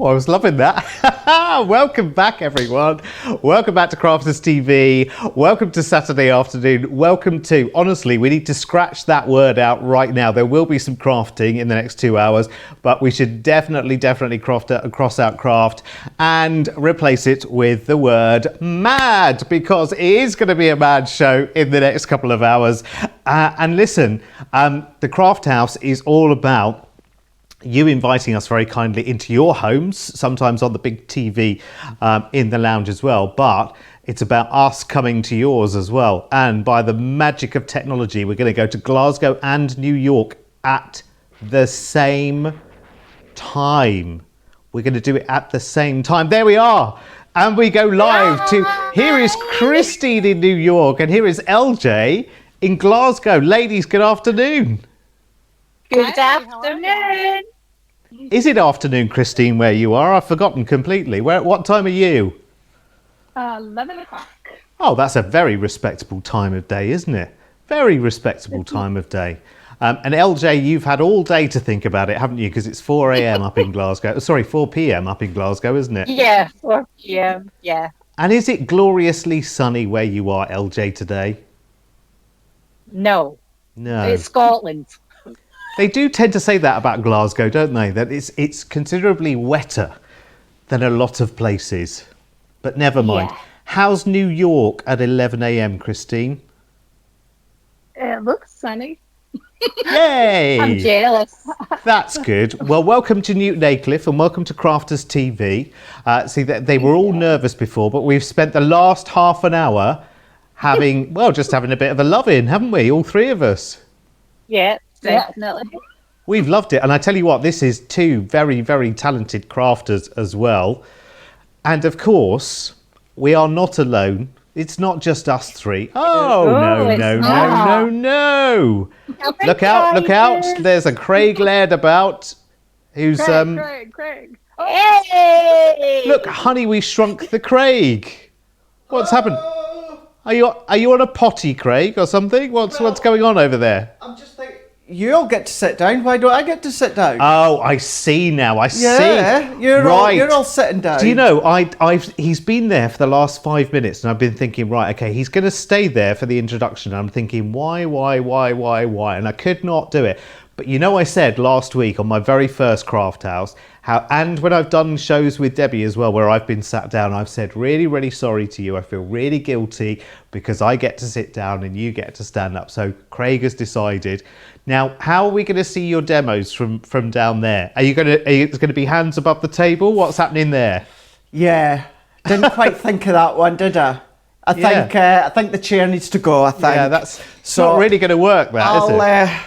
Oh, I was loving that. Welcome back, everyone. Welcome back to Crafters TV. Welcome to Saturday afternoon. Welcome to, honestly, we need to scratch that word out right now. There will be some crafting in the next 2 hours, but we should definitely cross out craft and replace it with the word mad, because it is going to be a mad show in the next couple of hours. And listen, the Craft House is all about you inviting us very kindly into your homes, sometimes on the big TV in the lounge as well, but it's about us coming to yours as well. And by the magic of technology, we're going to go to Glasgow and New York at the same time. We're going to do it at the same time. There we are. And we go live to, here is Christine in New York, and here is LJ in Glasgow. Ladies, good afternoon. Good afternoon. Is it afternoon, Christine, where you are? I've forgotten completely. What time are you? 11 o'clock. Oh, that's a very respectable time of day, isn't it? Very respectable time of day. And LJ, you've had all day to think about it, haven't you? Because it's 4 a.m. up in Glasgow. Sorry, 4 p.m. up in Glasgow, isn't it? Yeah, 4 p.m. Yeah. And is it gloriously sunny where you are, LJ, today? No. It's Scotland. They do tend to say that about Glasgow, don't they? That it's considerably wetter than a lot of places. But never mind. Yeah. How's New York at 11 a.m., Christine? It looks sunny. Yay! I'm jealous. That's good. Well, welcome to Newton Aycliffe and welcome to Crafters TV. See, they were all nervous before, but we've spent the last half an hour having, well, just having a bit of a love-in, haven't we? All three of us. Yeah, definitely. We've loved it. And I tell you what, this is two very, very talented crafters as well. And of course, we are not alone. It's not just us three. Oh, no. Look out. There's a Craig Laird about who's... Craig. Oh. Hey! Look, honey, we shrunk the Craig. What's happened? Are you on a potty, Craig, or something? What's going on over there? I'm just thinking, you all get to sit down. Why don't I get to sit down? Oh, I see now. I see. Yeah, you're all sitting down. Do you know, he's been there for the last 5 minutes, and I've been thinking, right, okay, he's going to stay there for the introduction. And I'm thinking, why? And I could not do it. But you know, I said last week on my very first Craft House, and when I've done shows with Debbie as well, where I've been sat down, I've said, really, really sorry to you. I feel really guilty because I get to sit down and you get to stand up. So Craig has decided. Now, how are we going to see your demos from down there? Are you going to be hands above the table? What's happening there? Yeah, didn't quite think of that one, did I? I think the chair needs to go. I think. Yeah, that's not really going to work. Is it?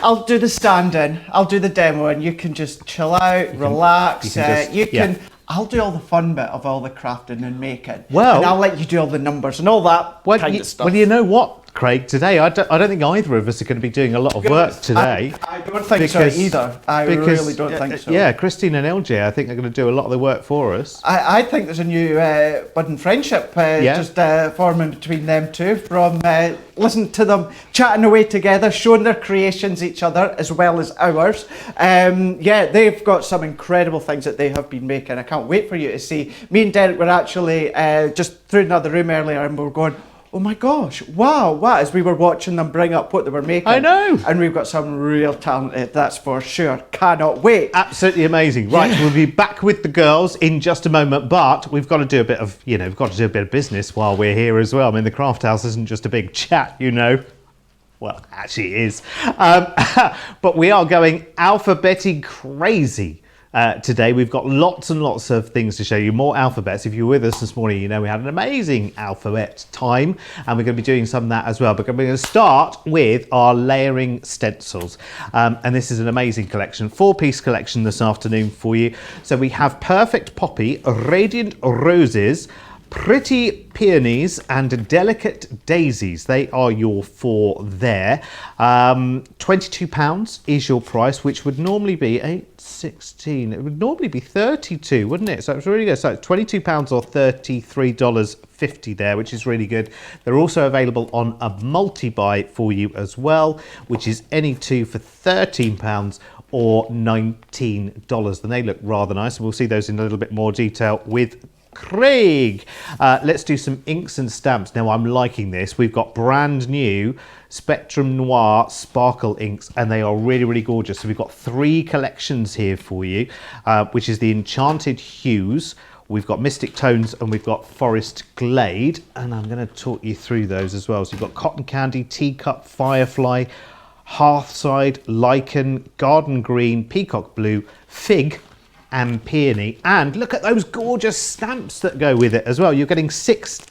I'll do the stand-in, I'll do the demo, and you can just chill out, relax. I'll do all the fun bit of all the crafting and making. Well, and I'll let you do all the numbers and all that kind of stuff. Well, you know what, Craig? Today, I don't think either of us are going to be doing a lot of work today. I don't think so either. I really don't think so. Yeah, Christine and LJ, I think they're going to do a lot of the work for us. I think there's a new budding friendship just forming between them two from listening to them chatting away together, showing their creations each other as well as ours. They've got some incredible things that they have been making. I can't wait for you to see. Me and Derek were actually just through another room earlier, and we were going, oh my gosh, wow, as we were watching them bring up what they were making. I know. And we've got some real talent, that's for sure. Cannot wait. Absolutely amazing. Right, we'll be back with the girls in just a moment, but we've got to do a bit of, business while we're here as well. I mean, the Craft House isn't just a big chat, Well, actually it is. But we are going alphabetic crazy. Today we've got lots and lots of things to show you, more alphabets. If you were with us this morning, we had an amazing alphabet time, and we're going to be doing some of that as well. But we're going to start with our layering stencils, and this is an amazing collection, 4-piece collection this afternoon for you. So we have Perfect Poppy, Radiant Roses, Pretty Peonies and Delicate Daisies. They are your 4 there. £22 is your price, which would normally be $8.16. It would normally be $32, wouldn't it? So it's really good. So it's £22 or $33.50 there, which is really good. They're also available on a multi-buy for you as well, which is any 2 for £13 or $19. And they look rather nice. We'll see those in a little bit more detail with Craig. Let's do some inks and stamps. Now I'm liking this. We've got brand new Spectrum Noir sparkle inks, and they are really, really gorgeous. So we've got 3 collections here for you, which is the Enchanted Hues, we've got Mystic Tones, and we've got Forest Glade. And I'm going to talk you through those as well. So you've got Cotton Candy, Teacup, Firefly, Hearthside, Lichen, Garden Green, Peacock Blue, Fig, and Peony. And look at those gorgeous stamps that go with it as well. You're getting 6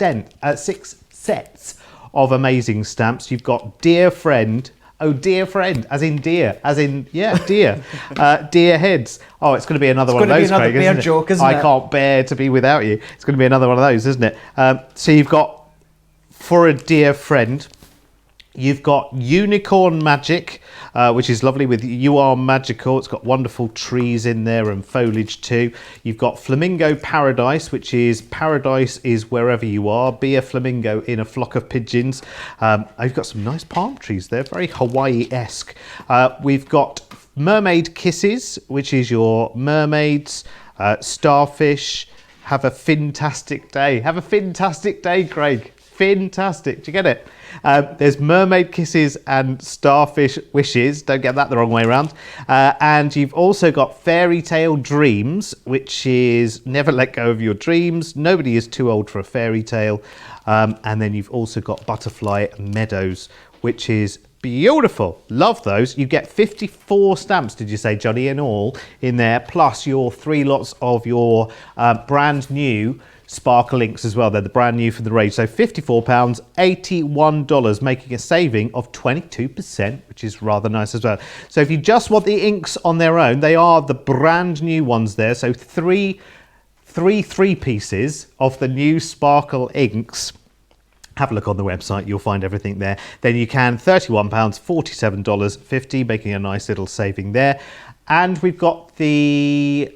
sets of amazing stamps. You've got Dear Friend. Oh, dear friend, as in dear, dear. Dear heads. Oh, it's going to be another one of those, Craig, isn't it? Joke, isn't it? I can't bear to be without you. It's going to be another one of those, isn't it? So you've got For a Dear Friend. You've got Unicorn Magic, which is lovely with You Are Magical. It's got wonderful trees in there and foliage too. You've got Flamingo Paradise, which is paradise is wherever you are. Be a flamingo in a flock of pigeons. You've got some nice palm trees there, very Hawaii-esque. We've got Mermaid Kisses, which is your mermaids, starfish. Have a fantastic day. Have a fantastic day, Craig. Fantastic. Do you get it? There's Mermaid Kisses and Starfish Wishes. Don't get that the wrong way around. And you've also got Fairy Tale Dreams, which is never let go of your dreams. Nobody is too old for a fairy tale. And then you've also got Butterfly Meadows, which is beautiful. Love those. You get 54 stamps, did you say, Johnny, in all in there, plus your 3 lots of your brand new sparkle inks as well. They're the brand new from the range. So £54, $81, making a saving of 22%, which is rather nice as well. So if you just want the inks on their own, they are the brand new ones there. So three pieces of the new sparkle inks. Have a look on the website, you'll find everything there. Then you can £31, $47.50, making a nice little saving there. And we've got the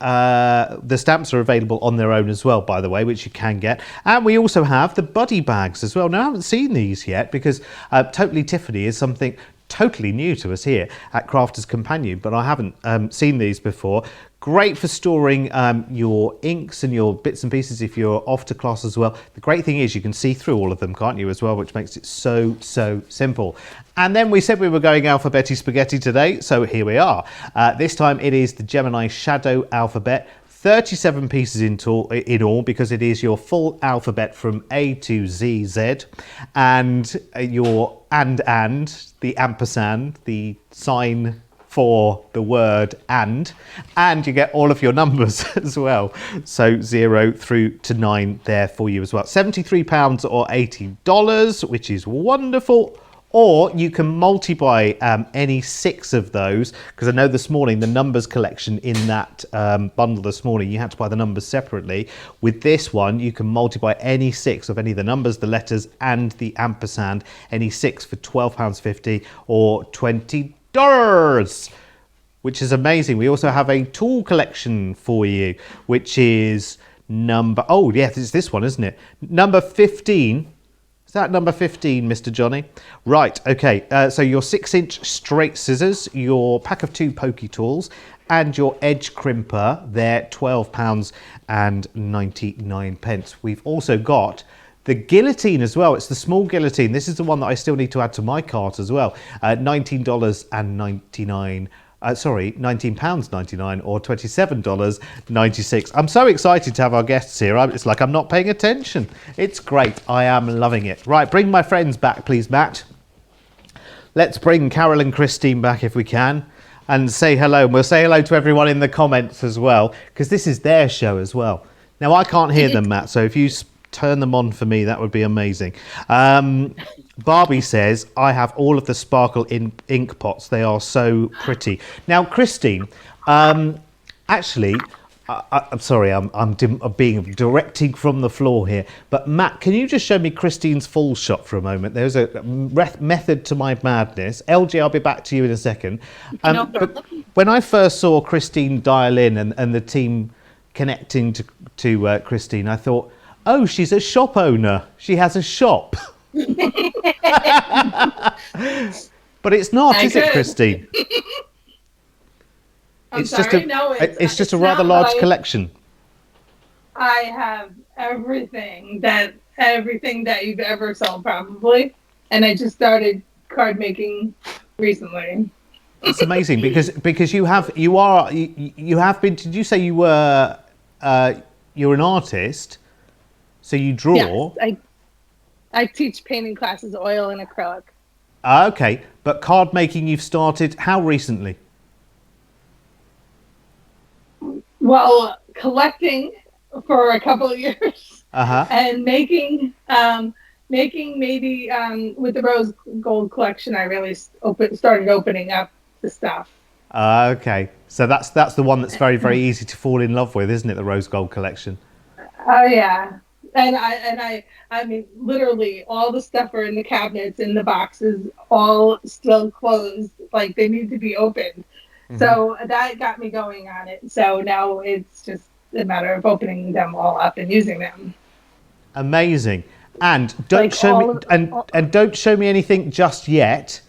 stamps are available on their own as well, by the way, which you can get. And we also have the buddy bags as well. Now, I haven't seen these yet because Totally Tiffany is something totally new to us here at Crafters Companion, but I haven't seen these before. Great for storing your inks and your bits and pieces if you're off to class as well. The great thing is you can see through all of them, can't you, as well, which makes it so simple. And then we said we were going alphabetti spaghetti today, so here we are. This time it is the Gemini Shadow Alphabet. 37 pieces in all because it is your full alphabet from A to Z. And your and the ampersand, the sign for the word and you get all of your numbers as well. So 0 through to 9 there for you as well. £73 or $80, which is wonderful. Or you can multi-buy any 6 of those, because I know this morning the numbers collection in that bundle this morning, you had to buy the numbers separately. With this one, you can multi-buy any 6 of any of the numbers, the letters and the ampersand, any 6 for £12.50 or $20, which is amazing. We also have a tool collection for you, which is it's this one, isn't it? Number 15. Is that number 15, Mr. Johnny? Right, okay. So your 6-inch straight scissors, your pack of 2 pokey tools, and your edge crimper, they're £12.99. We've also got the guillotine as well. It's the small guillotine. This is the one that I still need to add to my cart as well. £19.99. £19.99 or $27.96. I'm so excited to have our guests here. It's like I'm not paying attention. It's great. I am loving it. Right, bring my friends back, please, Matt. Let's bring Carol and Christine back if we can and say hello. And we'll say hello to everyone in the comments as well, because this is their show as well. Now, I can't hear them, Matt, so if you turn them on for me, that would be amazing. Barbie says, I have all of the sparkle ink pots. They are so pretty. Now, Christine, actually, I'm sorry, I'm being directing from the floor here. But Matt, can you just show me Christine's full shot for a moment? There's a method to my madness. LG, I'll be back to you in a second. But when I first saw Christine dial in and the team connecting to Christine, I thought, oh, she's a shop owner. She has a shop. But it's not, is it, Christine? It's sorry. just a No, it's just a it's rather not, large but collection. I have everything that you've ever sold probably, and I just started card making recently. It's amazing because you have been. Did you say you're an artist? So you draw. Yes, I teach painting classes, oil and acrylic. Okay, but card making you've started how recently? Well, collecting for a couple of years, and making maybe with the rose gold collection, I really started opening up the stuff. Okay, so that's the one that's very, very easy to fall in love with, isn't it? The rose gold collection. Oh yeah, and I mean literally all the stuff are in the cabinets, in the boxes, all still closed, like they need to be opened. So that got me going on it. So now it's just a matter of opening them all up and using them. Amazing. And don't show me and don't show me anything just yet,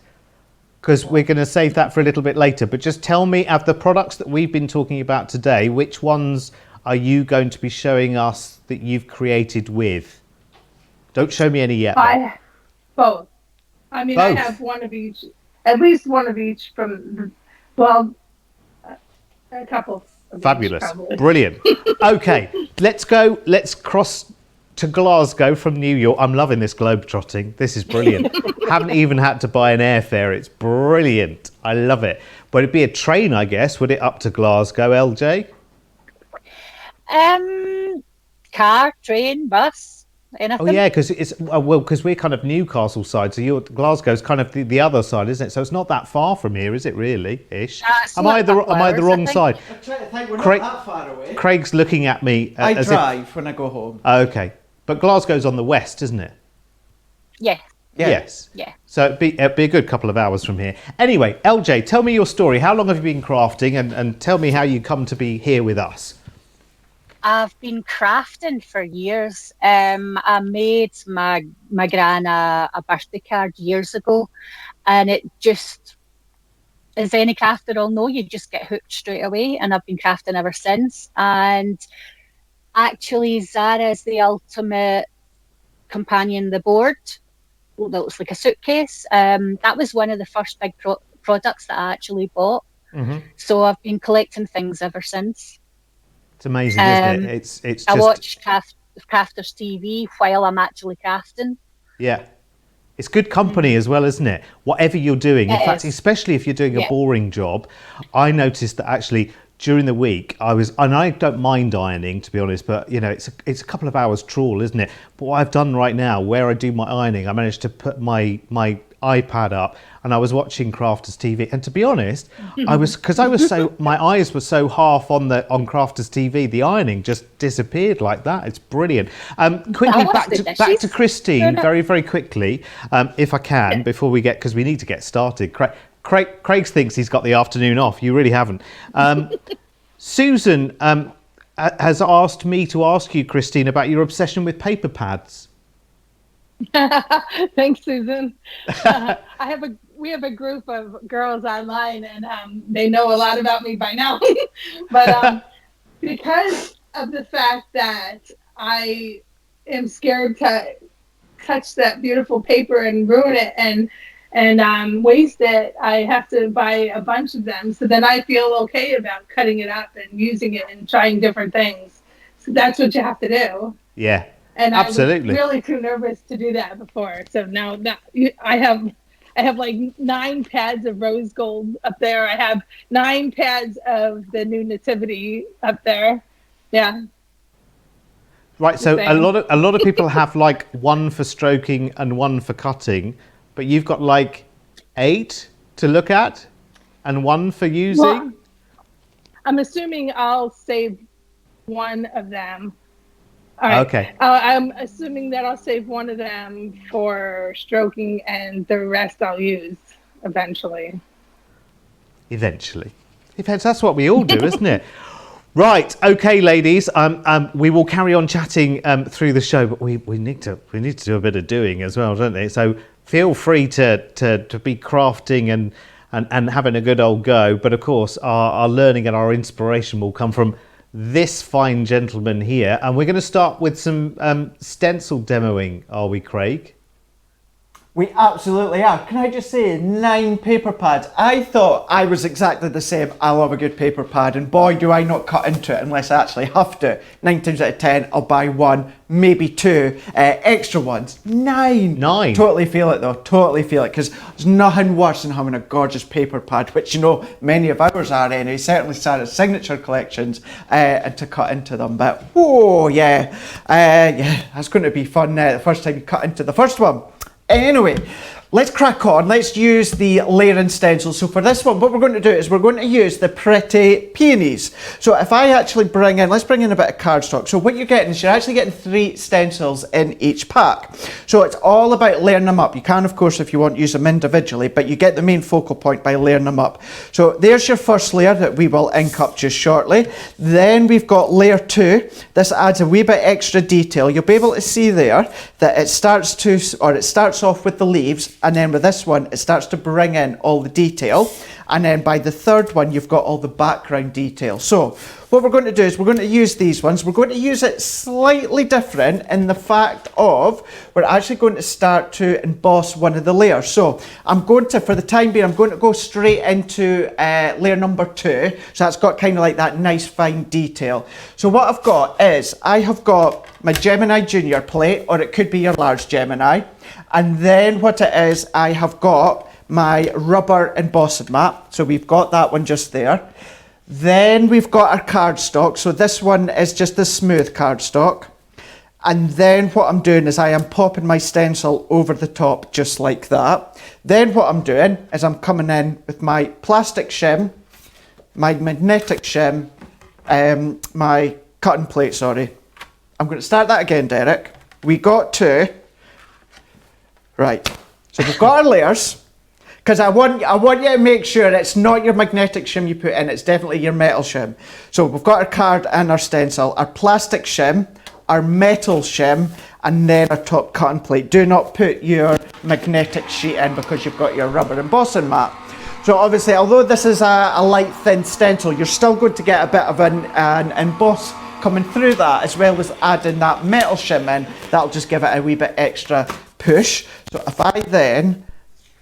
because we're going to save that for a little bit later. But just tell me, of the products that we've been talking about today, which ones are you going to be showing us that you've created with? Don't show me any yet. Both. I mean, both. I have one of each, at least one of each from, well, a couple. Fabulous. Each, Brilliant. Okay, let's go. Let's cross to Glasgow from New York. I'm loving this globe trotting. This is brilliant. Haven't even had to buy an airfare. It's brilliant. I love it. But it'd be a train, I guess, would it, up to Glasgow, LJ? Car, train, bus, anything. Oh yeah, because because we're kind of Newcastle side, so Glasgow's kind of the other side, isn't it? So it's not that far from here, is it? Really, ish. Am I the wrong side? I'm trying to think. We're not that far away. Craig's looking at me. I drive when I go home. Okay, but Glasgow's on the west, isn't it? Yeah. Yes. Yeah. So it'd be a good couple of hours from here. Anyway, LJ, tell me your story. How long have you been crafting, and tell me how you come to be here with us? I've been crafting for years. I made my gran a birthday card years ago, and it just, as any crafter will know, you just get hooked straight away, and I've been crafting ever since. And actually, Zara is the ultimate companion, the board that looks like a suitcase. That was one of the first big products that I actually bought. So I've been collecting things ever since. It's amazing, isn't it? It's just... I watch Crafters TV while I'm actually crafting. Yeah. It's good company as well, isn't it? Whatever you're doing. In fact, especially if you're doing a boring job, I noticed that actually during the week and I don't mind ironing, to be honest, but you know, it's a couple of hours trawl, isn't it? But what I've done right now, where I do my ironing, I managed to put my iPad up and I was watching Crafters TV, and to be honest, my eyes were so half on Crafters TV, the ironing just disappeared like that. It's brilliant. Quickly back to Christine, very, very quickly, if I can, before we because we need to get started. Craig thinks he's got the afternoon off. You really haven't. Susan has asked me to ask you, Christine, about your obsession with paper pads. Thanks, Susan. We have a group of girls online, and they know a lot about me by now. But because of the fact that I am scared to touch that beautiful paper and ruin it and waste it, I have to buy a bunch of them. So then I feel okay about cutting it up and using it and trying different things. So that's what you have to do. Yeah. And absolutely. I was really too nervous to do that before. So now that I have like 9 pads of rose gold up there. I have 9 pads of the new nativity up there. Yeah. Right. So a lot of people have like one for stroking and one for cutting, but you've got like 8 to look at and one for using. Well, I'm assuming I'll save one of them. All right. Okay. I'm assuming that I'll save one of them for stroking, and the rest I'll use eventually. Eventually. That's what we all do, isn't it? Right. Okay, ladies. We will carry on chatting through the show, but we need to do a bit of doing as well, don't we? So feel free to be crafting and having a good old go. But of course, our learning and our inspiration will come from this fine gentleman here. And we're going to start with some stencil demoing, are we, Craig? We absolutely are. Can I just say, 9 paper pads. I thought I was exactly the same. I love a good paper pad, and boy, do I not cut into it unless I actually have to. 9 times out of 10, I'll buy 1, maybe 2 extra ones. 9. Totally feel it though. Totally feel it, because there's nothing worse than having a gorgeous paper pad, which you know many of ours are anyway. Certainly Sarah's signature collections, and to cut into them. But whoa, yeah, that's going to be fun. The first time you cut into the first one. Anyway, let's crack on. Let's use the layering stencil. So for this one, what we're going to do is we're going to use the Pretty Peonies. So if I actually let's bring in a bit of cardstock. So what you're getting is you're actually getting 3 stencils in each pack. So it's all about layering them up. You can, of course, if you want, use them individually, but you get the main focal point by layering them up. So there's your first layer that we will ink up just shortly. Then we've got layer 2. This adds a wee bit extra detail. You'll be able to see there that it starts off with the leaves, and then with this one, it starts to bring in all the detail. And then by the third one, you've got all the background detail. So what we're going to do is we're going to use these ones. We're going to use it slightly different in the fact of we're actually going to start to emboss one of the layers. So I'm going to, for the time being, I'm going to go straight into layer number 2. So that's got kind of like that nice fine detail. So what I've got is I have got my Gemini Junior plate, or it could be your large Gemini. And then what it is, I have got my rubber embossing mat. So we've got that one just there. Then we've got our cardstock. So this one is just the smooth cardstock. And then what I'm doing is I am popping my stencil over the top just like that. Then what I'm doing is I'm coming in with my plastic shim, my magnetic shim, my cutting plate, sorry. I'm going to start that again, Derek. We got 2. Right, so we've got our layers, because I want you to make sure it's not your magnetic shim you put in, it's definitely your metal shim. So we've got our card and our stencil, our plastic shim, our metal shim, and then our top cutting plate. Do not put your magnetic sheet in because you've got your rubber embossing mat. So obviously, although this is a light thin stencil, you're still going to get a bit of an emboss coming through that, as well as adding that metal shim in. That'll just give it a wee bit extra push. So if I then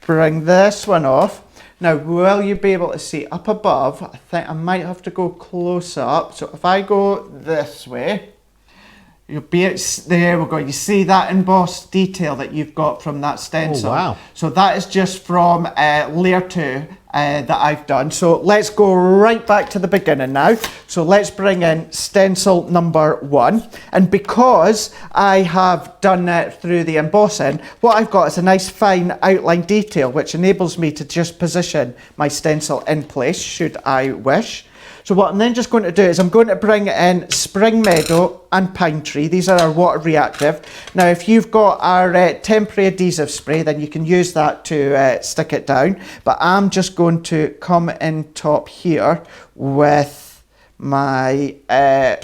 bring this one off, now will you be able to see up above? I think I might have to go close up. So if I go this way, you'll be there we go. You see that embossed detail that you've got from that stencil. Oh, wow. So that is just from layer 2 that I've done. So let's go right back to the beginning now. So let's bring in stencil number 1. And because I have done it through the embossing, what I've got is a nice fine outline detail, which enables me to just position my stencil in place, should I wish. So what I'm then just going to do is I'm going to bring in Spring Meadow and Pine Tree. These are our water reactive. Now, if you've got our temporary adhesive spray, then you can use that to stick it down. But I'm just going to come in top here with my,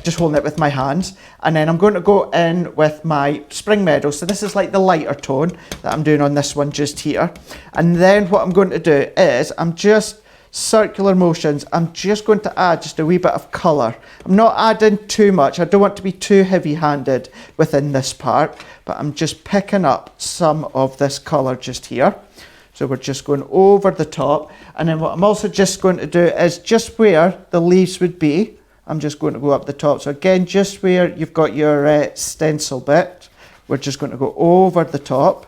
just holding it with my hands. And then I'm going to go in with my Spring Meadow. So this is like the lighter tone that I'm doing on this one just here. And then what I'm going to do is I'm just circular motions. I'm just going to add just a wee bit of colour. I'm not adding too much. I don't want to be too heavy-handed within this part, but I'm just picking up some of this colour just here. So we're just going over the top. And then what I'm also just going to do is just where the leaves would be, I'm just going to go up the top. So again, just where you've got your stencil bit, we're just going to go over the top.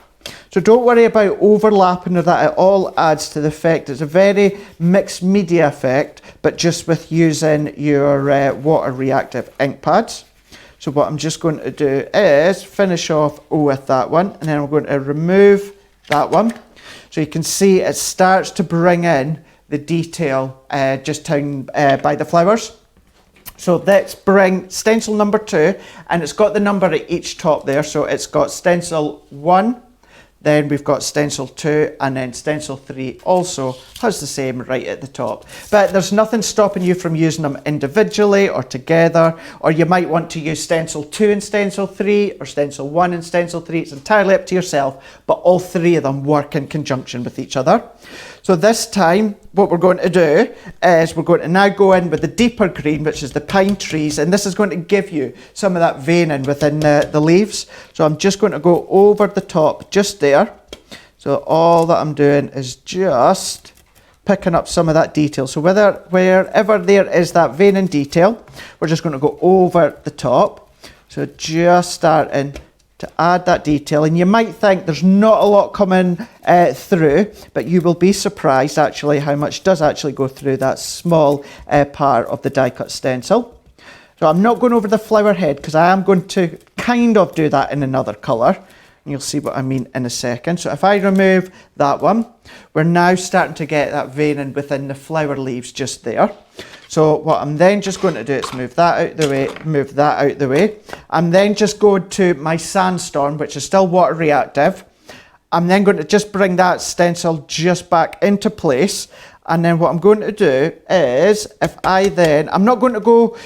So don't worry about overlapping or that. It all adds to the effect. It's a very mixed media effect, but just with using your water reactive ink pads. So what I'm just going to do is finish off with that one, and then I'm going to remove that one. So you can see it starts to bring in the detail just down by the flowers. So let's bring stencil number 2, and it's got the number at each top there. So it's got stencil 1, then we've got stencil 2, and then stencil 3 also has the same right at the top. But there's nothing stopping you from using them individually or together, or you might want to use stencil 2 and stencil 3, or stencil 1 and stencil 3. It's entirely up to yourself, but all 3 of them work in conjunction with each other. So this time, what we're going to do is we're going to now go in with the deeper green, which is the pine trees, and this is going to give you some of that veining within the leaves. So I'm just going to go over the top, just there. So all that I'm doing is just picking up some of that detail. So wherever there is that veining detail, we're just going to go over the top. So just starting to add that detail, and you might think there's not a lot coming through, but you will be surprised actually how much does actually go through that small part of the die cut stencil. So I'm not going over the flower head because I am going to kind of do that in another colour, and you'll see what I mean in a second. So if I remove that one, we're now starting to get that veining within the flower leaves just there. So what I'm then just going to do is move that out the way, move that out the way. I'm then just going to my sandstorm, which is still water reactive. I'm then going to just bring that stencil just back into place. And then what I'm going to do is, I'm not going to go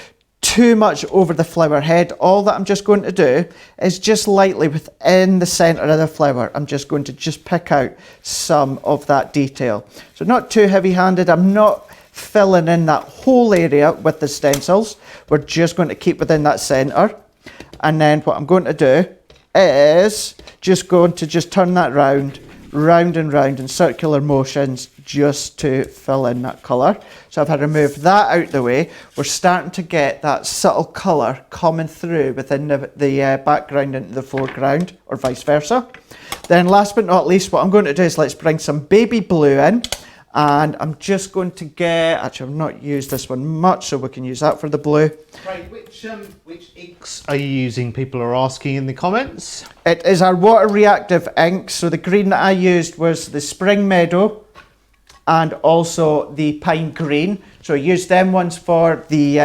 too much over the flower head. All that I'm just going to do is just lightly within the centre of the flower, I'm just going to just pick out some of that detail. So not too heavy-handed. I'm not filling in that whole area with the stencils. We're just going to keep within that centre. And then what I'm going to do is just going to just turn that round and round in circular motions just to fill in that colour. So if I remove that out the way, we're starting to get that subtle colour coming through within the background into the foreground, or vice versa. Then last but not least, what I'm going to do is let's bring some baby blue in. And I'm just going to get, actually I've not used this one much, so we can use that for the blue. Craig, which inks are you using? People are asking in the comments. It is our water reactive ink. So the green that I used was the Spring Meadow and also the Pine Green. So I used them ones for the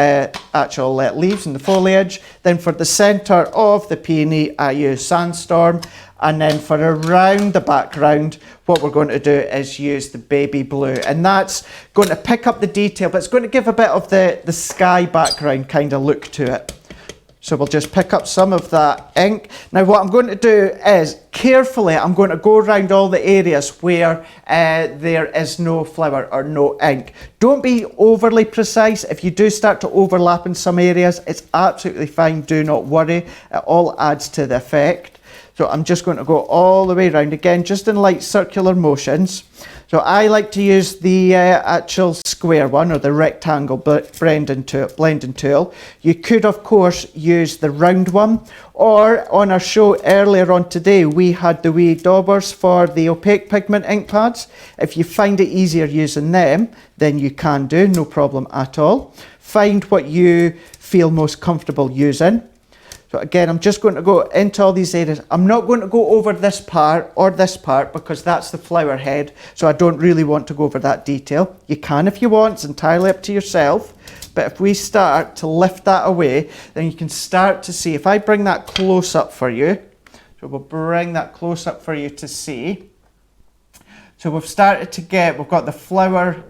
actual leaves and the foliage. Then for the centre of the peony, I used Sandstorm. And then for around the background, what we're going to do is use the baby blue. And that's going to pick up the detail, but it's going to give a bit of the sky background kind of look to it. So we'll just pick up some of that ink. Now what I'm going to do is, carefully, I'm going to go around all the areas where there is no flower or no ink. Don't be overly precise. If you do start to overlap in some areas, it's absolutely fine. Do not worry. It all adds to the effect. So I'm just going to go all the way around again, just in light circular motions. So I like to use the actual square one, or the rectangle blending tool. You could, of course, use the round one, or on our show earlier on today, we had the wee daubers for the opaque pigment ink pads. If you find it easier using them, then you can do, no problem at all. Find what you feel most comfortable using. So again, I'm just going to go into all these areas. I'm not going to go over this part or this part because that's the flower head. So I don't really want to go over that detail. You can if you want, it's entirely up to yourself. But if we start to lift that away, then you can start to see, if I bring that close up for you, so we'll bring that close up for you to see. So we've started to get, we've got the flower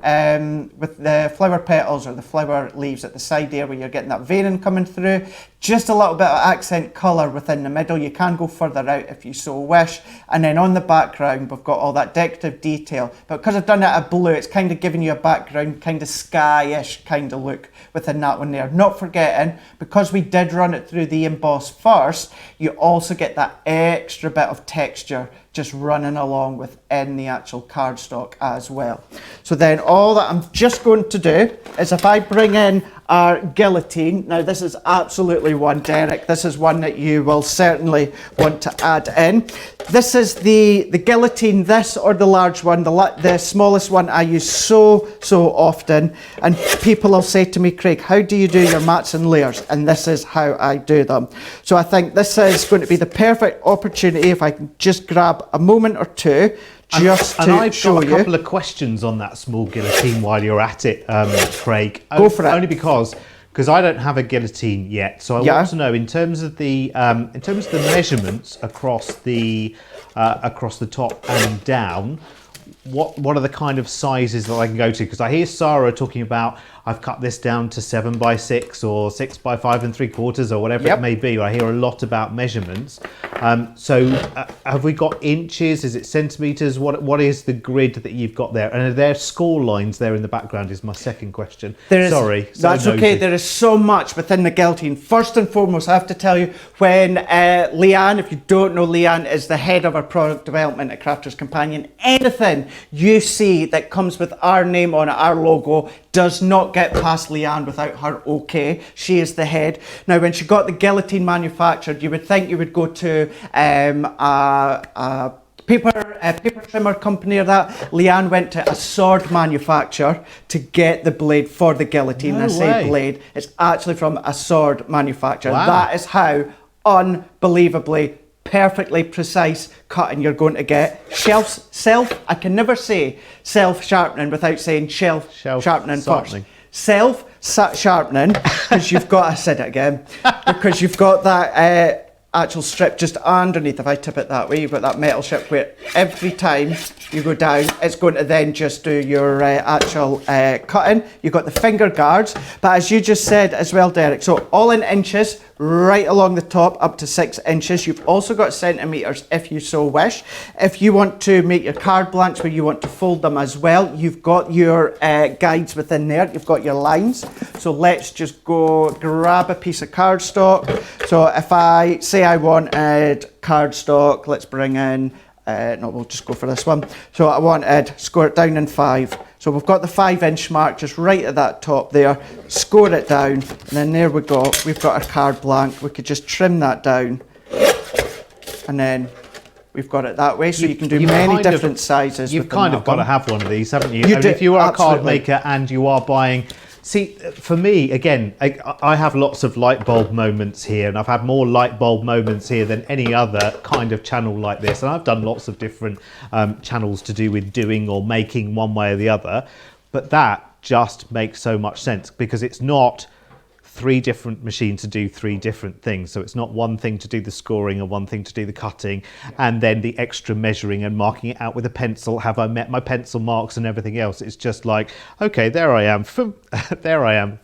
with the flower petals or the flower leaves at the side there where you're getting that veining coming through. Just a little bit of accent colour within the middle. You can go further out if you so wish. And then on the background, we've got all that decorative detail. But because I've done it a blue, it's kind of giving you a background, kind of sky-ish kind of look within that one there. Not forgetting, because we did run it through the emboss first, you also get that extra bit of texture just running along within the actual cardstock as well. So then all that I'm just going to do is, if I bring in our guillotine, now this is absolutely one, Derek, this is one that you will certainly want to add in. This is the guillotine, this or the large one, the smallest one I use so often, and people will say to me, Craig, how do you do your mats and layers? And this is how I do them. So I think this is going to be the perfect opportunity, if I can just grab a moment or two just to show you. And I've got a couple of questions on that small guillotine while you're at it, Craig. Go for it. Only because I don't have a guillotine yet, so I want to know, in terms of the measurements across the top and down, what are the kind of sizes that I can go to? Because I hear Sarah talking about, I've cut this down to 7 by 6 or 6 by 5 3/4 or whatever it may be. I hear a lot about measurements. Have we got inches? Is it centimetres? What is the grid that you've got there? And are there score lines there in the background is my second question. Sorry. That's okay. There is so much within the guillotine. First and foremost, I have to tell you, when Leanne, if you don't know, Leanne is the head of our product development at Crafter's Companion. Anything you see that comes with our name on it, our logo, does not get past Leanne without her okay. She is the head. Now, when she got the guillotine manufactured, you would think you would go to a paper trimmer company or that. Leanne went to a sword manufacturer to get the blade for the guillotine. No I say way. blade, it's actually from a sword manufacturer. Wow. That is how unbelievably perfectly precise cutting you're going to get. I can never say self-sharpening without saying shelf sharpening first. Self-sharpening, because you've got, I said it again, because you've got that actual strip just underneath. If I tip it that way, you've got that metal strip where every time you go down, it's going to then just do your actual cutting. You've got the finger guards, but as you just said as well, Derek, so all in inches, right along the top up to 6 inches. You've also got centimetres if you so wish. If you want to make your card blanks where you want to fold them as well, you've got your guides within there. You've got your lines. So let's just go grab a piece of cardstock. So if I say I wanted cardstock, let's bring in, no, we'll just go for this one. So I wanted, score it down in 5. So we've got the 5-inch mark just right at that top there. Score it down, and then there we go. We've got our card blank. We could just trim that down, and then we've got it that way. So you can do many different sizes. You've kind of got to have one of these, haven't you? You and do, if you are absolutely. a card maker and you are buying. See, for me, again, I have lots of light bulb moments here, and I've had more light bulb moments here than any other kind of channel like this. And I've done lots of different channels to do with doing or making one way or the other. But that just makes so much sense because it's not 3 different machines to do 3 different things. So it's not one thing to do the scoring and one thing to do the cutting and then the extra measuring and marking it out with a pencil. Have I met my pencil marks and everything else? It's just like, okay, there I am, there I am,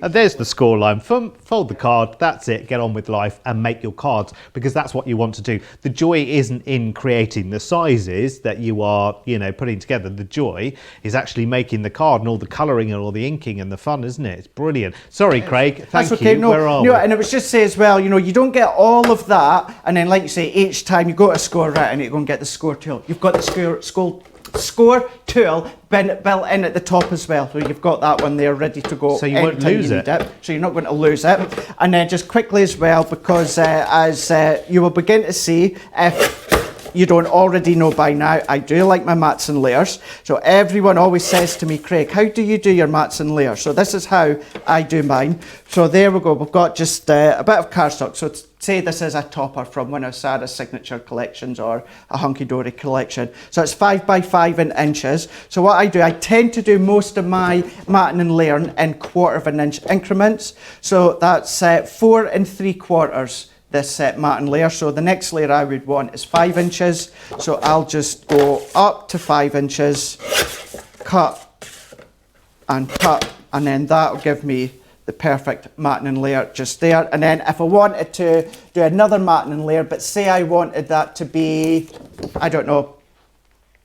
there's the score line, fold the card, that's it, get on with life and make your cards because that's what you want to do. The joy isn't in creating the sizes that you are, putting together. The joy is actually making the card and all the colouring and all the inking and the fun, isn't it? It's brilliant. Sorry, Craig, thank okay. you. No, where are we? and it was just say as well, you don't get all of that, and then like you say, each time you go to score right and you go and get the score tool. You've got the score tool built in at the top as well, so you've got that one there ready to go. So you won't lose it. So you're not going to lose it. And then just quickly as well, because as you will begin to see, if you don't already know by now, I do like my mats and layers. So everyone always says to me, Craig, how do you do your mats and layers? So this is how I do mine. So there we go. We've got just a bit of cardstock. So say this is a topper from one of Sarah's signature collections or a Hunky Dory collection. So it's 5 by 5 in inches. So what I do, I tend to do most of my matting and layering in 1/4 of an inch increments. So that's 4 3/4. This mat and layer. So the next layer I would want is 5 inches. So I'll just go up to 5 inches, cut, and then that'll give me the perfect matting and layer just there. And then if I wanted to do another matting and layer, but say I wanted that to be, I don't know,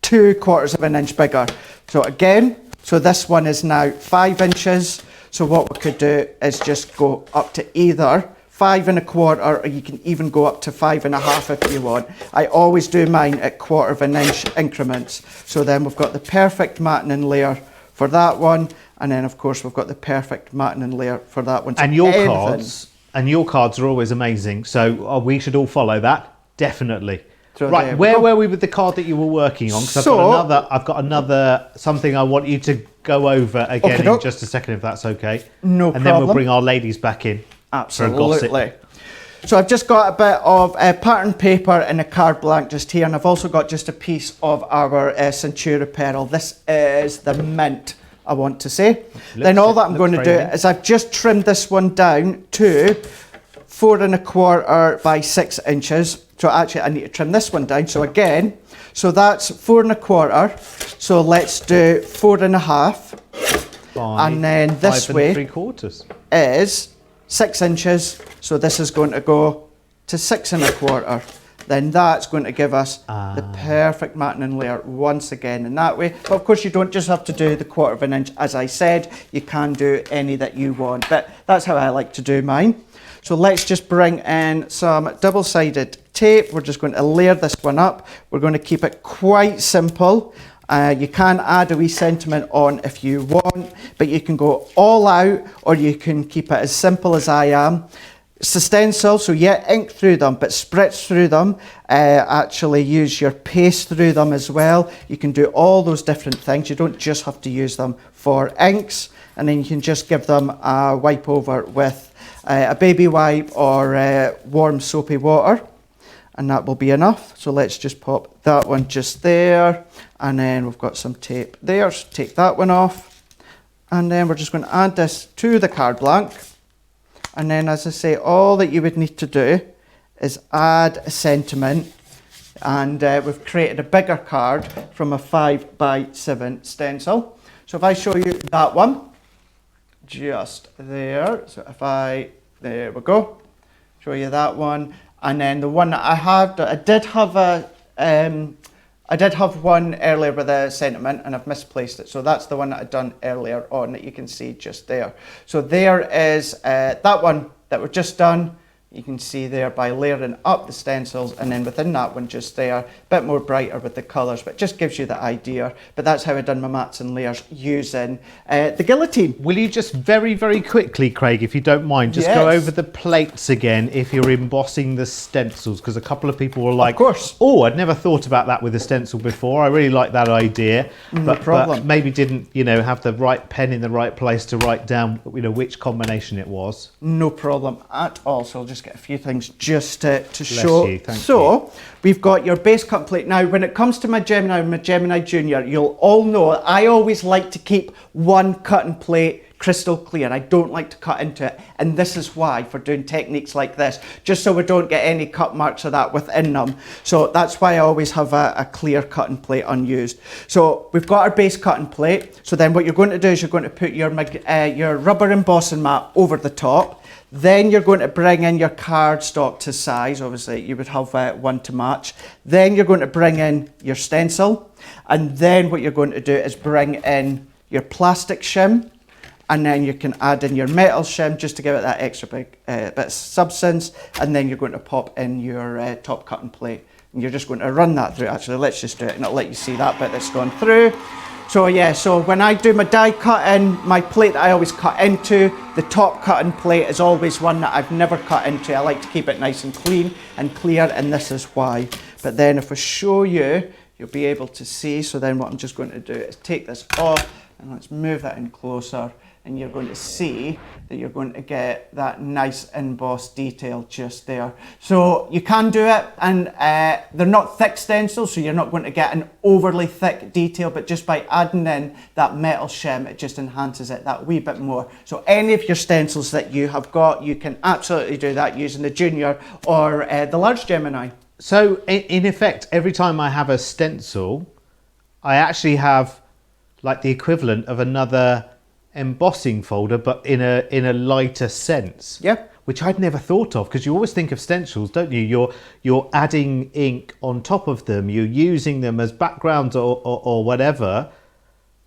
2/4 of an inch bigger. So again, so this one is now 5 inches. So what we could do is just go up to either 5 1/4, or you can even go up to 5 1/2 if you want. I always do mine at 1/4 of an inch increments. So then we've got the perfect matting and layer for that one, and then of course we've got the perfect matting and layer for that one. So and your cards are always amazing. So we should all follow that, definitely. So right, where were we with the card that you were working on? Because I've got another something I want you to go over again in just a second, if that's okay. No problem. And then we'll bring our ladies back in. Absolutely. So I've just got a bit of pattern paper and a card blank just here, and I've also got just a piece of our Centura Pearl. This is the mint, I want to say. Then all that I'm going to do is I've just trimmed this one down to 4 1/4 by 6 inches. So actually I need to trim this one down. So again, so that's 4 1/4. So let's do 4 1/2. And then this way 5 3/4 is 6 inches, so this is going to go to to 6 1/4, then that's going to give us the perfect matting layer once again in that way. But of course you don't just have to do the 1/4 of an inch, as I said, you can do any that you want, but that's how I like to do mine. So let's just bring in some double-sided tape. We're just going to layer this one up. We're going to keep it quite simple. You can add a wee sentiment on if you want, but you can go all out or you can keep it as simple as I am. It's a stencil, so yeah, ink through them, but spritz through them. Actually use your paste through them as well. You can do all those different things. You don't just have to use them for inks, and then you can just give them a wipe over with a baby wipe or warm soapy water, and that will be enough. So let's just pop that one just there, and then we've got some tape there, so take that one off, and then we're just going to add this to the card blank. And then, as I say, all that you would need to do is add a sentiment, and we've created a bigger card from a 5x7 stencil. So if I show you that one, just there, so if there we go, show you that one, and then the one that I have, I did have one earlier with a sentiment and I've misplaced it. So that's the one that I'd done earlier on that you can see just there. So there is that one that we've just done. You can see there by layering up the stencils, and then within that one just there, a bit more brighter with the colours, but it just gives you the idea. But that's how I've done my mats and layers using the guillotine. Will you just very, very quickly, Craig, if you don't mind, just go over the plates again if you're embossing the stencils? Because a couple of people were like, of course. Oh, I'd never thought about that with a stencil before. I really like that idea. But maybe didn't, have the right pen in the right place to write down, which combination it was. No problem at all. So I'll just get a few things just to show. Thank you. We've got your base cut plate. Now, when it comes to my Gemini Junior, you'll all know I always like to keep one cut and plate crystal clear. I don't like to cut into it, and this is why, for doing techniques like this, just so we don't get any cut marks of that within them. So that's why I always have a clear cut and plate unused. So we've got our base cut and plate. So then what you're going to do is you're going to put your rubber embossing mat over the top. Then you're going to bring in your cardstock to size. Obviously, you would have one to match. Then you're going to bring in your stencil. And then what you're going to do is bring in your plastic shim. And then you can add in your metal shim just to give it that extra bit of substance. And then you're going to pop in your top cut and plate. And you're just going to run that through. Actually, let's just do it and I'll let you see that bit that's gone through. So yeah, so when I do my die cutting, my plate that I always cut into, the top cutting plate is always one that I've never cut into. I like to keep it nice and clean and clear, and this is why. But then if I show you, you'll be able to see. So then what I'm just going to do is take this off, and let's move that in closer. And you're going to see that you're going to get that nice embossed detail just there. So you can do it, and they're not thick stencils, so you're not going to get an overly thick detail, but just by adding in that metal shim, it just enhances it that wee bit more. So any of your stencils that you have got, you can absolutely do that using the Junior or the large Gemini. So in effect, every time I have a stencil, I actually have like the equivalent of another embossing folder, but in a lighter sense. Yeah. Which I'd never thought of, because you always think of stencils, don't you? You're adding ink on top of them, you're using them as backgrounds or whatever,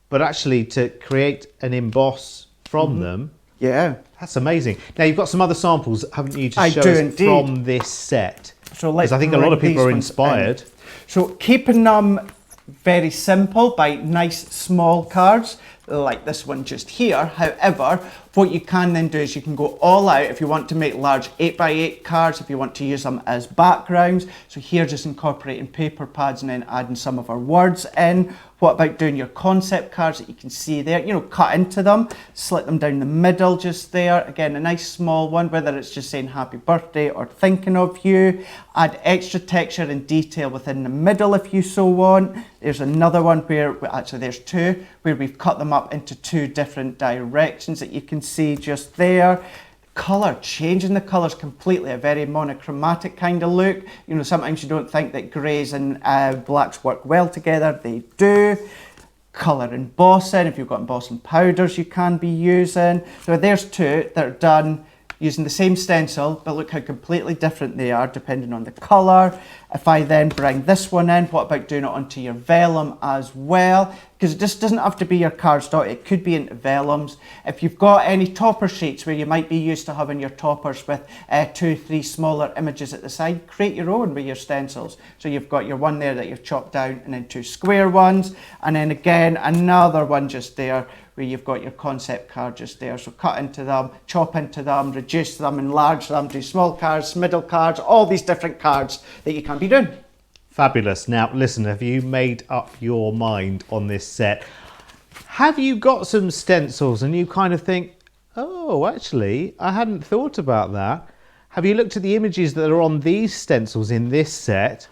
but actually to create an emboss from them. Yeah. That's amazing. Now you've got some other samples, haven't you, to show us from this set? So let's, because I think a lot of people are inspired. So keeping them very simple by nice small cards like this one just here. However, what you can then do is you can go all out if you want to make large 8x8 cards, if you want to use them as backgrounds. So here just incorporating paper pads and then adding some of our words in. What about doing your concept cards that you can see there, cut into them, slit them down the middle just there. Again, a nice small one, whether it's just saying happy birthday or thinking of you. Add extra texture and detail within the middle if you so want. There's another one where, actually there's two, where we've cut them up into two different directions that you can see just there. Colour, changing the colours completely, a very monochromatic kind of look. Sometimes you don't think that greys and blacks work well together. They do. Colour embossing, if you've got embossing powders you can be using. So there's two that are done using the same stencil, but look how completely different they are depending on the colour. If I then bring this one in, what about doing it onto your vellum as well? Because it just doesn't have to be your cardstock, it could be into vellums. If you've got any topper sheets where you might be used to having your toppers with 2 or 3 smaller images at the side, create your own with your stencils. So you've got your one there that you've chopped down and then 2 square ones, and then again another one just there where you've got your concept card just there. So cut into them, chop into them, reduce them, enlarge them, do small cards, middle cards, all these different cards that you can be doing. Fabulous. Now, listen, have you made up your mind on this set? Have you got some stencils and you kind of think, oh, actually, I hadn't thought about that? Have you looked at the images that are on these stencils in this set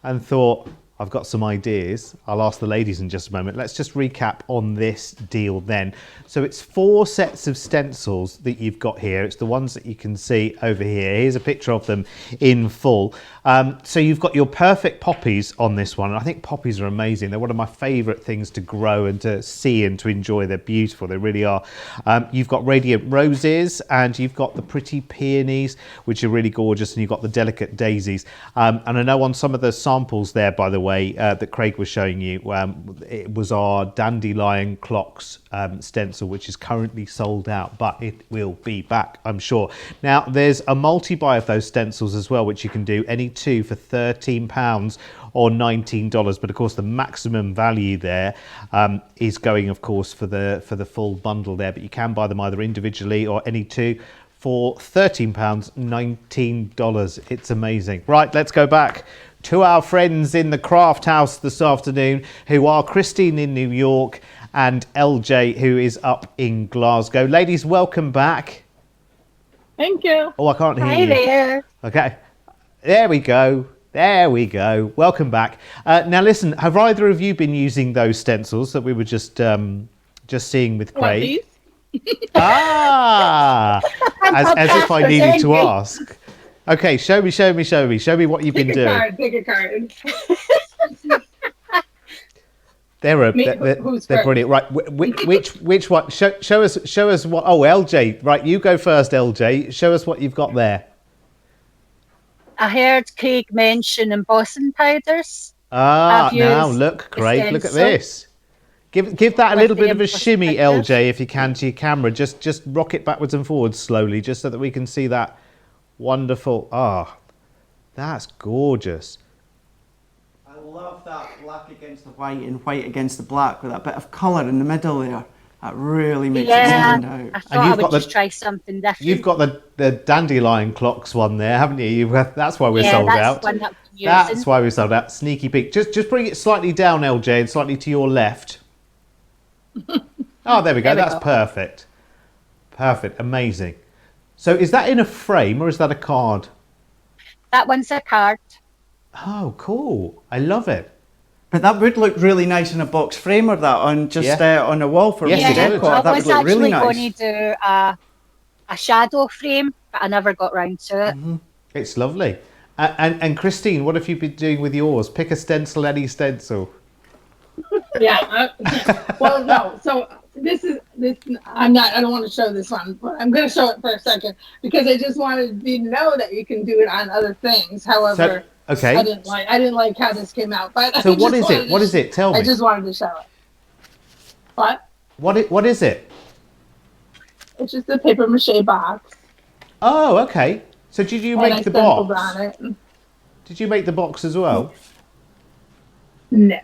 and thought, I've got some ideas? I'll ask the ladies in just a moment. Let's just recap on this deal then. So it's 4 sets of stencils that you've got here. It's the ones that you can see over here. Here's a picture of them in full. So you've got your perfect poppies on this one. And I think poppies are amazing. They're one of my favourite things to grow and to see and to enjoy. They're beautiful. They really are. You've got radiant roses and you've got the pretty peonies, which are really gorgeous. And you've got the delicate daisies. And I know on some of the samples there, by the way, that Craig was showing you, it was our dandelion clocks stencil, which is currently sold out, but it will be back, I'm sure. Now, there's a multi-buy of those stencils as well, which you can do any 2 for £13 or $19. But of course, the maximum value there is going, of course, for the full bundle there. But you can buy them either individually or any 2 for £13, $19. It's amazing. Right, let's go back to our friends in the craft house this afternoon, who are Christine in New York and LJ, who is up in Glasgow. Ladies, welcome back. Thank you. Oh, I can't hear Hi you. there. Okay, there we go. There we go. Welcome back. Now, listen, have either of you been using those stencils that we were just seeing with Craig? As if I needed to ask. Okay, show me what you've been doing. Pick a card. They're brilliant. Right, which one? Show us what. Oh, LJ, right, you go first, LJ. Show us what you've got there. I heard Craig mention embossing powders. Now look, Craig, look at this. Give that a little bit of a shimmy, LJ, if you can, to your camera. Just rock it backwards and forwards slowly, just so that we can see that. Wonderful. That's gorgeous. I love that black against the white and white against the black with that bit of colour in the middle there. That really makes it stand out. I thought I would just try something different. You've got the dandelion clocks one there, haven't you? That's why we're sold out. That's why we're sold out. Sneaky peek. Just bring it slightly down, LJ, and slightly to your left. Oh, there we go. That's perfect. Perfect. Amazing. So is that in a frame or is that a card? That one's a card. Oh, cool. I love it. But that would look really nice in a box frame or that on on a wall for Yes, it would. That would look really nice. I was actually going to do a shadow frame, but I never got round to it. Mm-hmm. It's lovely. And Christine, what have you been doing with yours? Pick a stencil, any stencil. Yeah. Well, no. So this. I don't want to show this one, but I'm going to show it for a second because I just wanted you to know that you can do it on other things. However, okay. I didn't like how this came out. But so what is it? What is it? Tell me. I just wanted to show it. What? What is it? It's just a paper mache box. Oh, okay. So did you make the box? On it. Did you make the box as well? No.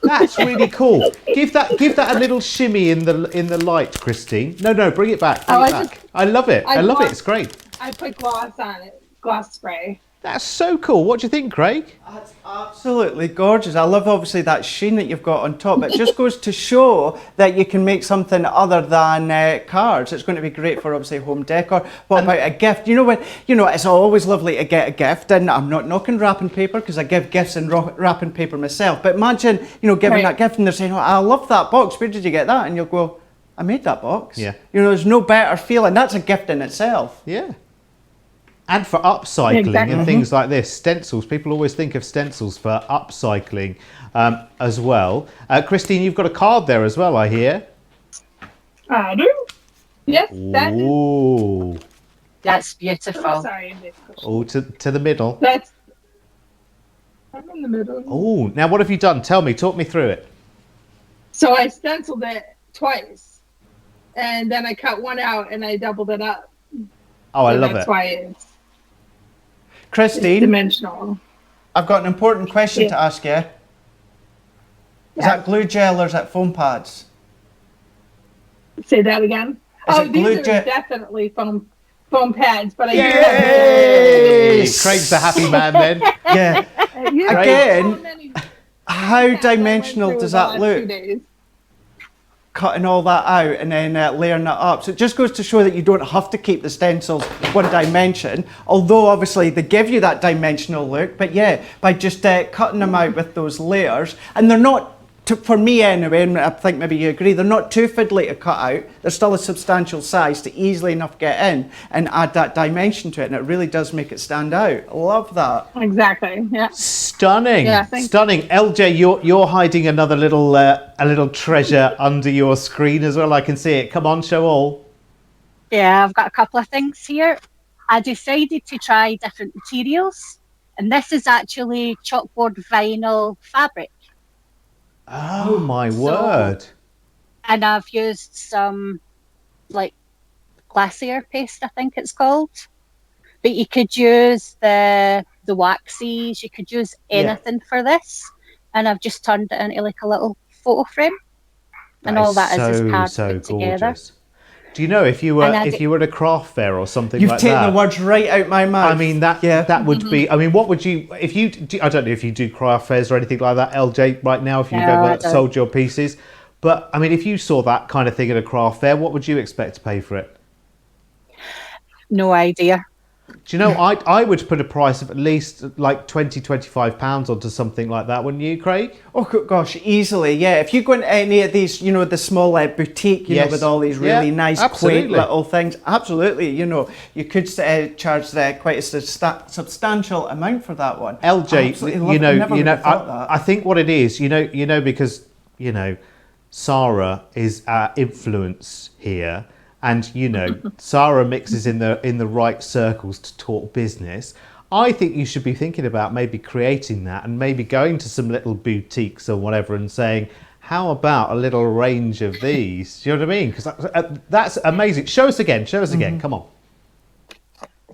That's really cool. Give that a little shimmy in the light, Christine. No, bring it back. Bring it back. I love it. I love it. It's great. I put gloss on it. Gloss spray. That's so cool. What do you think, Craig? That's absolutely gorgeous. I love obviously that sheen that you've got on top. It just goes to show that you can make something other than cards. It's going to be great for obviously home decor. What about a gift? It's always lovely to get a gift, and I'm not knocking wrapping paper because I give gifts in wrapping paper myself. But imagine, giving that gift and they're saying, "Oh, I love that box. Where did you get that?" And you'll go, "I made that box." Yeah. There's no better feeling. That's a gift in itself. Yeah. And for upcycling and things like this, stencils, people always think of stencils for upcycling as well. Christine, you've got a card there as well, I hear. I do. Yes, that is. Ooh. That's beautiful. Oh, sorry. Oh, to the middle. I'm in the middle. Oh, now what have you done? Tell me, talk me through it. So I stenciled it twice, and then I cut one out and I doubled it up. Oh, I So love that's it. why it's Christine, dimensional. I've got an important question to ask you. Is that glue gel or is that foam pads? Say that again. Is These are definitely foam pads, but I do Yay! have Craig's the happy man then. Yeah. Again, how I dimensional went through does the that last look? 2 days. Cutting all that out and then layering that up. So it just goes to show that you don't have to keep the stencils one dimension, although obviously they give you that dimensional look. But yeah, by just cutting them out with those layers, and they're not, for me anyway, and I think maybe you agree, they're not too fiddly to cut out. They're still a substantial size to easily enough get in and add that dimension to it, and it really does make it stand out. I love that. Exactly. Yeah. Stunning. Yeah, Stunning. LJ, you're hiding another little a little treasure under your screen as well. I can see it. Come on, show all. Yeah, I've got a couple of things here. I decided to try different materials, and this is actually chalkboard vinyl fabric. Oh my word. And I've used some like glacier paste, I think it's called. But you could use the waxies, you could use anything for this. And I've just turned it into like a little photo frame. And all that is card put together. Gorgeous. Do you know if you were at a craft fair or something like that? You've taken the words right out my mouth. I mean that would be. I mean, what would you if you? I don't know if you do craft fairs or anything like that, LJ. Right now, if you've ever sold your pieces, but I mean, if you saw that kind of thing at a craft fair, what would you expect to pay for it? No idea. Do you know, I would put a price of at least like £20-25 onto something like that, wouldn't you, Craig? Oh gosh, easily, yeah. If you go into any of these, you know, the small boutique, you know, with all these really nice, quaint little things, absolutely, you know, you could charge quite a substantial amount for that one. LJ, I think what it is, because, Sarah is our influence here. And Sarah mixes in the right circles to talk business. I think you should be thinking about maybe creating that and maybe going to some little boutiques or whatever and saying, how about a little range of these? Do you know what I mean? Because that's amazing. Show us again. Come on.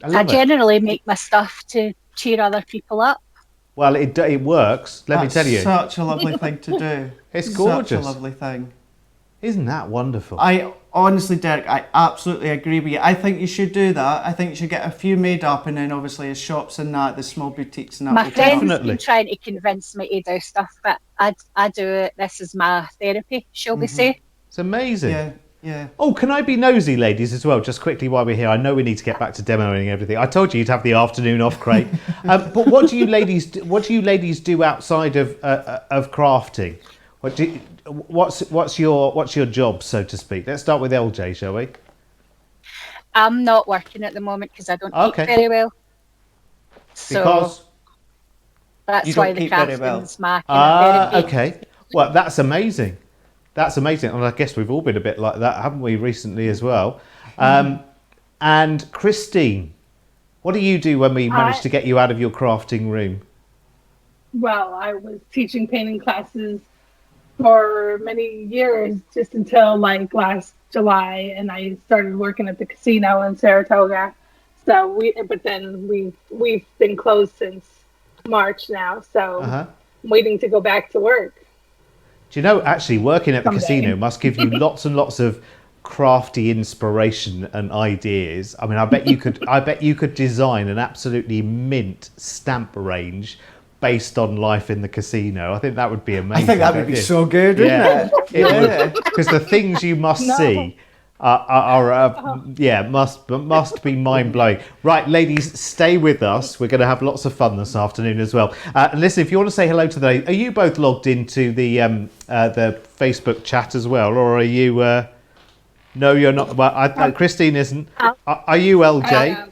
I generally make my stuff to cheer other people up. Well, it works. Let me tell you. Such a lovely thing to do. It's gorgeous. Such a lovely thing. Isn't that wonderful? Honestly, Derek, I absolutely agree with you. I think you should do that. I think you should get a few made up, and then obviously as shops and that, the small boutiques and that. My friend's been trying to convince me to do stuff, but I do it. This is my therapy, shall we say? It's amazing. Yeah. Oh, can I be nosy, ladies, as well? Just quickly while we're here, I know we need to get back to demoing everything. I told you you'd have the afternoon off, Craig. But what do you ladies do outside of crafting? What's your job, so to speak? Let's start with LJ, shall we? I'm not working at the moment because I don't eat very well. So because that's why the crafting's my kind of therapy. Okay. Well, that's amazing. That's amazing. And I guess we've all been a bit like that, haven't we, recently as well? And Christine, what do you do when we manage to get you out of your crafting room? Well, I was teaching painting classes for many years, just until like last July, and I started working at the casino in Saratoga. So we've been closed since March now. So I'm waiting to go back to work. Do you know, actually, working at the casino must give you lots and lots of crafty inspiration and ideas. I mean, I bet you could design an absolutely mint stamp range based on life in the casino. I think that would be amazing. I think that would be so good, wouldn't it? It would, because the things you must see must be mind blowing. Right, ladies, stay with us. We're going to have lots of fun this afternoon as well. And listen, if you want to say hello today, are you both logged into the Facebook chat as well, or are you? No, you're not. Well, Christine isn't. Are you, LJ?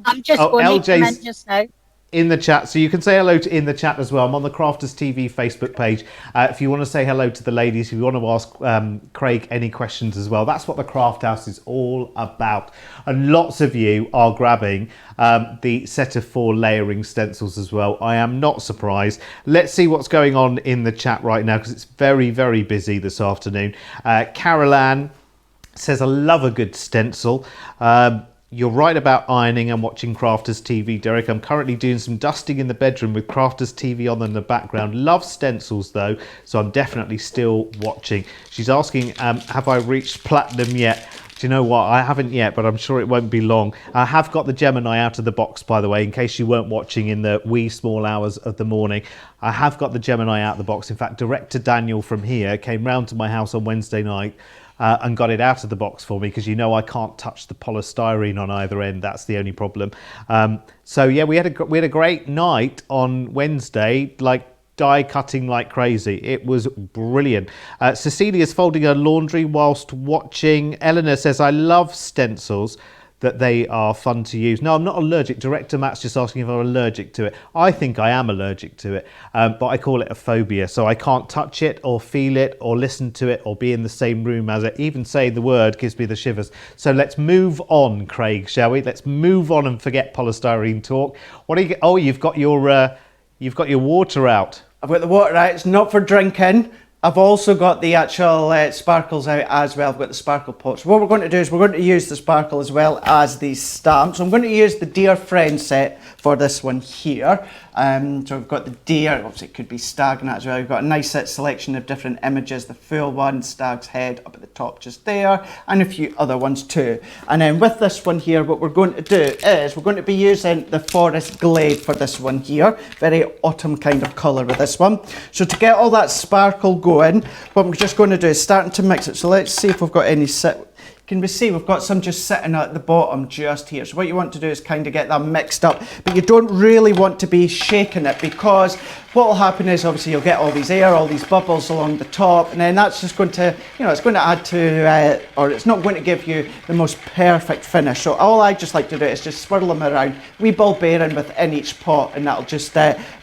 I'm just going to come in just now. in the chat, so you can say hello to in the chat as well. I'm on the Crafters TV Facebook page. If you want to say hello to the ladies, if you want to ask Craig any questions as well, that's what the Craft House is all about. And lots of you are grabbing the set of 4 layering stencils as well. I am not surprised. Let's see what's going on in the chat right now, because it's very, very busy this afternoon. Carol Ann says, I love a good stencil. You're right about ironing and watching Crafters TV, Derek. I'm currently doing some dusting in the bedroom with Crafters TV on in the background. Love stencils though, so I'm definitely still watching. She's asking, have I reached platinum yet? Do you know what? I haven't yet, but I'm sure it won't be long. I have got the Gemini out of the box, by the way, in case you weren't watching in the wee small hours of the morning. I have got the Gemini out of the box. In fact, Director Daniel from here came round to my house on Wednesday night and got it out of the box for me, because you know I can't touch the polystyrene on either end. That's the only problem. So yeah, we had a great night on Wednesday, like die cutting like crazy. It was brilliant. Cecilia's folding her laundry whilst watching. Eleanor says, I love stencils, that they are fun to use. No, I'm not allergic. Director Matt's just asking if I'm allergic to it. I think I am allergic to it, but I call it a phobia. So I can't touch it or feel it or listen to it or be in the same room as it. Even saying the word gives me the shivers. So let's move on, Craig, shall we? Let's move on and forget polystyrene talk. What are you? Oh, you've got your water out. I've got the water out. It's not for drinking. I've also got the actual sparkles out as well. I've got the sparkle pots. What we're going to do is we're going to use the sparkle as well as these stamps. So I'm going to use the Dear Friend set for this one here. So we've got the deer, obviously it could be stag and that as well. We've got a nice set selection of different images, the full one, stag's head up at the top just there, and a few other ones too. And then with this one here, what we're going to do is we're going to be using the Forest Glade for this one here. Very autumn kind of colour with this one. So to get all that sparkle going, what we're just going to do is starting to mix it. So let's see if we've got any set. Can we see we've got some just sitting at the bottom just here. So what you want to do is kind of get that mixed up, but you don't really want to be shaking it, because what will happen is obviously you'll get all these air, all these bubbles along the top, and then that's just going to, you know, it's going to add to, or it's not going to give you the most perfect finish. So all I just like to do is just swirl them around, wee ball bearing within each pot, and that'll just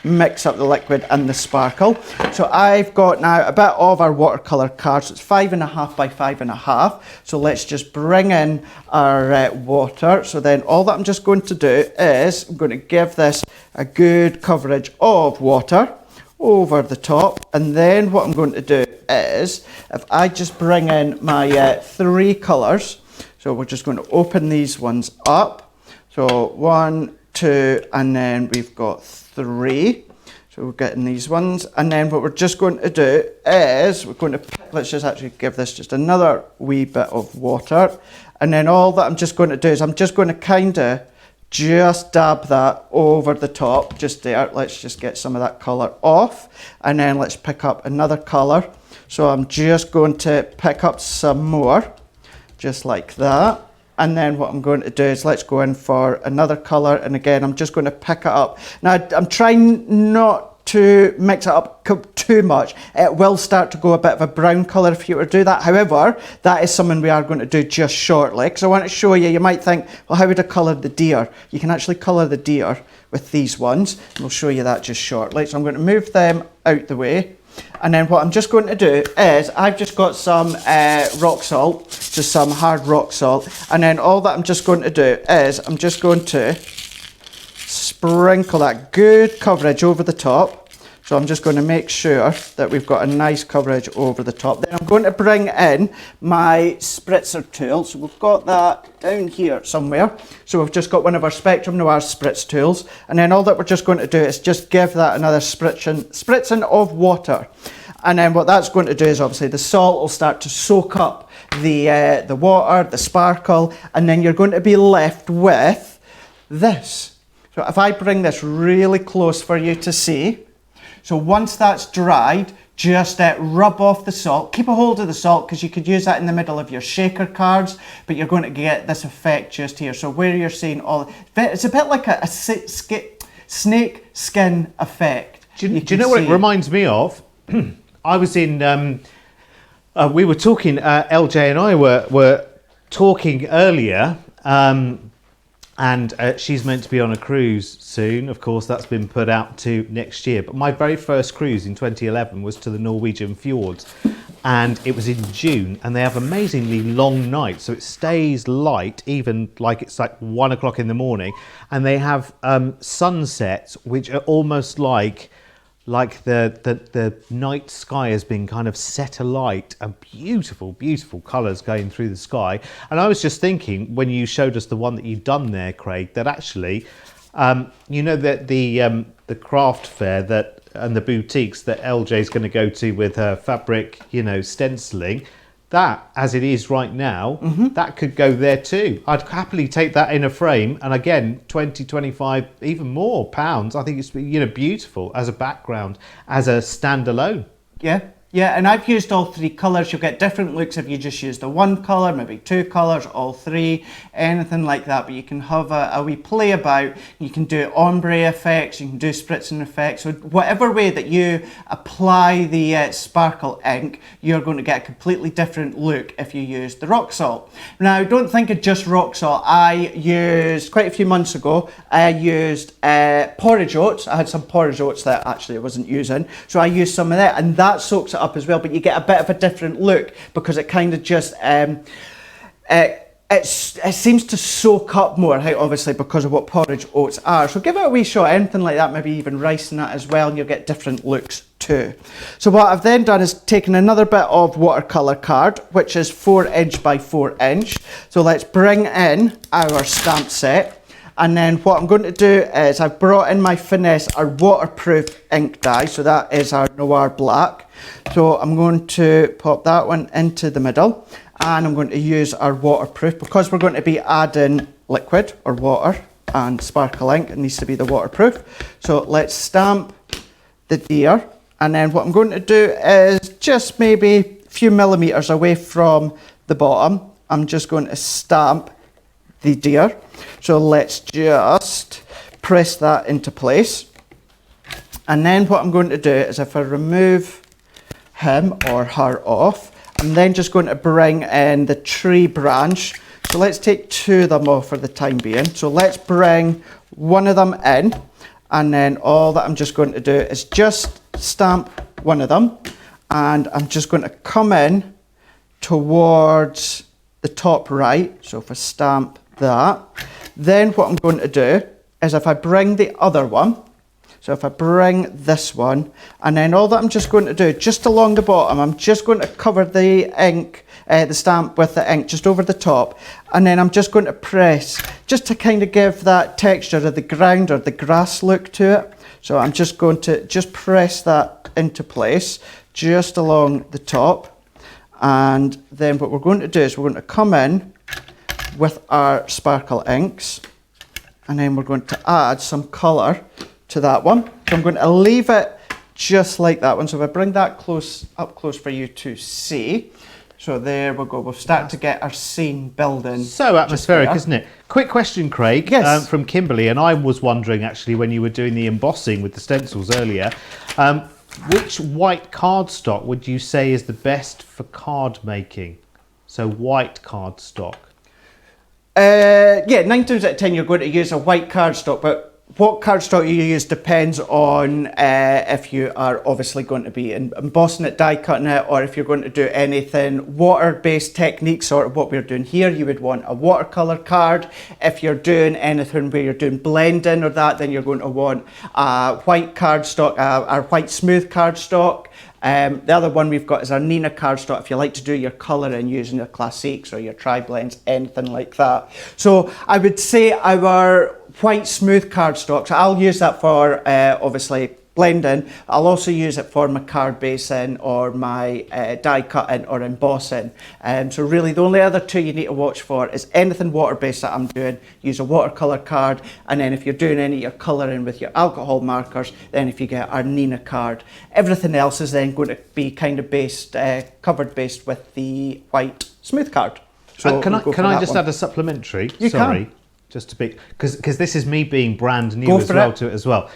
mix up the liquid and the sparkle. So I've got now a bit of our watercolour cards. It's 5.5 by 5.5. So let's just bring in our water. So then all that I'm just going to do is I'm going to give this a good coverage of water over the top, and then what I'm going to do is if I just bring in my 3 colours, so we're just going to open these ones up. So 1, 2, and then we've got 3. So we're getting these ones, and then what we're just going to do is we're going to pick, let's just actually give this just another wee bit of water, and then all that I'm just going to do is I'm just going to kind of just dab that over the top, just there. Let's just get some of that colour off, and then let's pick up another colour. So I'm just going to pick up some more, just like that. And then what I'm going to do is let's go in for another colour, and again I'm just going to pick it up. Now I'm trying not to mix it up too much. It will start to go a bit of a brown colour if you were to do that. However, that is something we are going to do just shortly, because I want to show you. You might think, well, how would I colour the deer? You can actually colour the deer with these ones, and we'll show you that just shortly. So I'm going to move them out the way. And then what I'm just going to do is I've just got some rock salt, just some hard rock salt, and then all that I'm just going to do is I'm just going to sprinkle that good coverage over the top. So I'm just going to make sure that we've got a nice coverage over the top. Then I'm going to bring in my spritzer tool. So we've got that down here somewhere. So we've just got one of our Spectrum Noir spritz tools. And then all that we're just going to do is just give that another spritzing of water. And then what that's going to do is obviously the salt will start to soak up the water, the sparkle, and then you're going to be left with this. So if I bring this really close for you to see, so once that's dried, just rub off the salt. Keep a hold of the salt, because you could use that in the middle of your shaker cards, but you're going to get this effect just here. So where you're seeing all, it's a bit like a snake skin effect. Do you know what it reminds me of? I was in, we were talking, LJ and I were talking earlier And she's meant to be on a cruise soon. Of course, that's been put out to next year. But my very first cruise in 2011 was to the Norwegian fjords. And it was in June. And they have amazingly long nights. So it stays light, even like it's like 1 o'clock in the morning. And they have sunsets, which are almost like the night sky has been kind of set alight, and beautiful, beautiful colours going through the sky. And I was just thinking, when you showed us the one that you'd done there, Craig, that actually, you know, that the craft fair that and the boutiques that LJ's going to go to with her fabric, you know, stenciling, that, as it is right now, that could go there too. I'd happily take that in a frame, and again, 20, 25, even more pounds. I think it's, you know, beautiful as a background, as a standalone. Yeah, and I've used all three colours. You'll get different looks if you just use the one colour, maybe two colours, all three, anything like that. But you can have a wee play about. You can do ombre effects, you can do spritzing effects. So whatever way that you apply the sparkle ink, you're going to get a completely different look if you use the rock salt. Now, don't think of just rock salt. I used, quite a few months ago, I used porridge oats. I had some porridge oats that actually I wasn't using. So I used some of that, and that soaks it up as well, but you get a bit of a different look because it kind of just it seems to soak up more, obviously because of what porridge oats are. So give it a wee shot, anything like that, maybe even rice in that as well, and you'll get different looks too. So what I've then done is taken another bit of watercolour card, which is 4 inch by 4 inch. So let's bring in our stamp set. And then what I'm going to do is I've brought in my Finesse, our waterproof ink dye. So that is our Noir Black. So I'm going to pop that one into the middle. And I'm going to use our waterproof, because we're going to be adding liquid or water and sparkle ink. It needs to be the waterproof. So let's stamp the deer. And then what I'm going to do is just maybe a few millimetres away from the bottom, I'm just going to stamp the deer. So let's just press that into place. And then what I'm going to do is, if I remove him or her off, I'm then just going to bring in the tree branch. So let's take 2 of them off for the time being. So let's bring 1 of them in, and then all that I'm just going to do is just stamp 1 of them, and I'm just going to come in towards the top right. So if I stamp that, then what I'm going to do is, if I bring the other one, so if I bring this one, and then all that I'm just going to do, just along the bottom, I'm just going to cover the ink, the stamp with the ink just over the top, and then I'm just going to press, just to kind of give that texture of the ground or the grass look to it. So I'm just going to just press that into place, just along the top. And then what we're going to do is we're going to come in with our sparkle inks, and then we're going to add some colour to that one. So I'm going to leave it just like that one. So if I bring that up close for you to see. So there we go. We'll start to get our scene building. So atmospheric, isn't it? Quick question, Craig, yes. From Kimberly, and I was wondering actually, when you were doing the embossing with the stencils earlier, which white cardstock would you say is the best for card making? So white cardstock. Yeah, 9 times out of 10 you're going to use a white cardstock, but what cardstock you use depends on if you are obviously going to be embossing it, die cutting it, or if you're going to do anything water-based techniques, sort of what we're doing here. You would want a watercolour card. If you're doing anything where you're doing blending or that, then you're going to want a white cardstock, a white smooth cardstock. The other one we've got is our Nina cardstock, if you like to do your colouring using your classiques or your tri-blends, anything like that. So I would say our white smooth cardstock, so I'll use that for obviously blending. I'll also use it for my card basing or my die cutting or embossing. So really the only other 2 you need to watch for is anything water based that I'm doing, use a watercolour card, and then if you're doing any of your colouring with your alcohol markers, then if you get our Nina card. Everything else is then going to be kind of based, covered based with the white smooth card. So can I just add a supplementary? You can. Just to be, because this is me being brand new as well to it as well.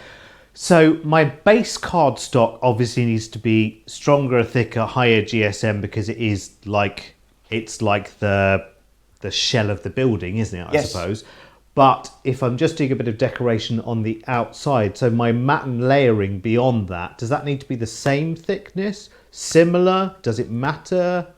So my base cardstock obviously needs to be stronger, thicker, higher GSM, because it's like the shell of the building, isn't it? I suppose. But if I'm just doing a bit of decoration on the outside, so my matte and layering beyond that, does that need to be the same thickness? Similar? Does it matter?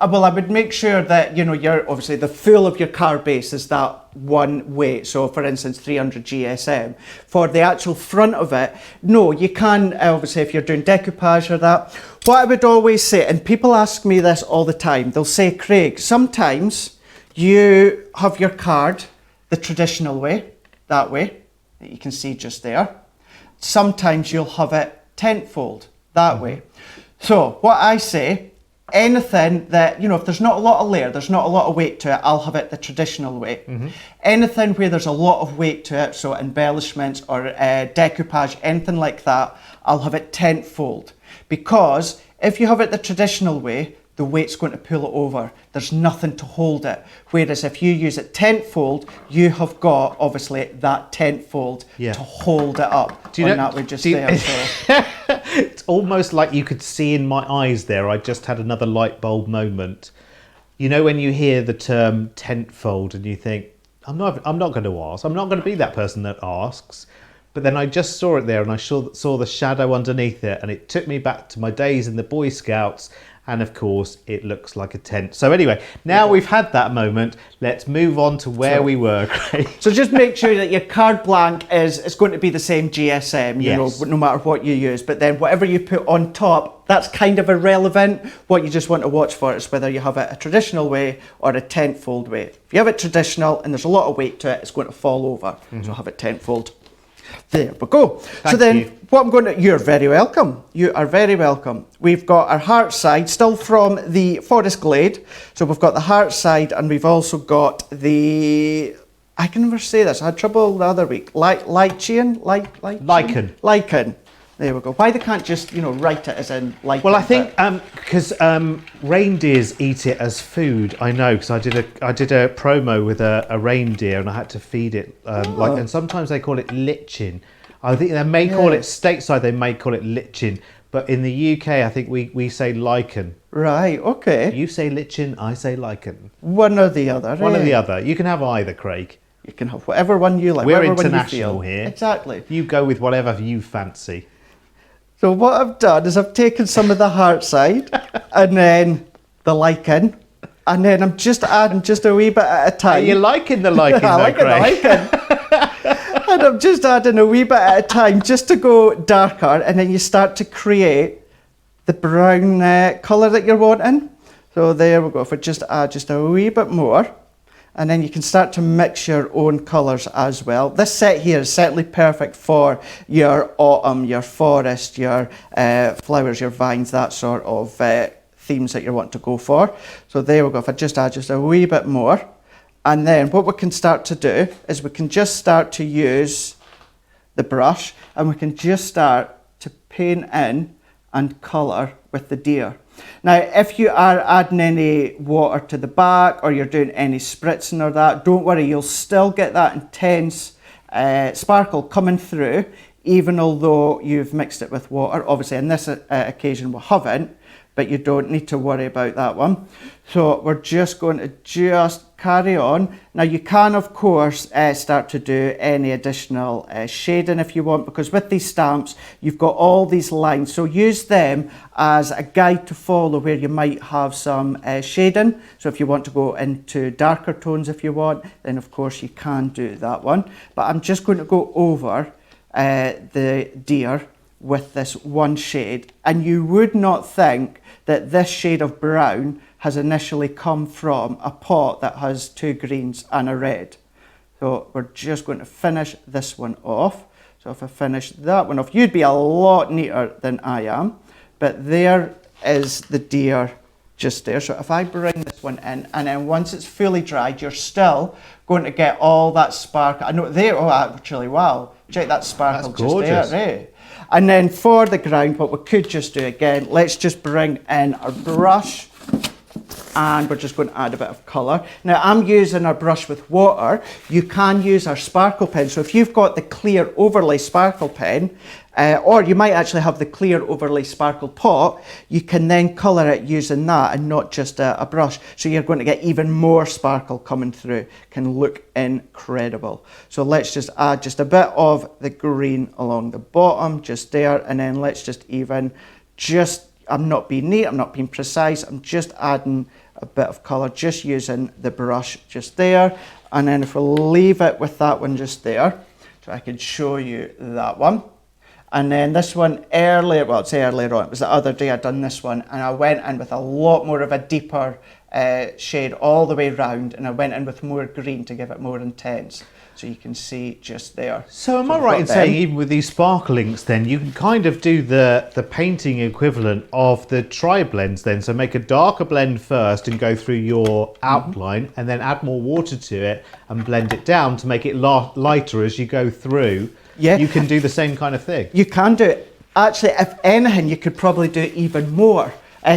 Well, I would make sure that, you know, you're obviously the full of your card base is that one weight. So for instance, 300 GSM. For the actual front of it, no, you can, obviously if you're doing decoupage or that. What I would always say, and people ask me this all the time, they'll say, Craig, sometimes you have your card the traditional way, that way, that you can see just there. Sometimes you'll have it tent-fold, that way. So what I say, anything that, you know, if there's not a lot of layer, there's not a lot of weight to it, I'll have it the traditional way. Anything where there's a lot of weight to it, so embellishments or decoupage, anything like that, I'll have it tent-fold. Because if you have it the traditional way, the weight's going to pull it over. There's nothing to hold it. Whereas if you use it tent-fold, you have got, obviously, that tent-fold to hold it up. Do you know, that way just there. So. It's almost like you could see in my eyes there, I just had another light bulb moment. You know when you hear the term tent-fold and you think, I'm not going to ask. I'm not going to be that person that asks. But then I just saw it there and I saw the shadow underneath it, and it took me back to my days in the Boy Scouts. And of course, it looks like a tent. So anyway, now we've had that moment, let's move on to where we were, Craig. So just make sure that your card blank is going to be the same GSM, you know, no matter what you use. But then whatever you put on top, that's kind of irrelevant. What you just want to watch for is whether you have it a traditional way or a tent-fold way. If you have it traditional and there's a lot of weight to it, it's going to fall over. So have it tent-fold. There we go. Thank so then you. what I'm going to, you're very welcome. You are very welcome. We've got our heart side, still from the Forest Glade. So we've got the heart side and we've also got the, I can never say this, I had trouble the other week. Lichen. There we go. Why they can't just, you know, write it as in lichen? Well, I think because reindeers eat it as food. I know, because I did a promo with a reindeer and I had to feed it and sometimes they call it lichen. I think they may call it stateside. They may call it lichen, but in the UK, I think we say lichen. Right. Okay. You say lichen, I say lichen. One or the other. One or the other. You can have either, Craig. You can have whatever one you like. We're whatever international one you feel. here. Exactly. You go with whatever you fancy. So what I've done is I've taken some of the heart side and then the lichen, and then I'm just adding just a wee bit at a time. Are you liking the lichen I though, like Craig? the lichen. And I'm just adding a wee bit at a time just to go darker, and then you start to create the brown colour that you're wanting. So there we go. If I just add just a wee bit more, and then you can start to mix your own colours as well. This set here is certainly perfect for your autumn, your forest, your flowers, your vines, that sort of themes that you want to go for. So there we go. If I just add just a wee bit more, and then what we can start to do is we can just start to use the brush and we can just start to paint in and colour with the deer. Now, if you are adding any water to the back or you're doing any spritzing or that, don't worry, you'll still get that intense sparkle coming through, even although you've mixed it with water. Obviously, on this occasion, we haven't, but you don't need to worry about that one. So we're just going to just carry on. Now you can of course start to do any additional shading if you want, because with these stamps you've got all these lines, so use them as a guide to follow where you might have some shading. So if you want to go into darker tones if you want, then of course you can do that one. But I'm just going to go over the deer with this one shade, and you would not think that this shade of brown has initially come from a pot that has two greens and a red. So we're just going to finish this one off. So if I finish that one off, you'd be a lot neater than I am, but there is the deer just there. So if I bring this one in, and then once it's fully dried, you're still going to get all that sparkle. I know there, oh actually, wow, check that sparkle. That's gorgeous. Just there, eh? And then for the ground, what we could just do again, let's just bring in our brush and we're just going to add a bit of colour. Now I'm using our brush with water. You can use our sparkle pen. So if you've got the clear overlay sparkle pen, or you might actually have the clear overlay sparkle pot, you can then colour it using that and not just a brush. So you're going to get even more sparkle coming through. Can look incredible. So let's just add just a bit of the green along the bottom, just there, and then let's just I'm not being neat, I'm not being precise, I'm just adding a bit of colour, just using the brush just there. And then if we leave it with that one just there, so I can show you that one. And then this one earlier, well, I'd say earlier on, it was the other day I'd done this one, and I went in with a lot more of a deeper shade all the way round, and I went in with more green to give it more intense. So you can see just there. So am I right in saying even with these sparkle inks then, you can kind of do the painting equivalent of the tri-blends then? So make a darker blend first and go through your outline, and then add more water to it and blend it down to make it lighter as you go through. Yeah. You can do the same kind of thing. You can do it. Actually, if anything, you could probably do even more.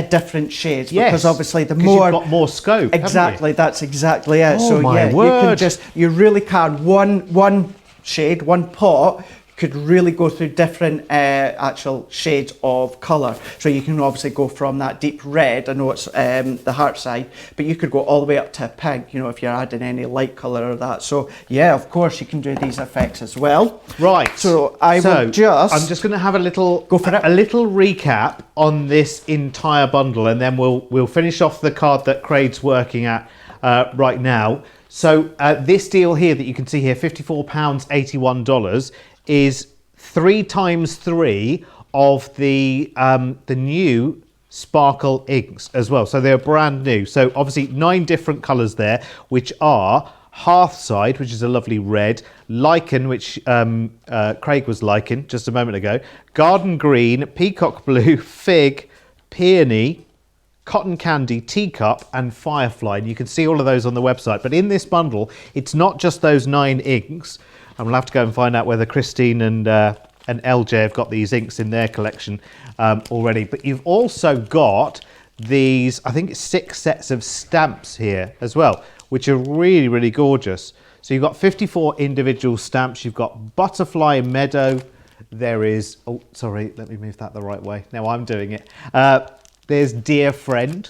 Different shades, because obviously the more you've got more scope. Exactly, that's exactly it. Oh, so my yeah, word. you really can one shade, one pot could really go through different actual shades of colour. So you can obviously go from that deep red, I know it's the heart side, but you could go all the way up to pink, you know, if you're adding any light colour or that. So yeah, of course you can do these effects as well. Right. So I'm just going to have a little recap recap on this entire bundle, and then we'll finish off the card that Craig's working at right now. So this deal here that you can see here, £54, $81, is 3 times 3 of the new sparkle inks as well. So they're brand new. So obviously 9 different colours there, which are Hearthside, which is a lovely red, Lichen, which Craig was liking just a moment ago, Garden Green, Peacock Blue, Fig, Peony, Cotton Candy, Teacup, and Firefly. And you can see all of those on the website. But in this bundle, it's not just those 9 inks. And we'll have to go and find out whether Christine and LJ have got these inks in their collection already. But you've also got these, I think it's 6 sets of stamps here as well, which are really, really gorgeous. So you've got 54 individual stamps. You've got Butterfly Meadow. There is, oh, sorry, let me move that the right way. Now I'm doing it. There's Dear Friend.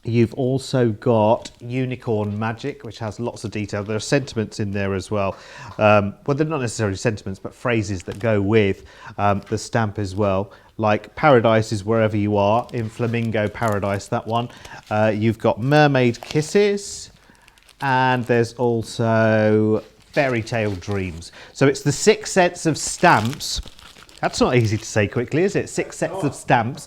You've also got Unicorn Magic, which has lots of detail. There are sentiments in there as well. Well, they're not necessarily sentiments, but phrases that go with the stamp as well. Like Paradise is Wherever You Are, in Flamingo Paradise, that one. You've got Mermaid Kisses, and there's also Fairy Tale Dreams. So it's the 6 sets of stamps. That's not easy to say quickly, is it? 6 sets of stamps.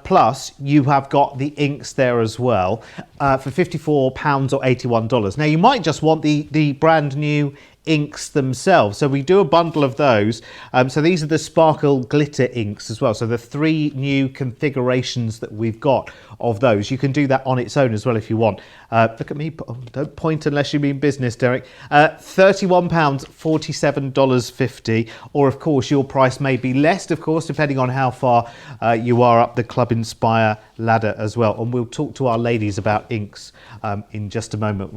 Plus, you have got the inks there as well for £54 or $81. Now, you might just want the brand new inks themselves. So we do a bundle of those. So these are the sparkle glitter inks as well. So the 3 new configurations that we've got of those. You can do that on its own as well if you want. Look at me. Oh, don't point unless you mean business, Derek. £31, $47.50. Or, of course, your price may be less, of course, depending on how far you are up the Club Inspire ladder as well. And we'll talk to our ladies about inks in just a moment.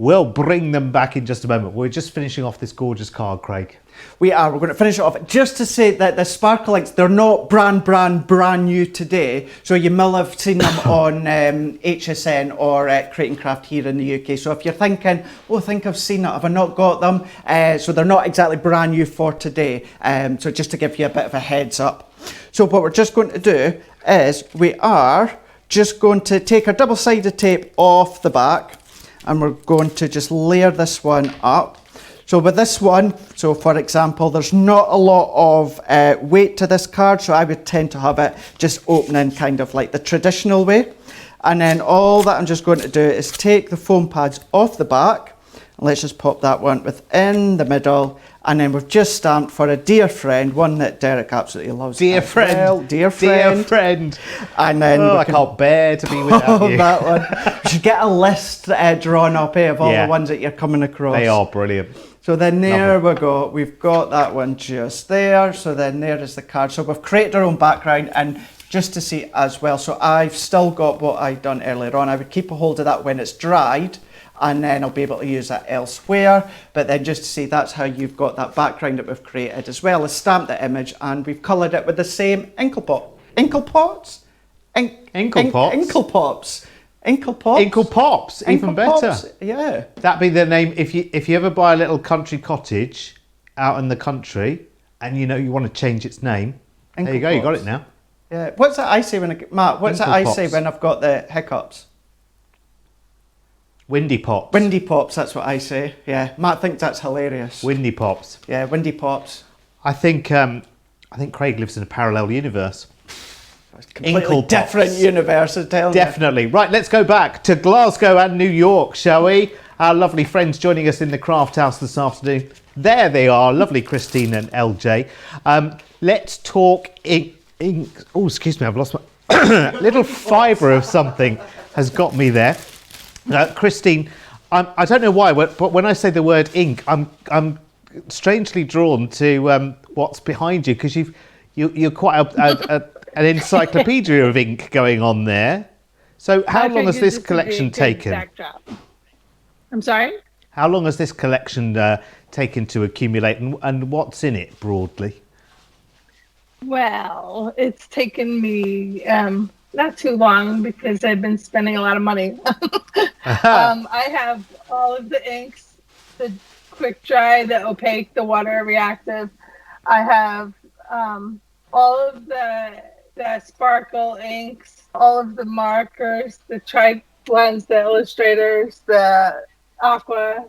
We'll bring them back in just a moment. We're just finishing off this gorgeous card, Craig. We are. We're going to finish it off. Just to say that the sparkle inks, they're not brand new today. So you may have seen them on HSN or Create and Craft here in the UK. So if you're thinking, oh, I think I've seen it, have I not got them? So they're not exactly brand new for today. So just to give you a bit of a heads up. So what we're just going to do is we are just going to take our double-sided tape off the back, and we're going to just layer this one up. So with this one, so for example, there's not a lot of weight to this card, so I would tend to have it just opening kind of like the traditional way. And then all that I'm just going to do is take the foam pads off the back, and let's just pop that one within the middle. And then we've just stamped for a Dear Friend, one that Derek absolutely loves. Dear Friend. Well. Dear Friend. Dear Friend. And then I can't bear to be without you. That one. We should get a list drawn up of all the ones that you're coming across. They are brilliant. So then there we go. We've got that one just there. So then there is the card. So we've created our own background, and just to see as well. So I've still got what I've done earlier on. I would keep a hold of that when it's dried, and then I'll be able to use that elsewhere. But then just to see, that's how you've got that background that we've created, as well as stamped the image, and we've coloured it with the same Inkle Pops. Inkle Pops? Inkle Pops. Even better. Yeah. That'd be the name if you ever buy a little country cottage out in the country, and you know you want to change its name. There you go. You got it now. Yeah. What's that I say when Matt? What's that I say when I've got the hiccups? Windy Pops. Windy Pops. That's what I say. Yeah. Matt thinks that's hilarious. Windy Pops. Yeah. Windy Pops. I think Craig lives in a parallel universe. Completely different universes, definitely. Right, let's go back to Glasgow and New York, shall we? Our lovely friends joining us in the craft house this afternoon. There they are, lovely Christine and LJ. Let's talk ink. Oh, excuse me, I've lost my little fibre of something has got me there. Christine, I don't know why, but when I say the word ink, I'm strangely drawn to what's behind you, because you're quite an encyclopedia of ink going on there. So how long has this collection taken? I'm sorry? How long has this collection taken to accumulate, and what's in it broadly? Well, it's taken me not too long, because I've been spending a lot of money. I have all of the inks, the quick dry, the opaque, the water reactive. I have all of the sparkle inks, all of the markers, the tri blends, the illustrators, the aqua.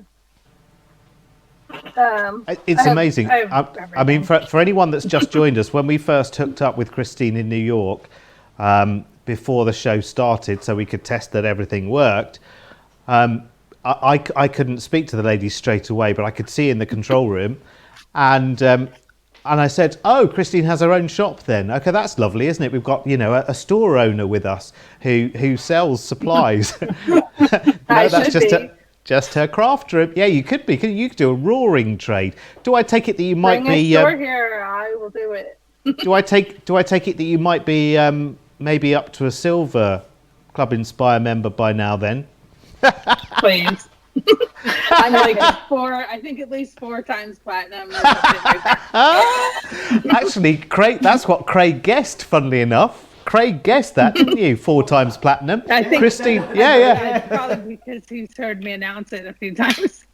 It's amazing. I mean, for anyone that's just joined us, when we first hooked up with Christine in New York, before the show started, so we could test that everything worked, I couldn't speak to the ladies straight away, but I could see in the control room, and I said, "Oh, Christine has her own shop then. Okay, that's lovely, isn't it? We've got, a store owner with us who sells supplies." No, that's just her craft room. Yeah, you could do a roaring trade. Do I take it that you might be? Bring a store here, I will do it. do I take it that you might be maybe up to a silver Club Inspire member by now then? Please. I'm like I think at least 4 times platinum. Actually, Craig, that's what Craig guessed, funnily enough. Craig guessed that, didn't you? 4 times platinum. I think Christine, so. yeah. Probably because he's heard me announce it a few times.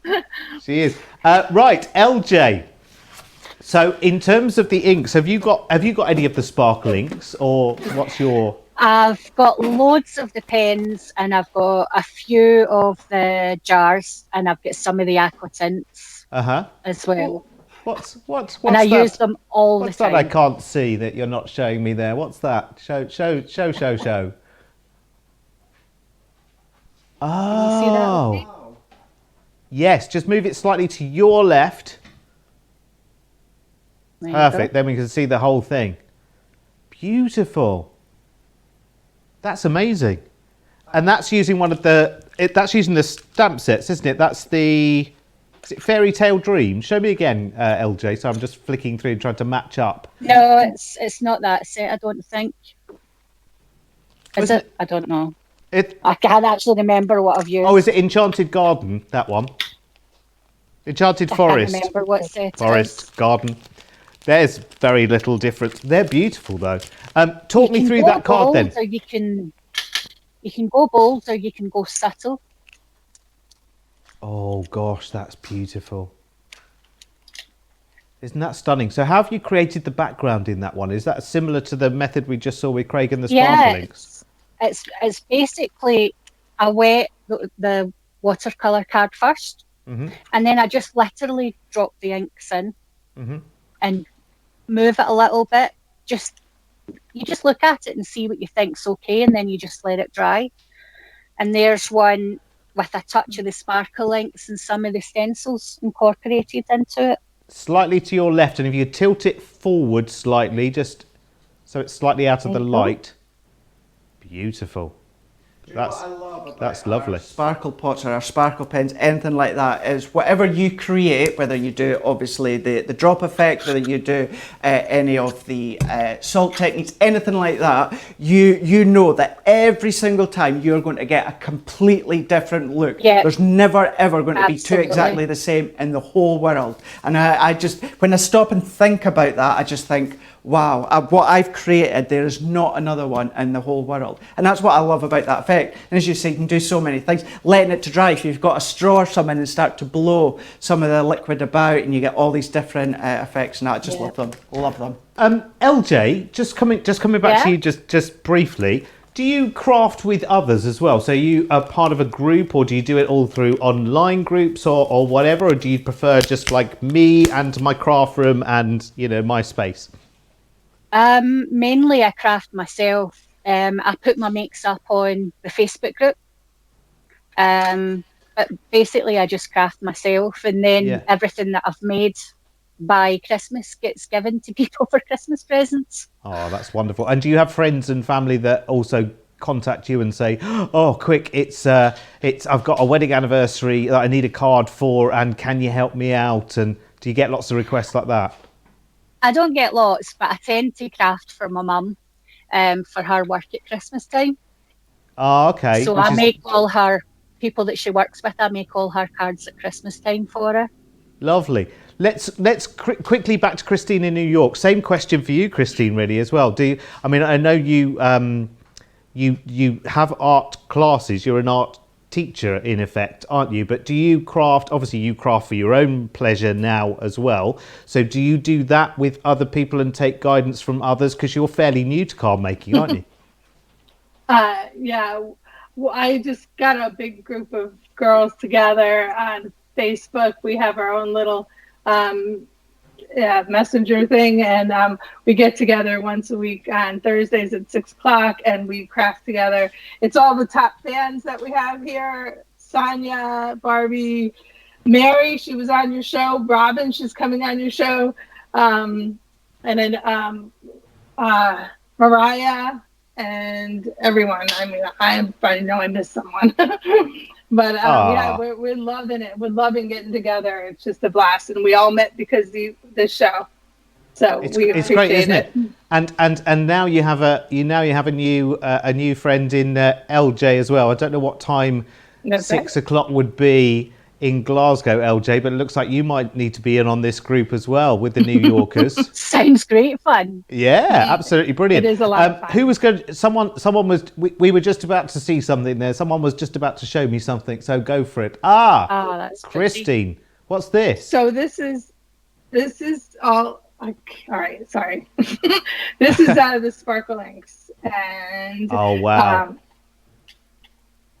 She is. Right, LJ. So in terms of the inks, have you got any of the sparkle inks, or what's your... I've got loads of the pens, and I've got a few of the jars, and I've got some of the aqua tints as well. What's and I that? use them all What's the time. that I can't see that you're not showing me there? What's that? Show. Oh. You see that? Yes, just move it slightly to your left. There Perfect. Then we can see the whole thing. Beautiful. That's amazing. And that's using that's using the stamp sets, isn't it? That's the... Is it Fairy Tale Dream? Show me again, LJ. So I'm just flicking through and trying to match up. No, it's not that set, I don't think. Is it? I don't know. I can't actually remember what I've used. Oh, is it Enchanted Garden, that one? Enchanted Forest. I can't remember what set Forest, Garden. There's very little difference. They're beautiful, though. Talk me through that card, then. Or you can go bold, or you can go subtle. Oh, gosh, that's beautiful. Isn't that stunning? So how have you created the background in that one? Is that similar to the method we just saw with Craig and the sparkle inks? It's basically I wet the watercolour card first, and then I just literally drop the inks in and move it a little bit. You just look at it and see what you think's okay, and then you just let it dry. And there's one with a touch of the sparkle inks and some of the stencils incorporated into it. Slightly to your left, and if you tilt it forward slightly, just so it's slightly out of the light. Beautiful. That's lovely. Our sparkle pots or our sparkle pens, anything like that, is whatever you create, whether you do obviously the drop effect, whether you do any of the salt techniques, anything like that, you know that every single time you're going to get a completely different look. Yeah. There's never ever going to be two Absolutely. exactly the same in the whole world. And I just, when I stop and think about that, I just think, wow, what I've created, there is not another one in the whole world. And that's what I love about that effect. And as you say, you can do so many things. Letting it to dry, if you've got a straw or something and start to blow some of the liquid about, and you get all these different effects. And I just love them. Love them. LJ, just coming back to you just briefly, do you craft with others as well? So you are part of a group, or do you do it all through online groups or whatever? Or do you prefer just like me and my craft room and, my space? Mainly I craft myself. I put my makes up on the Facebook group. But basically I just craft myself, and then everything that I've made by Christmas gets given to people for Christmas presents. Oh, that's wonderful. And do you have friends and family that also contact you and say, oh, quick, I've got a wedding anniversary that I need a card for, and can you help me out? And do you get lots of requests like that? I don't get lots, but I tend to craft for my mum for her work at Christmas time. Oh, okay. So I make all her people that she works with, I make all her cards at Christmas time for her. Lovely. Let's quickly back to Christine in New York. Same question for you, Christine, really, as well. I know you have art classes. You're an art teacher in effect, aren't you? But do you craft? Obviously, you craft for your own pleasure now as well. So do you do that with other people and take guidance from others? Because you're fairly new to card making, aren't you? Yeah. Well, I just got a big group of girls together on Facebook. We have our own little messenger thing, and we get together once a week on Thursdays at 6:00, and we craft together. It's all the top fans that we have here: Sonia, Barbie, Mary, she was on your show, Robin, she's coming on your show, and then Mariah, and everyone. I mean, I know I missed someone. But we're loving it. We're loving getting together. It's just a blast, and we all met because this show. So it's great, isn't it? And now you have a new friend in LJ as well. I don't know what time 6 o'clock would be in Glasgow, LJ, but it looks like you might need to be in on this group as well with the New Yorkers. Sounds great fun. Yeah, absolutely brilliant. It is a lot of fun. Who was going? Someone was. We were just about to see something there. Someone was just about to show me something. So go for it. That's Christine. pretty. What's this? So this is all. All right, sorry. This is out of the Sparkle Inks, and oh wow.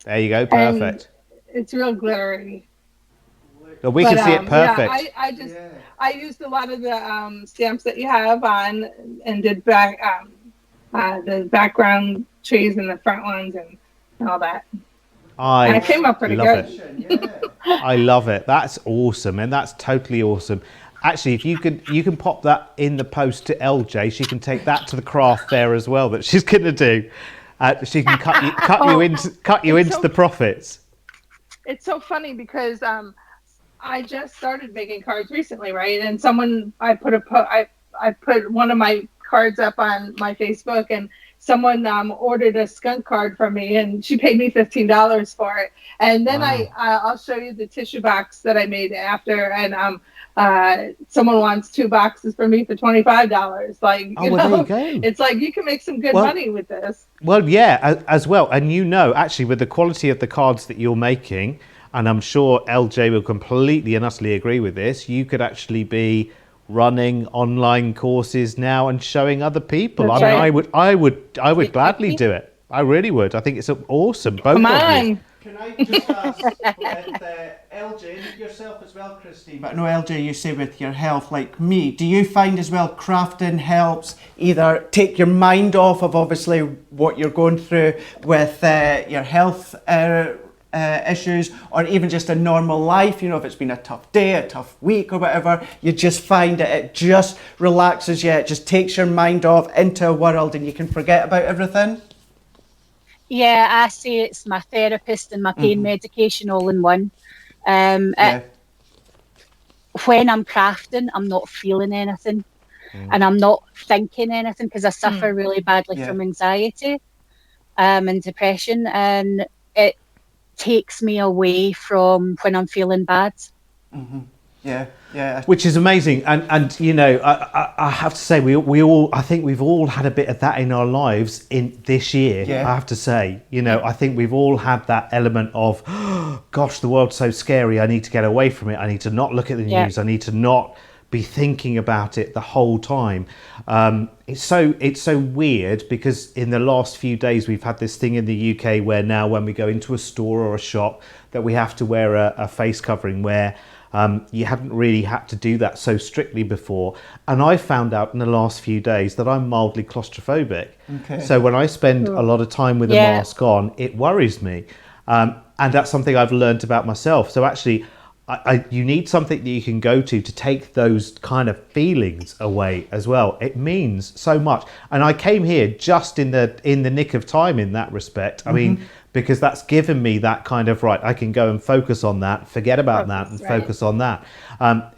There you go. Perfect. It's real glittery. We can see it perfect. Yeah, I used a lot of the stamps that you have on, and did the background trees and the front ones and all that. And it came up pretty good. I love it. That's awesome, and that's totally awesome. Actually, if you can pop that in the post to LJ, she can take that to the craft fair as well that she's going to do. She can cut you into the profits. It's so funny because I just started making cards recently, right? And I put one of my cards up on my Facebook, and someone ordered a skunk card from me, and she paid me $15 for it. And then I'll show you the tissue box that I made after, and someone wants 2 boxes from me for $25. Like, there you go. It's like you can make some good money with this. Well, yeah, as well. And actually, with the quality of the cards that you're making, and I'm sure LJ will completely and utterly agree with this, you could actually be running online courses now and showing other people. That's I right. I would gladly do it. I really would. I think it's awesome. Both of you. Can I just ask with LJ, yourself as well, Christine? But no, LJ, you say with your health, like me, do you find as well crafting helps either take your mind off of obviously what you're going through with your health issues, or even just a normal life, if it's been a tough day, a tough week or whatever, you just find it just relaxes you, it just takes your mind off into a world and you can forget about everything? Yeah, I say it's my therapist and my pain medication all in one. When I'm crafting, I'm not feeling anything and I'm not thinking anything because I suffer really badly from anxiety and depression, and it takes me away from when I'm feeling bad. Yeah. Which is amazing, and you know, I have to say, we all, I think we've all had a bit of that in our lives in this year. Yeah. I have to say, you know, I think we've all had that element of, oh, gosh, the world's so scary. I need to get away from it. I need to not look at the news. I need to not be thinking about it the whole time. It's so weird because in the last few days we've had this thing in the UK where now when we go into a store or a shop that we have to wear a face covering, where you hadn't really had to do that so strictly before. And I found out in the last few days that I'm mildly claustrophobic. Okay. So when I spend a lot of time with a mask on, it worries me. And that's something I've learned about myself. So actually, you need something that you can go to take those kind of feelings away as well. It means so much. And I came here just in the nick of time in that respect. I mean, because that's given me that kind of, right, I can go and focus on that, forget about that and focus on that.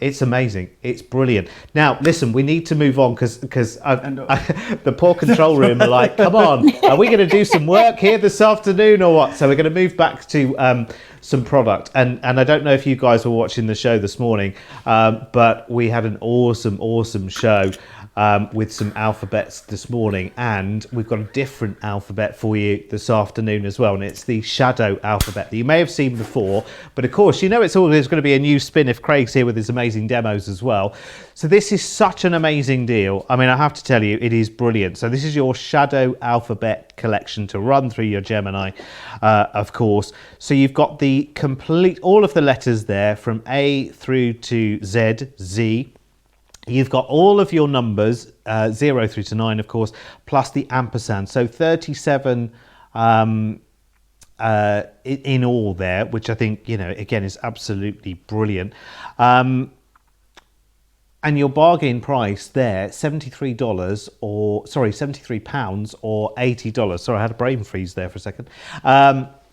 It's amazing. It's brilliant. Now, listen, we need to move on because the poor control room are like, come on, are we going to do some work here this afternoon or what? So we're going to move back to some product. And I don't know if you guys were watching the show this morning, but we had an awesome show with some alphabets this morning, and we've got a different alphabet for you this afternoon as well, and it's the shadow alphabet that you may have seen before, but of course you know it's always going to be a new spin if Craig's here with his amazing demos as well. So this is such an amazing deal. I mean, I have to tell you, it is brilliant. So this is your shadow alphabet collection to run through your Gemini, of course. So you've got the complete, all of the letters there from A through to Z. You've got all of your numbers, 0 through to 9, of course, plus the ampersand. So 37 in all there, which I think, you know, again, is absolutely brilliant. And your bargain price there, £73 or, sorry, £73 or $80. Sorry, I had a brain freeze there for a second,